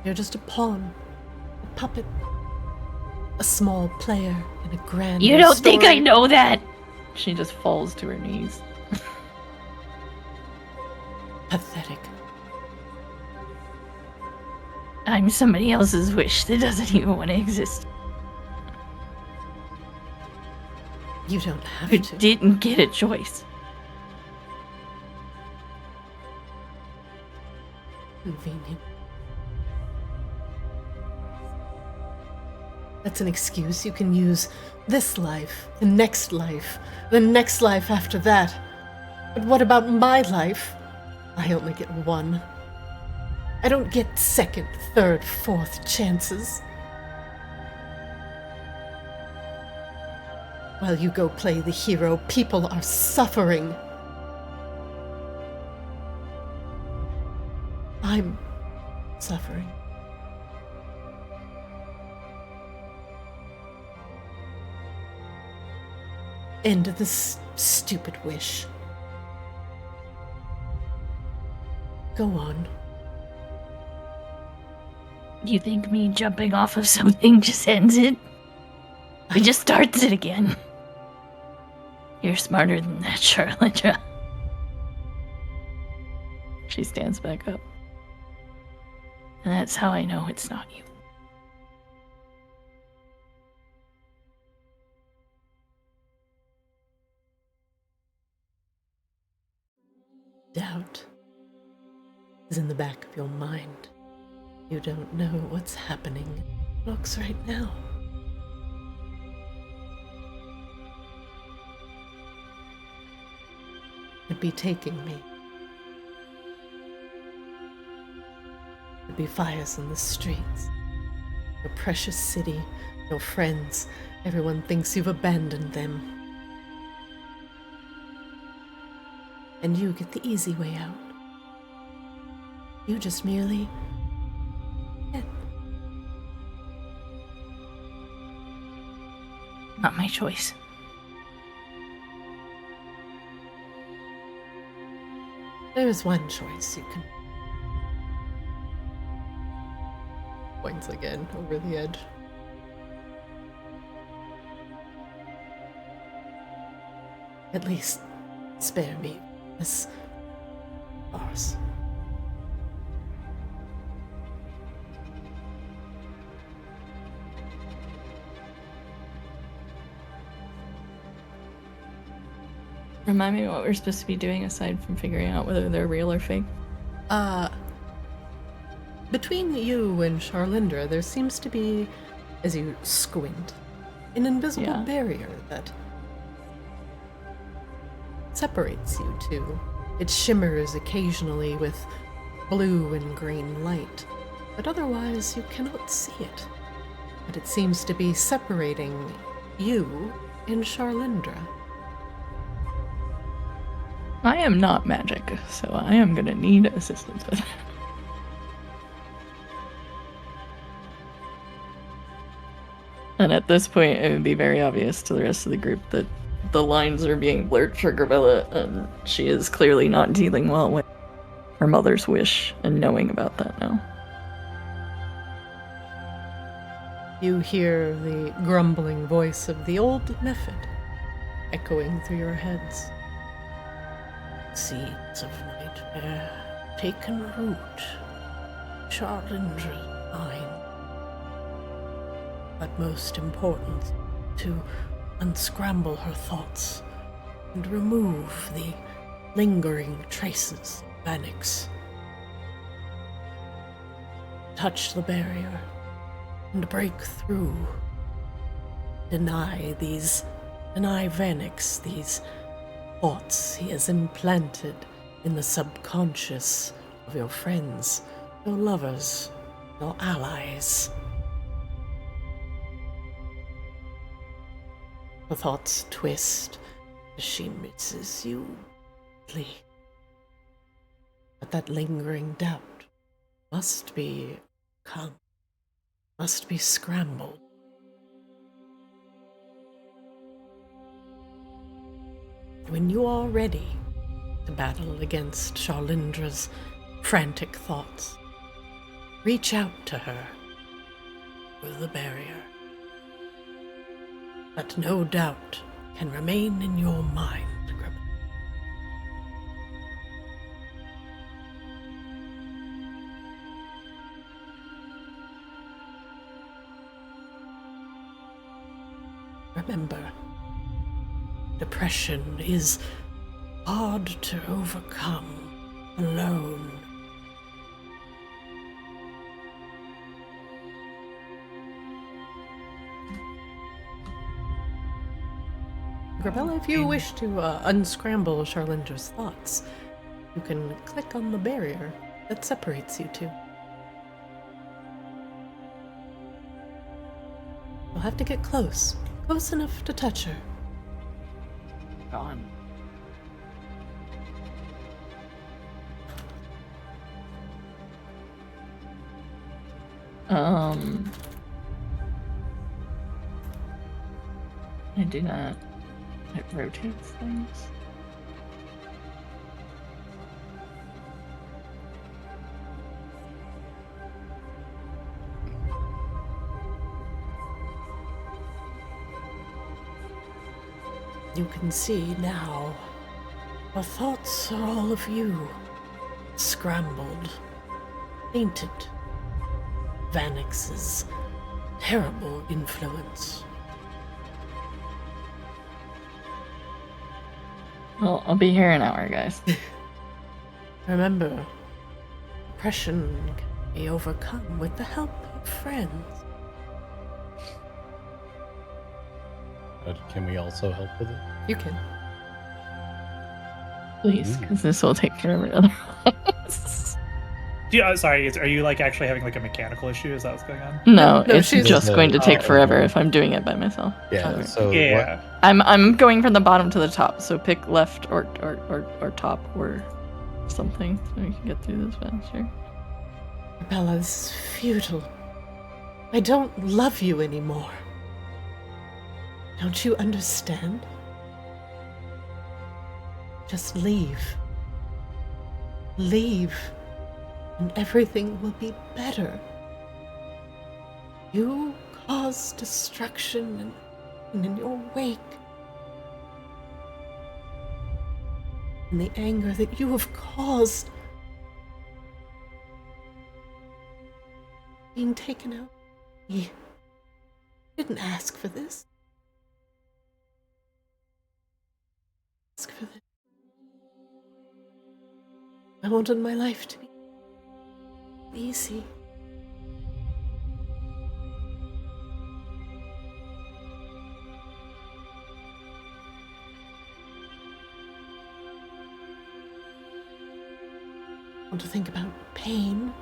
[SPEAKER 2] You're just a pawn, a puppet, a small player in a grand
[SPEAKER 7] You don't
[SPEAKER 2] story.
[SPEAKER 7] think I know that?
[SPEAKER 5] She just falls to her knees.
[SPEAKER 2] Pathetic.
[SPEAKER 7] I'm somebody else's wish that doesn't even want to exist.
[SPEAKER 2] You don't have
[SPEAKER 7] Who
[SPEAKER 2] to.
[SPEAKER 7] didn't get a choice.
[SPEAKER 2] Convenient. That's an excuse you can use this life, the next life after that. But what about my life? I only get one. I don't get second, third, fourth chances. While you go play the hero, people are suffering. I'm suffering. End this stupid wish. Go on.
[SPEAKER 7] You think me jumping off of something just ends it? It just starts it again. You're smarter than that, Charlotte.
[SPEAKER 5] She stands back up.
[SPEAKER 7] And that's how I know it's not you.
[SPEAKER 2] Doubt is in the back of your mind. You don't know what's happening in Looks right now. It'd be taking me. There'd be fires in the streets. Your precious city, your friends. Everyone thinks you've abandoned them. And you get the easy way out. You just merely get.
[SPEAKER 7] Not my choice.
[SPEAKER 2] There is one choice you can. Points again over the edge. At least spare me this farce.
[SPEAKER 5] Remind me what we're supposed to be doing aside from figuring out whether they're real or fake.
[SPEAKER 2] Between you and Charlindra, there seems to be, as you squint, an invisible barrier that separates you two. It shimmers occasionally with blue and green light, but otherwise you cannot see it. But it seems to be separating you and Charlindra.
[SPEAKER 5] I am not magic, so I am gonna need assistance with it. And at this point, it would be very obvious to the rest of the group that the lines are being blurred for Grabella, and she is clearly not dealing well with her mother's wish and knowing about that now.
[SPEAKER 2] You hear the grumbling voice of the old method echoing through your heads. Seeds of nightmare taken root. Charlindra's mind. But most important, to unscramble her thoughts and remove the lingering traces of Vanix. Touch the barrier and break through. Deny Vanix these thoughts he has implanted in the subconscious of your friends, your lovers, your allies. The thoughts twist as she misses you. But that lingering doubt must be scrambled. When you are ready to battle against Charlindra's frantic thoughts, reach out to her through the barrier. But no doubt can remain in your mind, Gribble. remember, depression is hard to overcome alone. Grabella, if you wish to unscramble Charlinger's thoughts, you can click on the barrier that separates you two. You'll have to get close enough to touch her.
[SPEAKER 5] Gone. I do not. It rotates things.
[SPEAKER 2] You can see now. Our thoughts are all of you. Scrambled. Tainted. Vanix's terrible influence.
[SPEAKER 5] Well, I'll be here in an hour, guys.
[SPEAKER 2] Remember, depression can be overcome with the help of friends.
[SPEAKER 6] Can we also help with it?
[SPEAKER 2] You can.
[SPEAKER 5] Please, because this will take care of it otherwise.
[SPEAKER 3] Sorry, are you like actually having like a mechanical issue? Is that what's going on?
[SPEAKER 5] No,
[SPEAKER 2] No,
[SPEAKER 5] it's
[SPEAKER 2] she's-
[SPEAKER 5] just going to take
[SPEAKER 3] Oh,
[SPEAKER 5] forever
[SPEAKER 3] okay.
[SPEAKER 5] if I'm doing it by myself.
[SPEAKER 6] Yeah.
[SPEAKER 5] Okay.
[SPEAKER 6] So
[SPEAKER 3] Yeah.
[SPEAKER 5] I'm going from the bottom to the top, so pick left or top or something so we can get through this faster.
[SPEAKER 2] Bella, this is futile. I don't love you anymore. Don't you understand? Just leave. Leave, and everything will be better. You caused destruction and in your wake. And the anger that you have caused being taken out. You didn't ask for this. Ask for this. I wanted my life to be easy. I want to think about pain,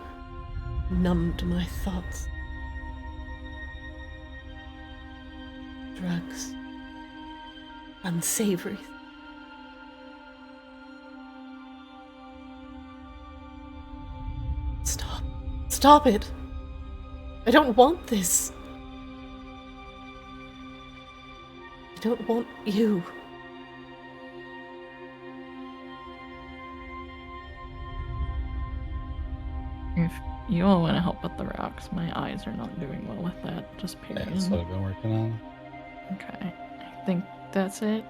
[SPEAKER 2] numbed my thoughts. Drugs, unsavory. Stop it. I don't want this. I don't want you.
[SPEAKER 5] If you all want to help with the rocks, my eyes are not doing well with that. Just period.
[SPEAKER 6] That's what I've been working on.
[SPEAKER 5] Okay, I think that's it.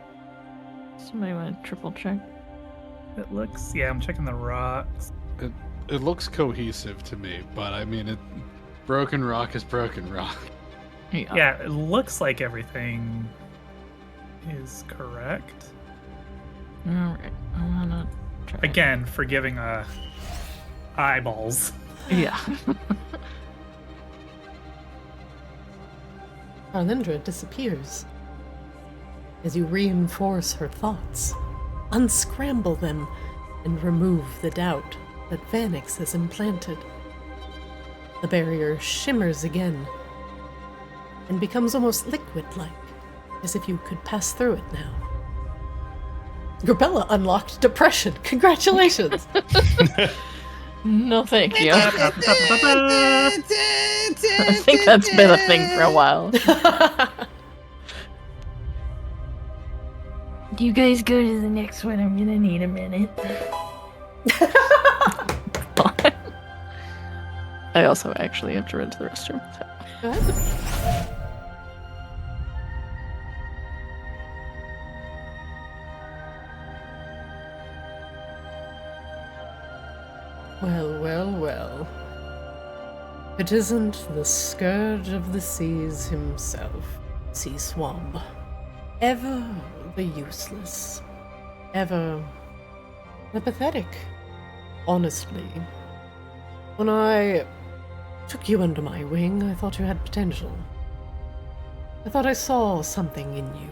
[SPEAKER 5] Somebody want to triple check?
[SPEAKER 3] It looks. Yeah, I'm checking the rocks.
[SPEAKER 1] It looks cohesive to me, but I mean, broken rock is broken rock.
[SPEAKER 3] Yeah, it looks like everything is correct.
[SPEAKER 5] All right, I wanna try.
[SPEAKER 3] Again, forgiving eyeballs.
[SPEAKER 5] Yeah.
[SPEAKER 2] Arlindra disappears as you reinforce her thoughts, unscramble them, and remove the doubt that Vanix has implanted. The barrier shimmers again and becomes almost liquid-like, as if you could pass through it now. Grabella unlocked depression. Congratulations!
[SPEAKER 5] No, thank you. I think that's been a thing for a while.
[SPEAKER 7] You guys go to the next one. I'm gonna need a minute.
[SPEAKER 5] I also actually have to run to the restroom. So.
[SPEAKER 2] Go ahead. Well, well, well. It isn't the scourge of the seas himself, Sea Swab. Ever the useless. Ever the pathetic. Honestly, when I took you under my wing, I thought you had potential. I thought I saw something in you.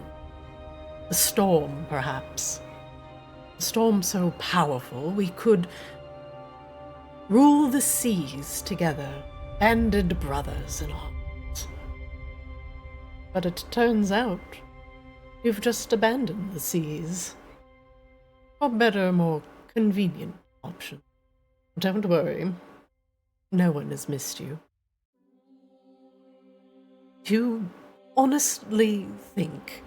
[SPEAKER 2] The storm, perhaps. A storm so powerful we could rule the seas together, banded brothers in arms. But it turns out you've just abandoned the seas. For better, more convenient option. Don't worry. No one has missed you. You honestly think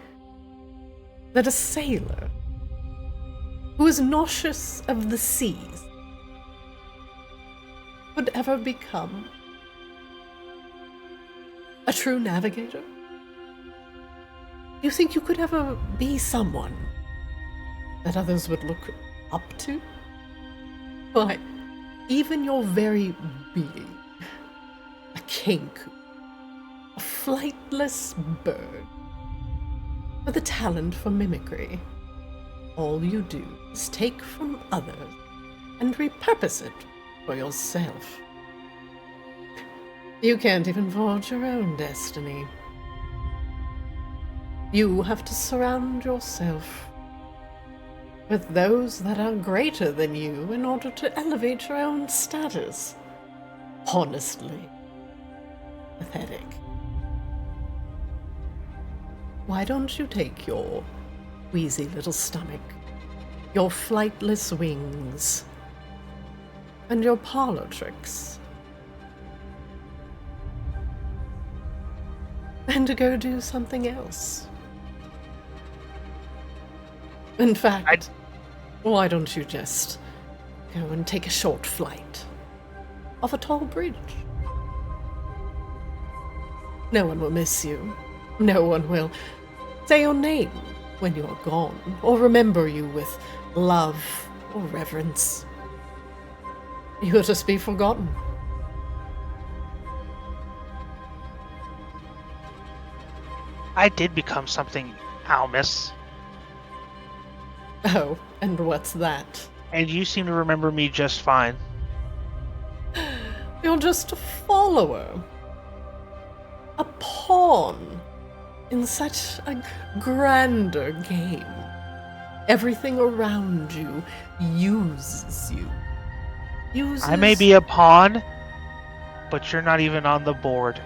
[SPEAKER 2] that a sailor who is nauseous of the seas would ever become a true navigator? You think you could ever be someone that others would look up to? Why, even your very being, a kinku, a flightless bird, with a talent for mimicry. All you do is take from others and repurpose it for yourself. You can't even forge your own destiny. You have to surround yourself with those that are greater than you in order to elevate your own status. Honestly, pathetic. Why don't you take your wheezy little stomach, your flightless wings, and your parlor tricks, and to go do something else? In fact, why don't you just go and take a short flight off a tall bridge? No one will miss you. No one will say your name when you are gone, or remember you with love or reverence. You'll just be forgotten.
[SPEAKER 4] I did become something, Almus.
[SPEAKER 2] Oh, and what's that?
[SPEAKER 4] And you seem to remember me just fine.
[SPEAKER 2] You're just a follower. A pawn in such a grander game. Everything around you uses you.
[SPEAKER 4] I may be a pawn, but you're not even on the board.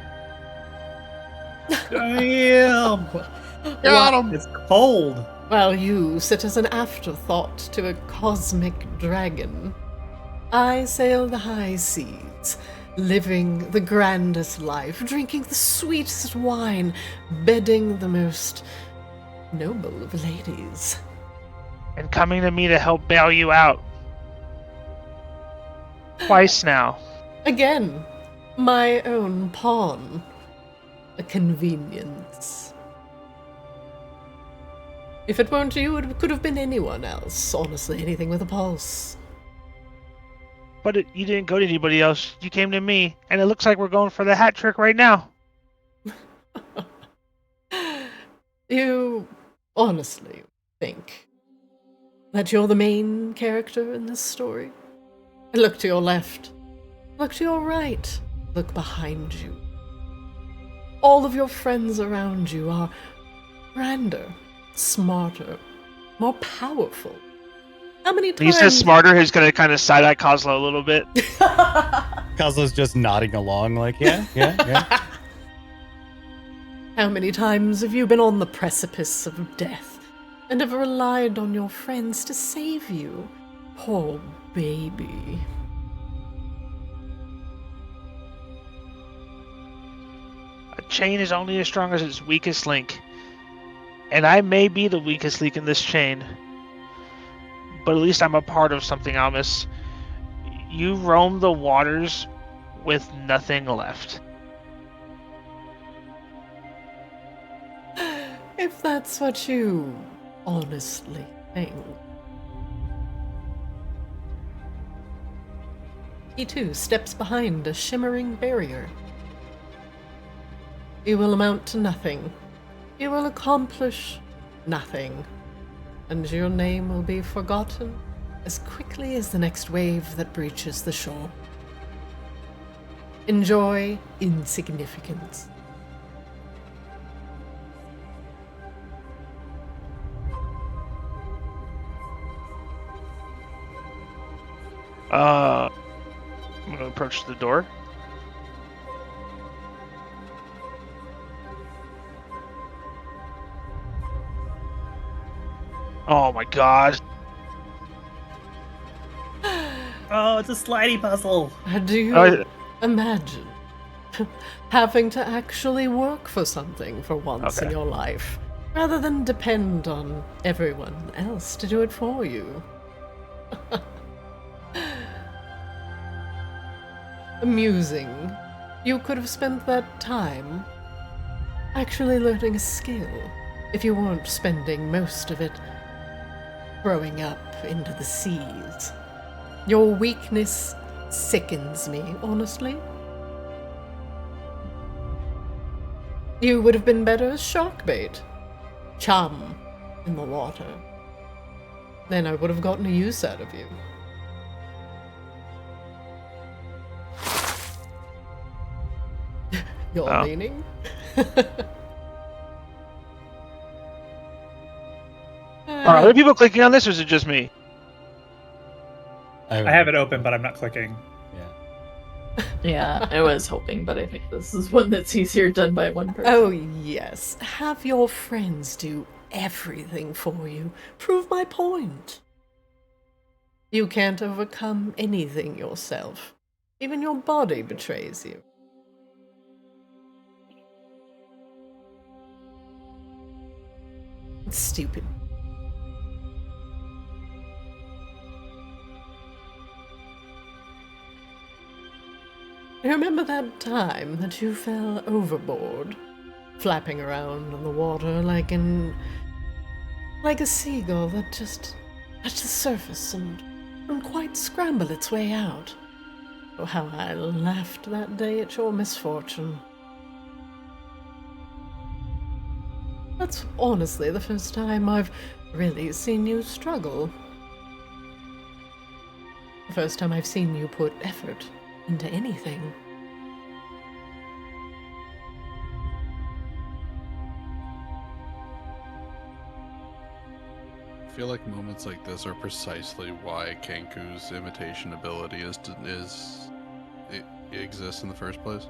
[SPEAKER 3] Damn!
[SPEAKER 1] Got him!
[SPEAKER 3] It's cold.
[SPEAKER 2] While you sit as an afterthought to a cosmic dragon, I sail the high seas, living the grandest life, drinking the sweetest wine, bedding the most noble of ladies.
[SPEAKER 4] And coming to me to help bail you out. Twice now.
[SPEAKER 2] Again, my own pawn. A convenience. If it weren't you, it could have been anyone else. Honestly, anything with a pulse.
[SPEAKER 4] But you didn't go to anybody else. You came to me, and it looks like we're going for the hat trick right now.
[SPEAKER 2] You honestly think that you're the main character in this story? Look to your left. Look to your right. Look behind you. All of your friends around you are grander, smarter, more powerful. How many times...
[SPEAKER 4] He says smarter, who's going to kind of side-eye Kozlo a little bit.
[SPEAKER 6] Kozlo's just nodding along like, yeah.
[SPEAKER 2] How many times have you been on the precipice of death and have relied on your friends to save you? Poor baby.
[SPEAKER 4] A chain is only as strong as its weakest link. And I may be the weakest link in this chain. But at least I'm a part of something, Almus. You roam the waters with nothing left.
[SPEAKER 2] If that's what you honestly think. He too steps behind a shimmering barrier. You will amount to nothing. You will accomplish nothing, and your name will be forgotten as quickly as the next wave that breaches the shore. Enjoy insignificance.
[SPEAKER 4] I'm gonna approach the door. Oh my god.
[SPEAKER 3] Oh, it's a slidey puzzle.
[SPEAKER 2] Do you
[SPEAKER 4] Oh,
[SPEAKER 2] imagine having to actually work for something for once in
[SPEAKER 4] Okay.
[SPEAKER 2] your life, rather than depend on everyone else to do it for you? Amusing. You could have spent that time actually learning a skill if you weren't spending most of it growing up into the seas. Your weakness sickens me, honestly. You would have been better as shark bait. Chum in the water. Then I would have gotten a use out of you. You're
[SPEAKER 4] Oh.
[SPEAKER 2] leaning?
[SPEAKER 4] Are other people clicking on this, or is it just me?
[SPEAKER 3] I have it open, but I'm not clicking.
[SPEAKER 6] Yeah.
[SPEAKER 5] Yeah, I was hoping, but I think this is one that's easier done by one person.
[SPEAKER 2] Oh, yes. Have your friends do everything for you. Prove my point. You can't overcome anything yourself. Even your body betrays you. It's stupid. Remember that time that you fell overboard, flapping around on the water like a seagull that just touched the surface and couldn't quite scramble its way out? Oh, how I laughed that day at your misfortune. That's honestly the first time I've really seen you struggle. The first time I've seen you put effort into anything.
[SPEAKER 1] I feel like moments like this are precisely why Kenku's imitation ability exists in the first place.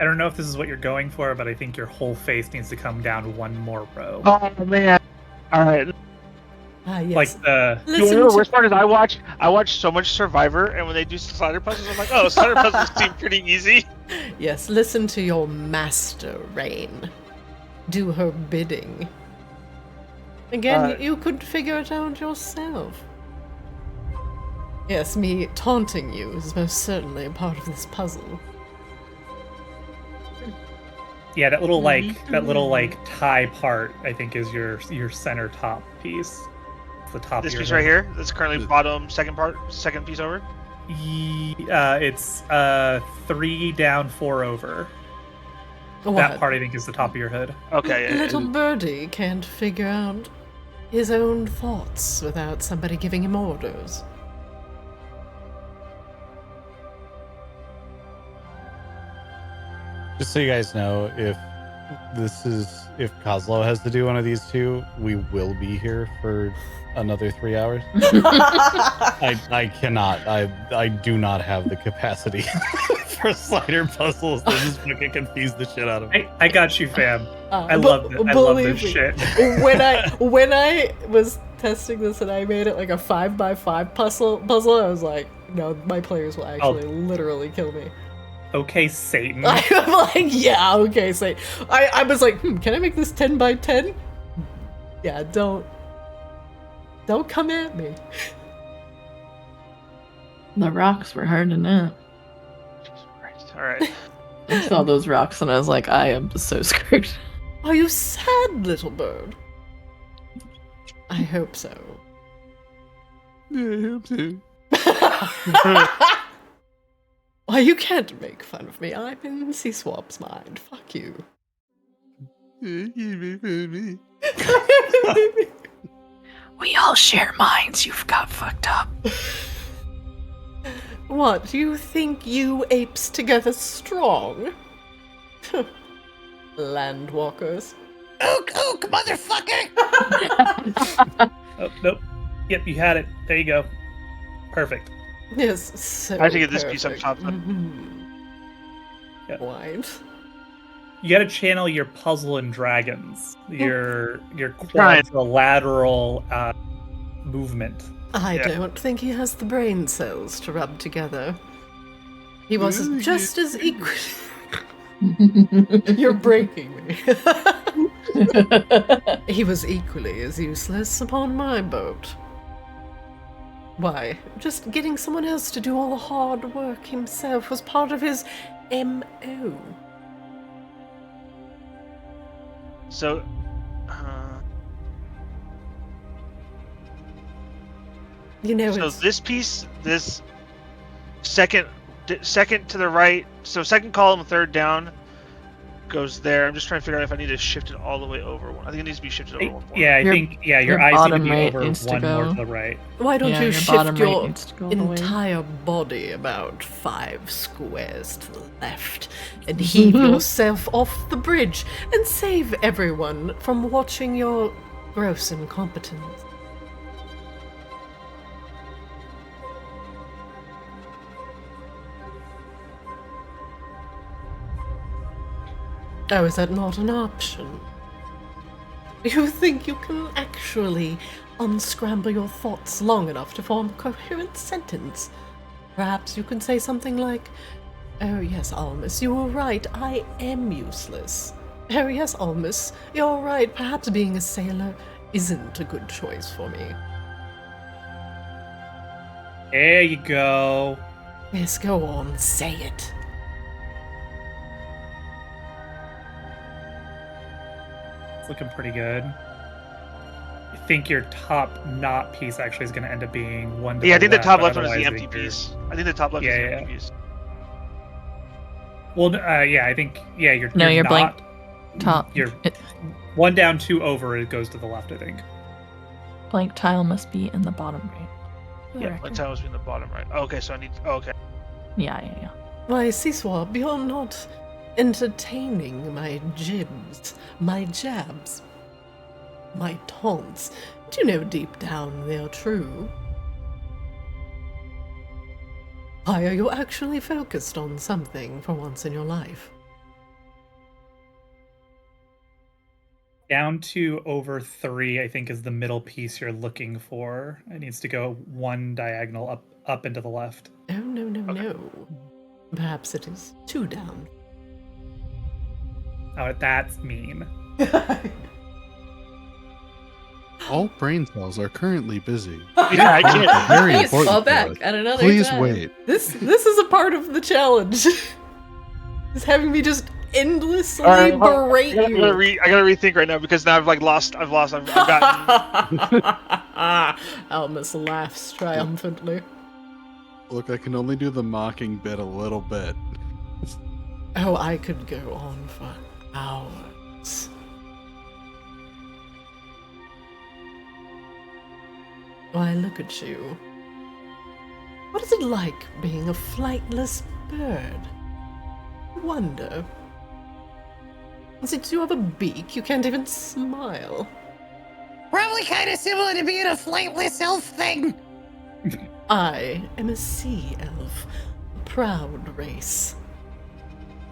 [SPEAKER 3] I don't know if this is what you're going for, but I think your whole face needs to come down one more row.
[SPEAKER 4] Oh man. Alright.
[SPEAKER 2] Ah, yes.
[SPEAKER 3] Like the
[SPEAKER 4] You know
[SPEAKER 2] Listen
[SPEAKER 4] the
[SPEAKER 2] to-
[SPEAKER 4] worst part is I watch so much Survivor, and when they do slider puzzles, I'm like, oh, slider puzzles seem pretty easy.
[SPEAKER 2] Yes, listen to your master, Rain. Do her bidding. Again, you could figure it out yourself. Yes, me taunting you is most certainly a part of this puzzle.
[SPEAKER 3] yeah, that little like tie part, I think, is your center top piece. It's the top
[SPEAKER 4] This
[SPEAKER 3] of your
[SPEAKER 4] piece
[SPEAKER 3] head.
[SPEAKER 4] right here, that's currently bottom second piece over.
[SPEAKER 3] It's 3 down, 4 over.
[SPEAKER 2] What?
[SPEAKER 3] That part, I think, is the top of your hood.
[SPEAKER 4] Okay.
[SPEAKER 2] Little birdie can't figure out his own thoughts without somebody giving him orders.
[SPEAKER 6] Just so you guys know, if Kozlo has to do one of these two, we will be here for another 3 hours. I cannot. I do not have the capacity for slider puzzles. They just fucking confuse the shit out of me.
[SPEAKER 3] I got you, fam. I love it. I love this shit.
[SPEAKER 2] when I was testing this and I made it like a 5x5 puzzle, I was like, no, my players will actually literally kill me.
[SPEAKER 3] Okay, Satan.
[SPEAKER 2] I'm like, yeah, okay, say. I was like, can I make this 10x10? Yeah, don't come at me.
[SPEAKER 5] The rocks were hard enough.
[SPEAKER 4] Jesus Christ. Alright.
[SPEAKER 5] I saw those rocks and I was like, I am so screwed.
[SPEAKER 2] Are you sad, little bird? I hope so.
[SPEAKER 1] Yeah, him too.
[SPEAKER 2] Why, you can't make fun of me. I'm in Swab's mind. Fuck you.
[SPEAKER 7] We all share minds. You've got fucked up.
[SPEAKER 2] What, you think you apes together strong? Landwalkers.
[SPEAKER 8] Ook, motherfucker!
[SPEAKER 3] Oh, nope. Yep, you had it. There you go. Perfect.
[SPEAKER 2] Yes, so
[SPEAKER 4] I have to get this piece up
[SPEAKER 2] perfect.
[SPEAKER 4] top.
[SPEAKER 3] Yep.
[SPEAKER 2] Right.
[SPEAKER 3] You gotta channel your puzzle and dragons. Your
[SPEAKER 4] Right.
[SPEAKER 3] quadrilateral movement.
[SPEAKER 2] I
[SPEAKER 4] Yeah.
[SPEAKER 2] don't think he has the brain cells to rub together. He was just as equal. You're breaking me. He was equally as useless upon my boat. Why, just getting someone else to do all the hard work himself was part of his M.O.
[SPEAKER 4] So,
[SPEAKER 2] You know,
[SPEAKER 4] so
[SPEAKER 2] it's...
[SPEAKER 4] this piece, this second to the right, so second column, third down, goes there. I'm just trying to figure out if I need to shift it all the way over. I think it needs to be shifted over one more.
[SPEAKER 3] Yeah, I
[SPEAKER 5] Your-
[SPEAKER 3] think your
[SPEAKER 5] your
[SPEAKER 3] eyes need to
[SPEAKER 5] bottom
[SPEAKER 3] be
[SPEAKER 5] right
[SPEAKER 3] over
[SPEAKER 5] needs to
[SPEAKER 3] one more
[SPEAKER 5] go.
[SPEAKER 3] to the right.
[SPEAKER 2] Why don't
[SPEAKER 5] Yeah,
[SPEAKER 2] you
[SPEAKER 5] your
[SPEAKER 2] shift
[SPEAKER 5] bottom right
[SPEAKER 2] your
[SPEAKER 5] needs to go all the way.
[SPEAKER 2] entire body about 5 squares to the left and heave yourself off the bridge and save everyone from watching your gross incompetence? Oh, is that not an option? You think you can actually unscramble your thoughts long enough to form a coherent sentence? Perhaps you can say something like, "Oh yes, Almus, you were right, I am useless. Oh yes, Almus, you're right, perhaps being a sailor isn't a good choice for me."
[SPEAKER 3] There you go.
[SPEAKER 2] Yes, go on, say it.
[SPEAKER 3] It's looking pretty good. I think your top knot piece actually is going to end up being one. To
[SPEAKER 4] Yeah, I
[SPEAKER 3] the
[SPEAKER 4] think the
[SPEAKER 3] left,
[SPEAKER 4] top
[SPEAKER 3] but
[SPEAKER 4] left one is the
[SPEAKER 3] otherwise I
[SPEAKER 4] empty
[SPEAKER 3] think you're-
[SPEAKER 4] piece. I think the top left is the empty piece.
[SPEAKER 3] Well, yeah, I think Your
[SPEAKER 5] No, your
[SPEAKER 3] knot,
[SPEAKER 5] blank top.
[SPEAKER 3] Your
[SPEAKER 5] It-
[SPEAKER 3] one down, two over. It goes to the left. I think.
[SPEAKER 5] blank tile must be in the bottom right. For the
[SPEAKER 3] Yeah,
[SPEAKER 5] record.
[SPEAKER 4] One time was in the bottom right. Okay, so I need. Oh, okay.
[SPEAKER 5] Yeah.
[SPEAKER 2] Why, Swab, you're not entertaining my jibs, my jabs, my taunts. Do you know deep down they're true? Why are you actually focused on something for once in your life?
[SPEAKER 3] Down to over 3, I think, is the middle piece you're looking for. It needs to go one diagonal up and to the left.
[SPEAKER 2] Oh, no. Perhaps it is 2 down.
[SPEAKER 3] Oh, that's mean.
[SPEAKER 1] All brain cells are currently busy.
[SPEAKER 4] Yeah, I can't.
[SPEAKER 1] Very
[SPEAKER 2] Please
[SPEAKER 1] important.
[SPEAKER 2] fall
[SPEAKER 1] to
[SPEAKER 2] back
[SPEAKER 1] us.
[SPEAKER 2] at another
[SPEAKER 1] Please
[SPEAKER 2] time.
[SPEAKER 1] wait.
[SPEAKER 2] This is a part of the challenge. It's having me just endlessly
[SPEAKER 4] Alright,
[SPEAKER 2] berate
[SPEAKER 4] I
[SPEAKER 2] you.
[SPEAKER 4] gotta rethink right now because now I've lost. I've gotten.
[SPEAKER 2] Almus laughs triumphantly.
[SPEAKER 1] Look, I can only do the mocking bit a little bit.
[SPEAKER 2] Oh, I could go on for hours. Why, look at you. What is it like being a flightless bird? I wonder. Since you have a beak, you can't even smile.
[SPEAKER 8] Probably kind of similar to being a flightless elf thing.
[SPEAKER 2] I am a sea elf, a proud race.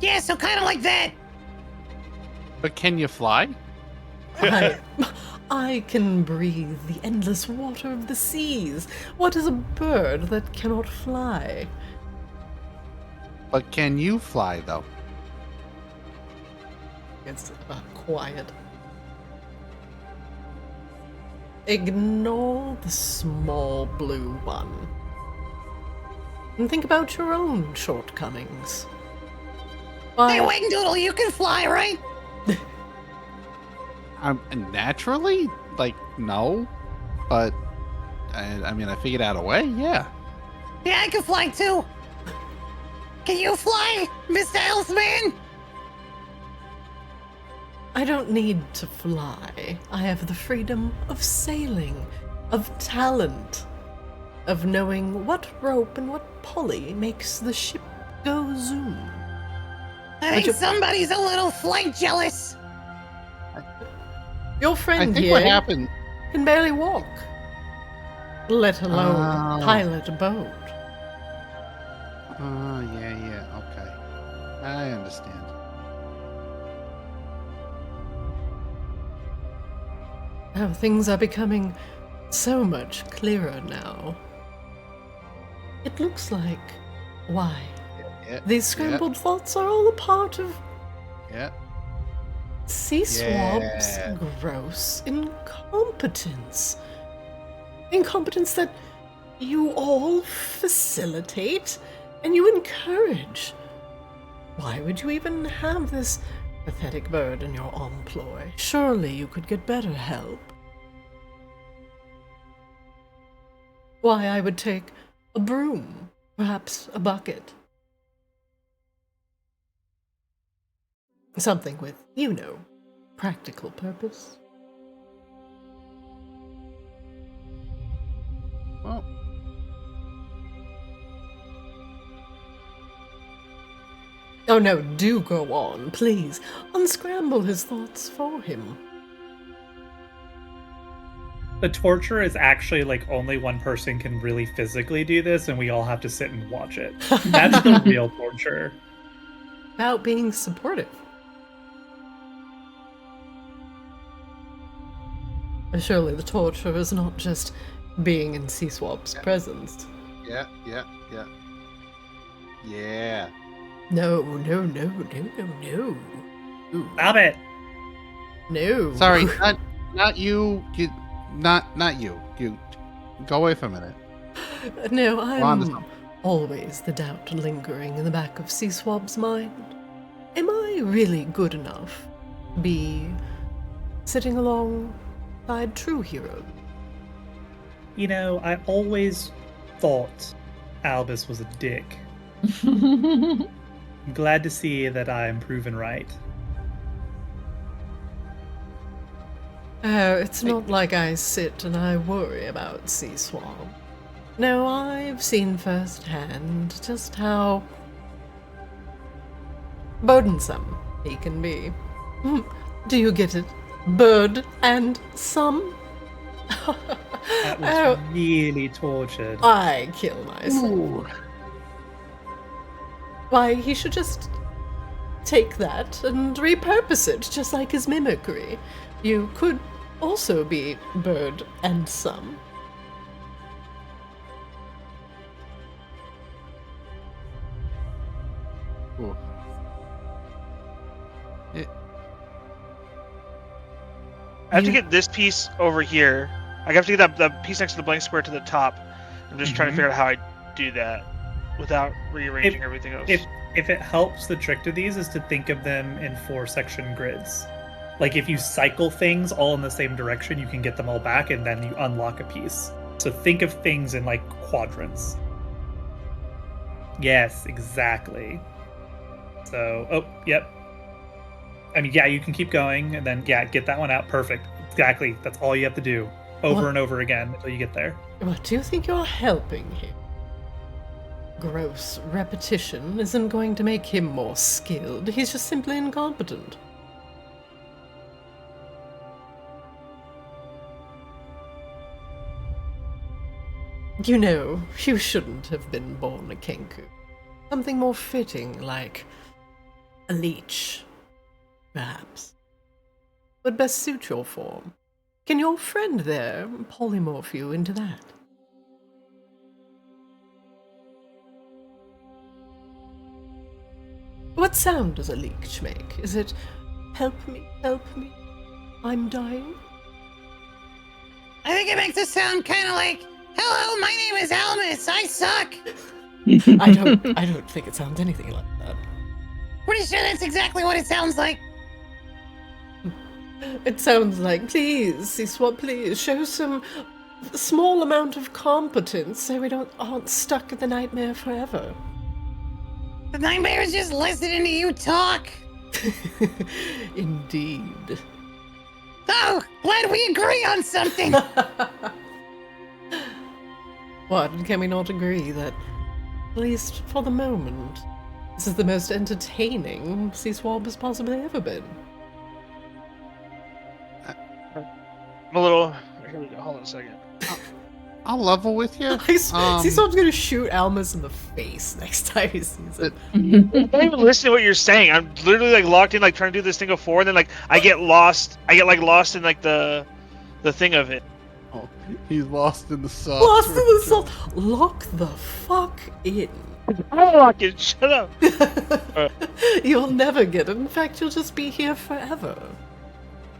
[SPEAKER 8] Yeah, so kind of like that.
[SPEAKER 1] But can you fly?
[SPEAKER 2] I can breathe the endless water of the seas. What is a bird that cannot fly?
[SPEAKER 1] But can you fly, though?
[SPEAKER 2] It's quiet. Ignore the small blue one. And think about your own shortcomings.
[SPEAKER 8] Hey,
[SPEAKER 2] Why,
[SPEAKER 8] Wingdoodle, you can fly, right?
[SPEAKER 1] Naturally? Like, no. But, I mean, I figured out a way, yeah.
[SPEAKER 8] Yeah, I can fly too. Can you fly, Mr. Elfman?
[SPEAKER 2] I don't need to fly. I have the freedom of sailing, of talent, of knowing what rope and what pulley makes the ship go zoom.
[SPEAKER 8] I think somebody's a little flight jealous.
[SPEAKER 2] Your
[SPEAKER 1] I
[SPEAKER 2] friend
[SPEAKER 1] think
[SPEAKER 2] here
[SPEAKER 1] what happened.
[SPEAKER 2] can barely walk, let alone pilot a boat.
[SPEAKER 1] Oh, yeah, okay. I understand.
[SPEAKER 2] How things are becoming so much clearer now. It looks like why
[SPEAKER 1] Yeah,
[SPEAKER 2] these scrambled thoughts are all a part of
[SPEAKER 1] yeah.
[SPEAKER 2] Sea Swab's
[SPEAKER 1] Yeah.
[SPEAKER 2] gross incompetence. Incompetence that you all facilitate and you encourage. Why would you even have this pathetic bird in your employ? Surely you could get better help. Why, I would take a broom, perhaps a bucket. Something with, practical purpose.
[SPEAKER 1] Well,
[SPEAKER 2] Oh no, do go on, please. Unscramble his thoughts for him.
[SPEAKER 3] The torture is actually like only one person can really physically do this, and we all have to sit and watch it. That's the real torture.
[SPEAKER 2] About being supportive. Surely the torture is not just being in Sea Swab's presence.
[SPEAKER 1] yeah. Yeah.
[SPEAKER 2] No.
[SPEAKER 3] Stop it!
[SPEAKER 2] No.
[SPEAKER 1] Sorry, not you. Not you. You go away for a minute.
[SPEAKER 2] No,
[SPEAKER 1] on to
[SPEAKER 2] I'm
[SPEAKER 1] something.
[SPEAKER 2] always the doubt lingering in the back of Sea Swab's mind. Am I really good enough to be sitting alongside true heroes?
[SPEAKER 3] You know, I always thought Albus was a dick. I'm glad to see that I am proven right.
[SPEAKER 2] Oh, it's not like I sit and I worry about Sea Swab. No, I've seen firsthand just how burdensome he can be. Do you get it? Bird and some?
[SPEAKER 3] That was
[SPEAKER 2] Oh,
[SPEAKER 3] really tortured.
[SPEAKER 2] I kill myself. Why, he should just take that and repurpose it, just like his mimicry. You could also be bird and some.
[SPEAKER 1] Ooh.
[SPEAKER 4] I have to get this piece over here. I have to get that piece next to the blank square to the top. I'm just trying to figure out how I do that without rearranging everything else.
[SPEAKER 3] If it helps, the trick to these is to think of them in 4-section grids. Like if you cycle things all in the same direction, you can get them all back and then you unlock a piece. So think of things in like quadrants. Yes, exactly. So, oh, yep. I mean, yeah, you can keep going and then, yeah, get that one out. Perfect. Exactly. That's all you have to do over and over again until you get there.
[SPEAKER 2] What do you think you're helping him? Gross repetition isn't going to make him more skilled. He's just simply incompetent. You know, you shouldn't have been born a Kenku. Something more fitting, like a leech, perhaps, would best suit your form. Can your friend there polymorph you into that? What sound does a leech make? Is it, help me, I'm dying?
[SPEAKER 8] I think it makes it sound kind of like, hello, my name is Almus, I suck.
[SPEAKER 2] I don't think it sounds anything like that.
[SPEAKER 8] Pretty sure that's exactly what it sounds like.
[SPEAKER 2] It sounds like, please, Sea Swab, please, show some small amount of competence so we aren't stuck in the nightmare forever.
[SPEAKER 8] The nightmare is just listening to you talk.
[SPEAKER 2] Indeed.
[SPEAKER 8] Oh, glad we agree on something.
[SPEAKER 2] What, can we not agree that, at least for the moment, this is the most entertaining Swab has possibly ever been?
[SPEAKER 4] I'm a little. Here we go. Hold on a second.
[SPEAKER 1] I'll level with you.
[SPEAKER 2] Swab's gonna shoot Almus in the face next time he sees it.
[SPEAKER 4] I'm not even listening to what you're saying. I'm literally like locked in, like trying to do this thing before, and then like I get lost. I get like lost in like the thing of it.
[SPEAKER 1] Oh, he's lost in the sauce.
[SPEAKER 2] Lost in the salt. Lock the fuck in.
[SPEAKER 4] I'm locked in. Shut up.
[SPEAKER 2] You'll never get it. In fact, you'll just be here forever.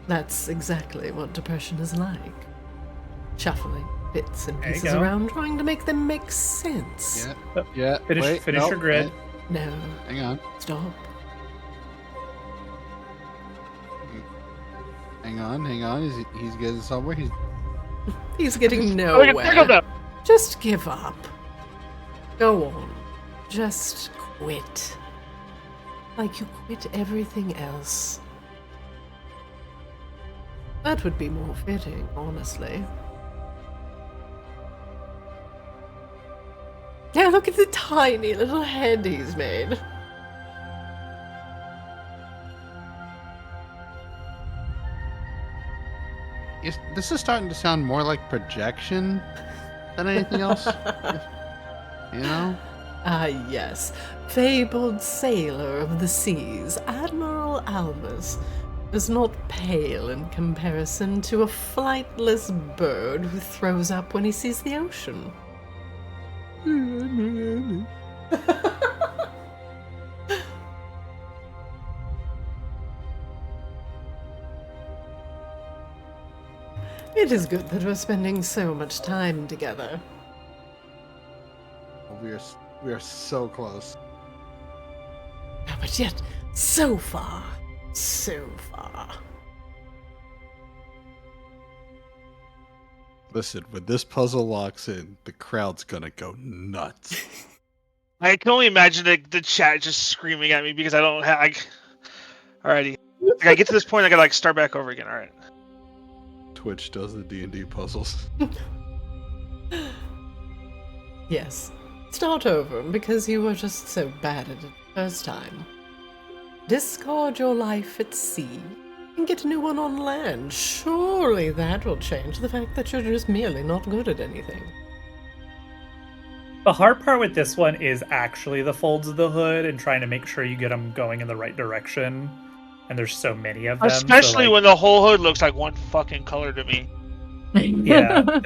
[SPEAKER 2] That's exactly what depression is like. Shuffling bits and
[SPEAKER 3] There you
[SPEAKER 2] pieces
[SPEAKER 3] go.
[SPEAKER 2] around, trying to make them make sense.
[SPEAKER 1] Yeah.
[SPEAKER 3] Finish
[SPEAKER 1] nope,
[SPEAKER 3] your grid.
[SPEAKER 2] No,
[SPEAKER 1] Hang on.
[SPEAKER 2] stop.
[SPEAKER 1] Hang on. He's getting somewhere.
[SPEAKER 2] He's getting
[SPEAKER 4] Oh, I can tickle
[SPEAKER 2] nowhere.
[SPEAKER 4] them.
[SPEAKER 2] Just give up. Go on. Just quit. Like you quit everything else. That would be more fitting, honestly. Yeah, look at the tiny little head he's made.
[SPEAKER 1] This is starting to sound more like projection than anything else. You know?
[SPEAKER 2] Ah, yes. Fabled sailor of the seas, Admiral Almus, is not pale in comparison to a flightless bird who throws up when he sees the ocean. It is good that we're spending so much time together.
[SPEAKER 1] We are so close.
[SPEAKER 2] But yet, so far, so far.
[SPEAKER 1] Listen, when this puzzle locks in, the crowd's gonna go nuts.
[SPEAKER 4] I can only imagine the chat just screaming at me because I don't have. Alrighty. Like, I get to this point, I gotta like start back over again. All right.
[SPEAKER 1] Twitch does the D&D puzzles.
[SPEAKER 2] Yes. Start over, because you were just so bad at it the first time. Discard your life at sea and get a new one on land. Surely that will change the fact that you're just merely not good at anything.
[SPEAKER 3] The hard part with this one is actually the folds of the hood and trying to make sure you get them going in the right direction. And there's so many of them.
[SPEAKER 4] Especially
[SPEAKER 3] so, like,
[SPEAKER 4] when the whole hood looks like one fucking color to me.
[SPEAKER 3] Yeah.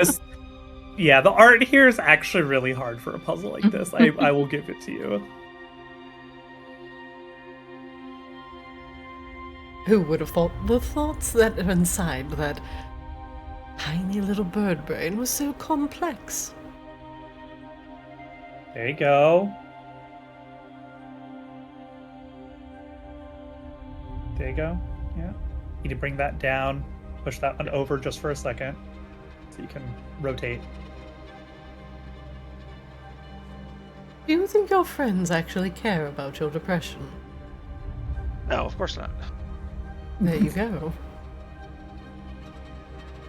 [SPEAKER 3] Yeah, the art here is actually really hard for a puzzle like this. I will give it to you.
[SPEAKER 2] Who would have thought the thoughts that are inside that tiny little bird brain was so complex?
[SPEAKER 3] There you go. There you go. Yeah. Need to bring that down. Push that one over just for a second. So you can rotate.
[SPEAKER 2] Do you think your friends actually care about your depression?
[SPEAKER 4] No, of course not.
[SPEAKER 2] There you go.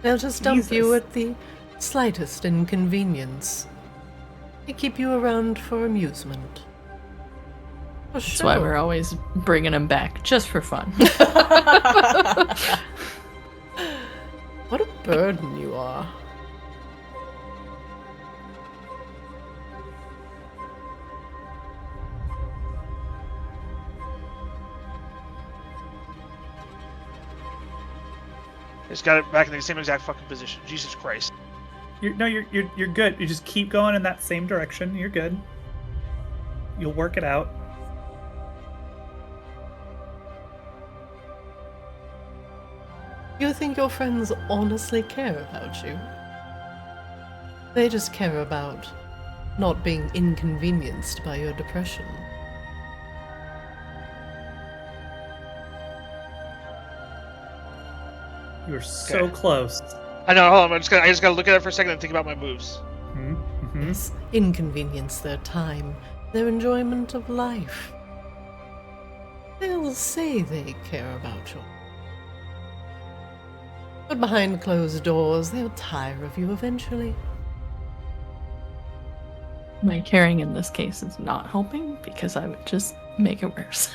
[SPEAKER 2] They'll just dump you
[SPEAKER 3] Jesus.
[SPEAKER 2] at the slightest inconvenience. They keep you around for amusement. For
[SPEAKER 5] That's
[SPEAKER 2] sure.
[SPEAKER 5] why we're always bringing him back, just for fun.
[SPEAKER 2] What a burden you are.
[SPEAKER 4] Just got it back in the same exact fucking position. Jesus Christ.
[SPEAKER 3] You're good. You just keep going in that same direction. You're good. You'll work it out.
[SPEAKER 2] You think your friends honestly care about you? They just care about not being inconvenienced by your depression.
[SPEAKER 3] You're so
[SPEAKER 4] Okay.
[SPEAKER 3] close.
[SPEAKER 4] I know. Hold on. I just gotta look at it for a second and think about my moves.
[SPEAKER 3] Mm-hmm.
[SPEAKER 2] Yes, inconvenience their time, their enjoyment of life. They'll say they care about you. But behind closed doors, they'll tire of you eventually.
[SPEAKER 5] My caring in this case is not helping because I would just make it worse.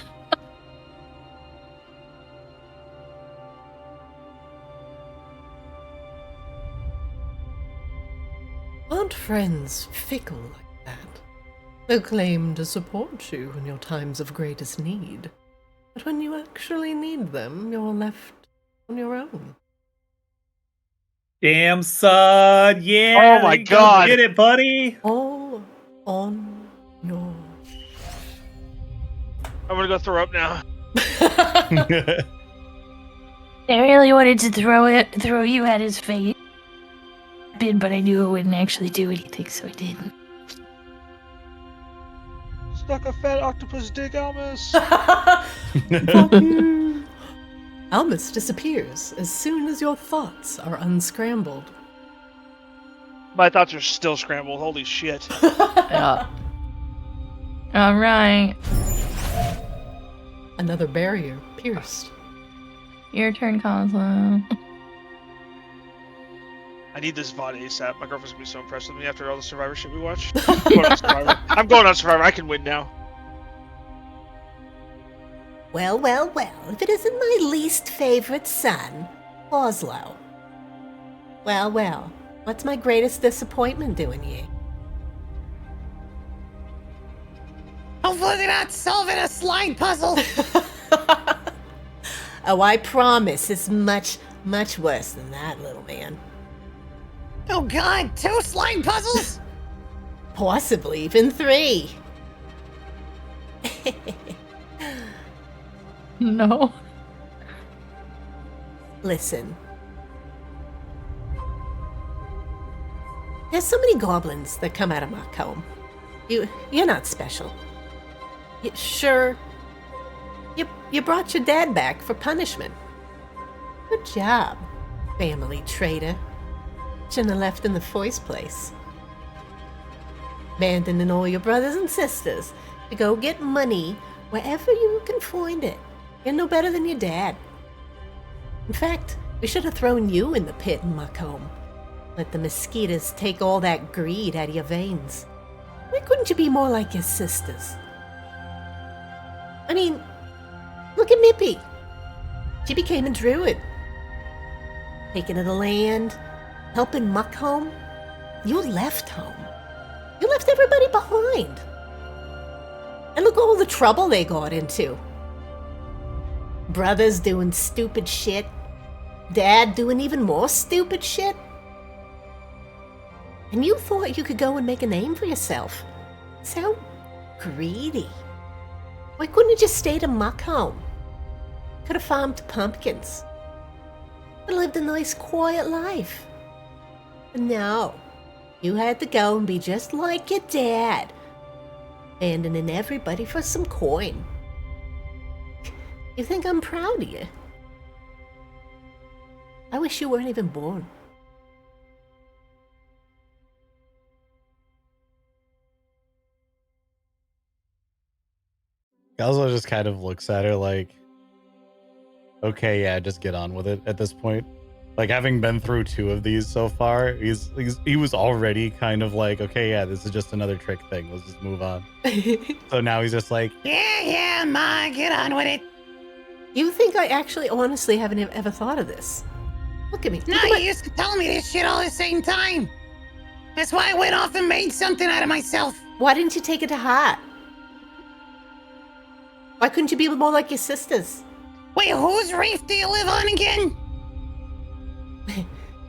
[SPEAKER 2] Aren't friends fickle like that? They'll claim to support you in your times of greatest need. But when you actually need them, you're left on your own.
[SPEAKER 3] Damn, son. Yeah.
[SPEAKER 4] Oh my
[SPEAKER 3] go
[SPEAKER 4] God.
[SPEAKER 3] Get it, buddy.
[SPEAKER 2] All on your...
[SPEAKER 4] I'm gonna go throw up now.
[SPEAKER 7] I really wanted to throw you at his face. But I knew it wouldn't actually do anything, so I didn't.
[SPEAKER 4] Stuck a fat octopus dick, Almus.
[SPEAKER 2] Almus disappears as soon as your thoughts are unscrambled.
[SPEAKER 4] My thoughts are still scrambled. Holy shit.
[SPEAKER 5] Yeah. Alright.
[SPEAKER 2] Another barrier pierced.
[SPEAKER 5] Your turn, Cosmo.
[SPEAKER 4] I need this VOD ASAP. My girlfriend's gonna be so impressed with me after all the Survivor shit we watched. I'm going on Survivor. I can win now.
[SPEAKER 9] Well, well, well, if it isn't my least favorite son, Oslo. Well, well, what's my greatest disappointment doing here?
[SPEAKER 8] Hopefully they're not solving a slide puzzle.
[SPEAKER 9] Oh, I promise it's much, much worse than that, little man.
[SPEAKER 8] Oh God, 2 slide puzzles?
[SPEAKER 9] Possibly even 3.
[SPEAKER 5] No.
[SPEAKER 9] Listen. There's so many goblins that come out of my comb. You're not special. Sure, you brought your dad back for punishment. Good job, family traitor. Shouldn't have left in the first place. Abandoning all your brothers and sisters to go get money wherever you can find it. You're no better than your dad. In fact, we should have thrown you in the pit in my comb. Let the mosquitoes take all that greed out of your veins. Why couldn't you be more like your sisters? I mean, look at Mippy. She became a druid. Taking to the land, helping muck home. You left home. You left everybody behind. And look at all the trouble they got into. Brothers doing stupid shit. Dad doing even more stupid shit. And you thought you could go and make a name for yourself. So greedy. Why couldn't you just stay to muck home? Could have farmed pumpkins. Could have lived a nice quiet life. But no. You had to go and be just like your dad. Abandoning everybody for some coin. You think I'm proud of you? I wish you weren't even born.
[SPEAKER 6] Galzo just kind of looks at her like, okay, yeah, just get on with it at this point. Like, having been through 2 of these so far, he was already kind of like, okay, yeah, this is just another trick thing. Let's just move on. So now he's just like,
[SPEAKER 8] Yeah, Ma, get on with it.
[SPEAKER 9] You think I actually honestly haven't ever thought of this? Look at me.
[SPEAKER 8] No, you used to tell me this shit all the same time. That's why I went off and made something out of myself.
[SPEAKER 9] Why didn't you take it to heart? Why couldn't you be more like your sisters?
[SPEAKER 8] Wait, whose reef do you live on again?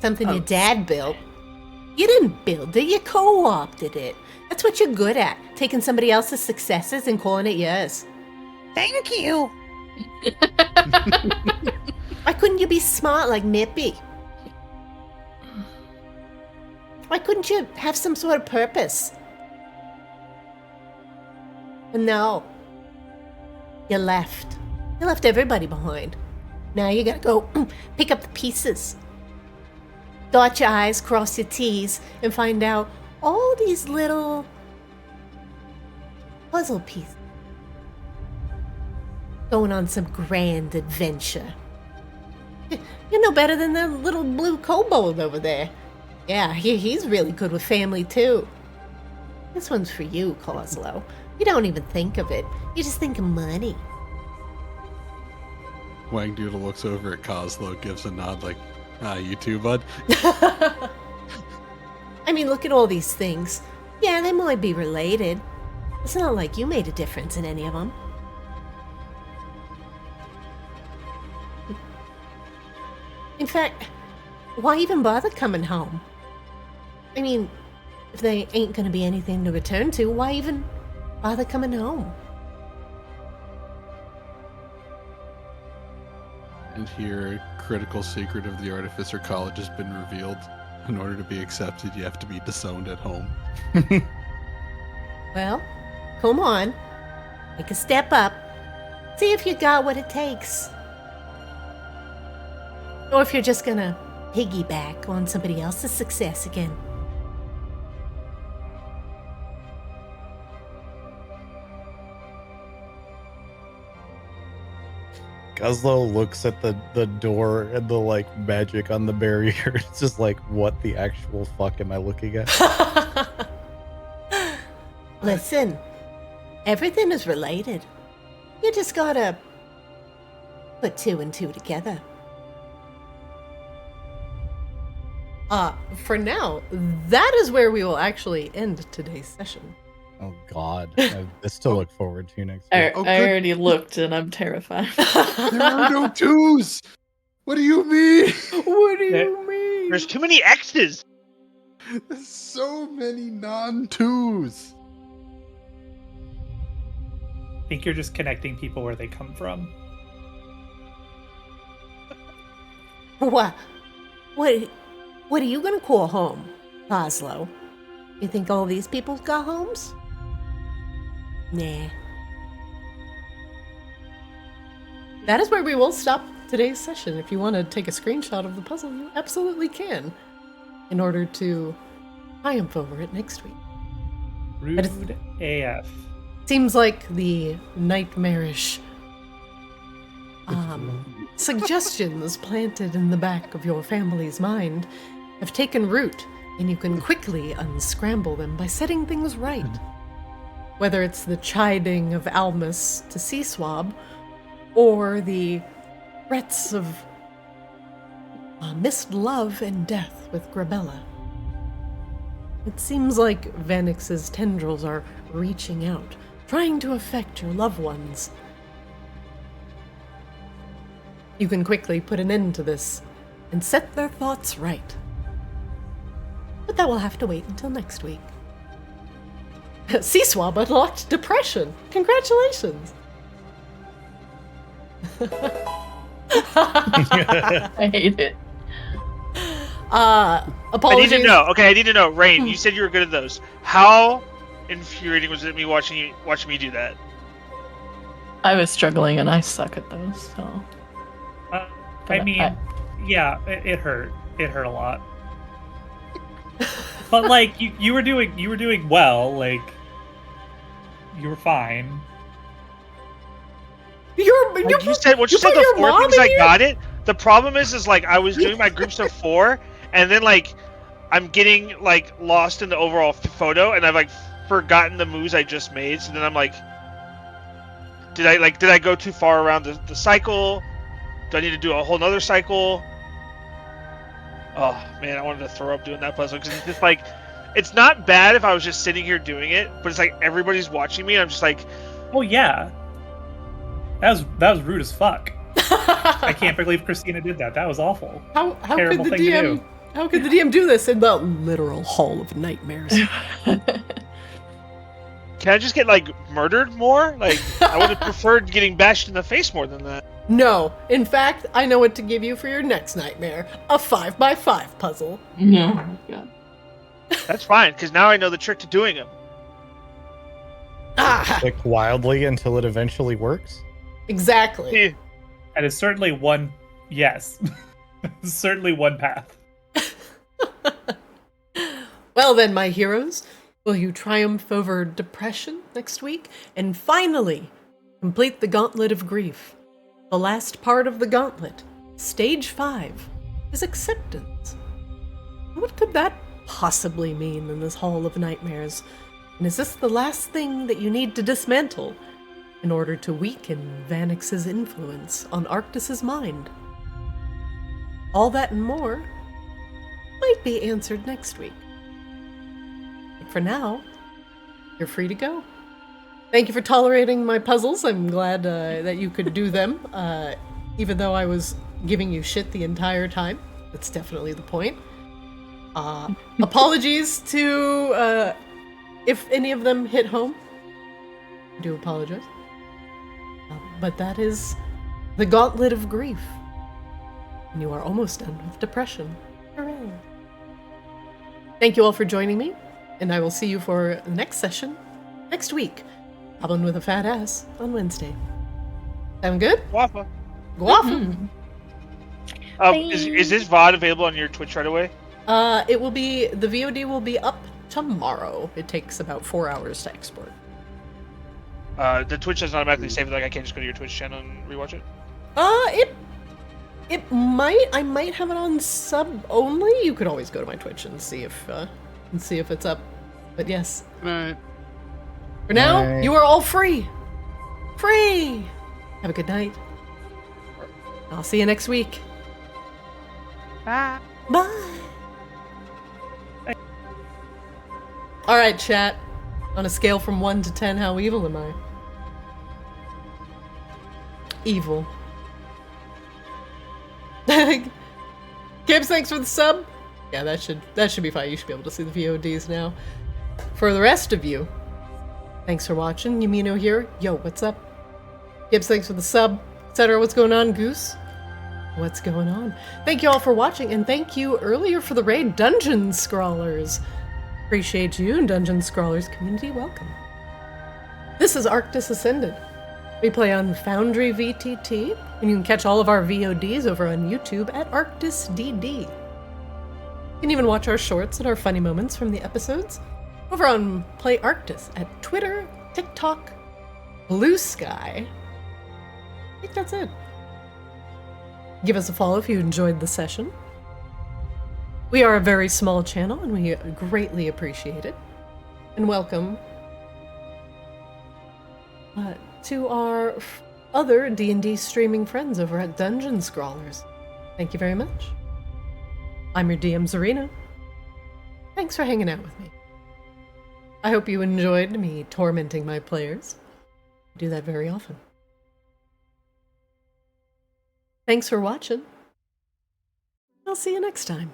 [SPEAKER 9] Something your dad built. You didn't build it, you co-opted it. That's what you're good at, taking somebody else's successes and calling it yours.
[SPEAKER 8] Thank you.
[SPEAKER 9] Why couldn't you be smart like Nippy? Why couldn't you have some sort of purpose? But no. You left. You left everybody behind. Now you gotta go pick up the pieces. Dot your I's, cross your T's, and find out all these little puzzle pieces. going on some grand adventure. You're no better than that little blue kobold over there. Yeah, he's really good with family, too. This one's for you, Coslow. You don't even think of it. You just think of money.
[SPEAKER 1] Wangdoodle looks over at Coslow, gives a nod like, you too, bud?
[SPEAKER 9] I mean, look at all these things. Yeah, they might be related. It's not like you made a difference in any of them. In fact, why even bother coming home? I mean, if they ain't gonna be anything to return to, why even bother coming home?
[SPEAKER 1] And here, critical secret of the Artificer College has been revealed. In order to be accepted, you have to be disowned at home.
[SPEAKER 9] Well, come on. Take a step up. See if you got what it takes. Or if you're just gonna piggyback on somebody else's success again.
[SPEAKER 6] Guzlo looks at the door and the like magic on the barrier. It's just like, what the actual fuck am I looking at?
[SPEAKER 9] Listen, everything is related. You just gotta put two and two together.
[SPEAKER 2] For now, that is where we will actually end today's session.
[SPEAKER 6] Oh God, I have this to look forward to next week.
[SPEAKER 5] I already looked and I'm terrified.
[SPEAKER 1] There are no twos! What do you mean?
[SPEAKER 2] What do you mean?
[SPEAKER 4] There's too many X's.
[SPEAKER 1] There's so many non-twos.
[SPEAKER 3] I think you're just connecting people where they come from.
[SPEAKER 9] What are you gonna call home, Oslo? You think all these people got homes? Nah.
[SPEAKER 2] That is where we will stop today's session. If you want to take a screenshot of the puzzle, you absolutely can, in order to triumph over it next week.
[SPEAKER 3] Rude AF.
[SPEAKER 2] Seems like the nightmarish suggestions planted in the back of your family's mind have taken root, and you can quickly unscramble them by setting things right. Whether it's the chiding of Almus to see Swab, or the threats of missed love and death with Grabella. It seems like Vanix's tendrils are reaching out, trying to affect your loved ones. You can quickly put an end to this and set their thoughts right. But that will have to wait until next week. Swab unlocked depression. Congratulations.
[SPEAKER 5] I hate it.
[SPEAKER 2] Apologies.
[SPEAKER 4] I need to know. Okay, I need to know. Rain, you said you were good at those. How infuriating was it me watching me do that?
[SPEAKER 5] I was struggling and I suck at those, so.
[SPEAKER 3] I mean, yeah, it hurt. It hurt a lot. But like you were doing well. Like you were fine.
[SPEAKER 4] Like you said, once you said the four things, I got it. The problem is like I was doing my groups of four, and then like I'm getting like lost in the overall photo, and I've like forgotten the moves I just made. So then I'm like, did I go too far around the cycle? Do I need to do a whole nother cycle? Oh man, I wanted to throw up doing that puzzle because it's just like, it's not bad if I was just sitting here doing it, but it's like everybody's watching me. And I'm just like,
[SPEAKER 3] oh yeah, that was rude as fuck. I can't believe Christina did that. That was awful.
[SPEAKER 2] How could the DM? How could the DM do this in the literal Hall of Nightmares?
[SPEAKER 4] Can I just get like murdered more? Like I would have preferred getting bashed in the face more than that.
[SPEAKER 2] No. In fact, I know what to give you for your next nightmare. A 5x5 puzzle.
[SPEAKER 5] No. Oh my God.
[SPEAKER 4] That's fine, because now I know the trick to doing them.
[SPEAKER 6] Click wildly until it eventually works.
[SPEAKER 2] Exactly.
[SPEAKER 4] Yeah.
[SPEAKER 3] That is certainly one. Yes, certainly one path.
[SPEAKER 2] Well then, my heroes, will you triumph over depression next week and finally Complete the Gauntlet of Grief. The last part of the gauntlet, Stage 5, is acceptance. What could that possibly mean in this Hall of Nightmares? And is this the last thing that you need to dismantle in order to weaken Vanix's influence on Arctis's mind? All that and more might be answered next week. But for now, you're free to go. Thank you for tolerating my puzzles. I'm glad that you could do them, even though I was giving you shit the entire time. That's definitely the point. Apologies to if any of them hit home. I do apologize. But that is the Gauntlet of Grief. And you are almost done with depression. Hooray. Thank you all for joining me, and I will see you for the next session next week. Goblin with a fat ass on Wednesday. Sound good?
[SPEAKER 4] Guapa.
[SPEAKER 2] Guapa.
[SPEAKER 4] Is this VOD available on your Twitch right away?
[SPEAKER 2] It will be, the VOD will be up tomorrow. It takes about 4 hours to export.
[SPEAKER 4] The Twitch doesn't automatically save it, like I can't just go to your Twitch channel and rewatch it?
[SPEAKER 2] It might. I might have it on sub only. You could always go to my Twitch and see if it's up. But yes.
[SPEAKER 1] Right.
[SPEAKER 2] For now, you are all free. Free! Have a good night. I'll see you next week.
[SPEAKER 4] Bye.
[SPEAKER 2] Bye. Alright, chat. On a scale from 1 to 10, how evil am I? Evil. Gibbs, thanks for the sub. Yeah, that should be fine. You should be able to see the VODs now. For the rest of you, thanks for watching. Yumino here. Yo, what's up? Gibbs, thanks for the sub. Etc. What's going on, Goose? What's going on? Thank you all for watching, and thank you earlier for the raid, Dungeon Scrawlers. Appreciate you, Dungeon Scrawlers community. Welcome. This is Arctis Ascended. We play on Foundry VTT, and you can catch all of our VODs over on YouTube at ArctisDD. You can even watch our shorts and our funny moments from the episodes over on Play Arctis at Twitter, TikTok, Blue Sky. I think that's it. Give us a follow if you enjoyed the session. We are a very small channel, and we greatly appreciate it. And welcome to our other D&D streaming friends over at Dungeon Scrawlers. Thank you very much. I'm your DM, Zarina. Thanks for hanging out with me. I hope you enjoyed me tormenting my players. I do that very often. Thanks for watching. I'll see you next time.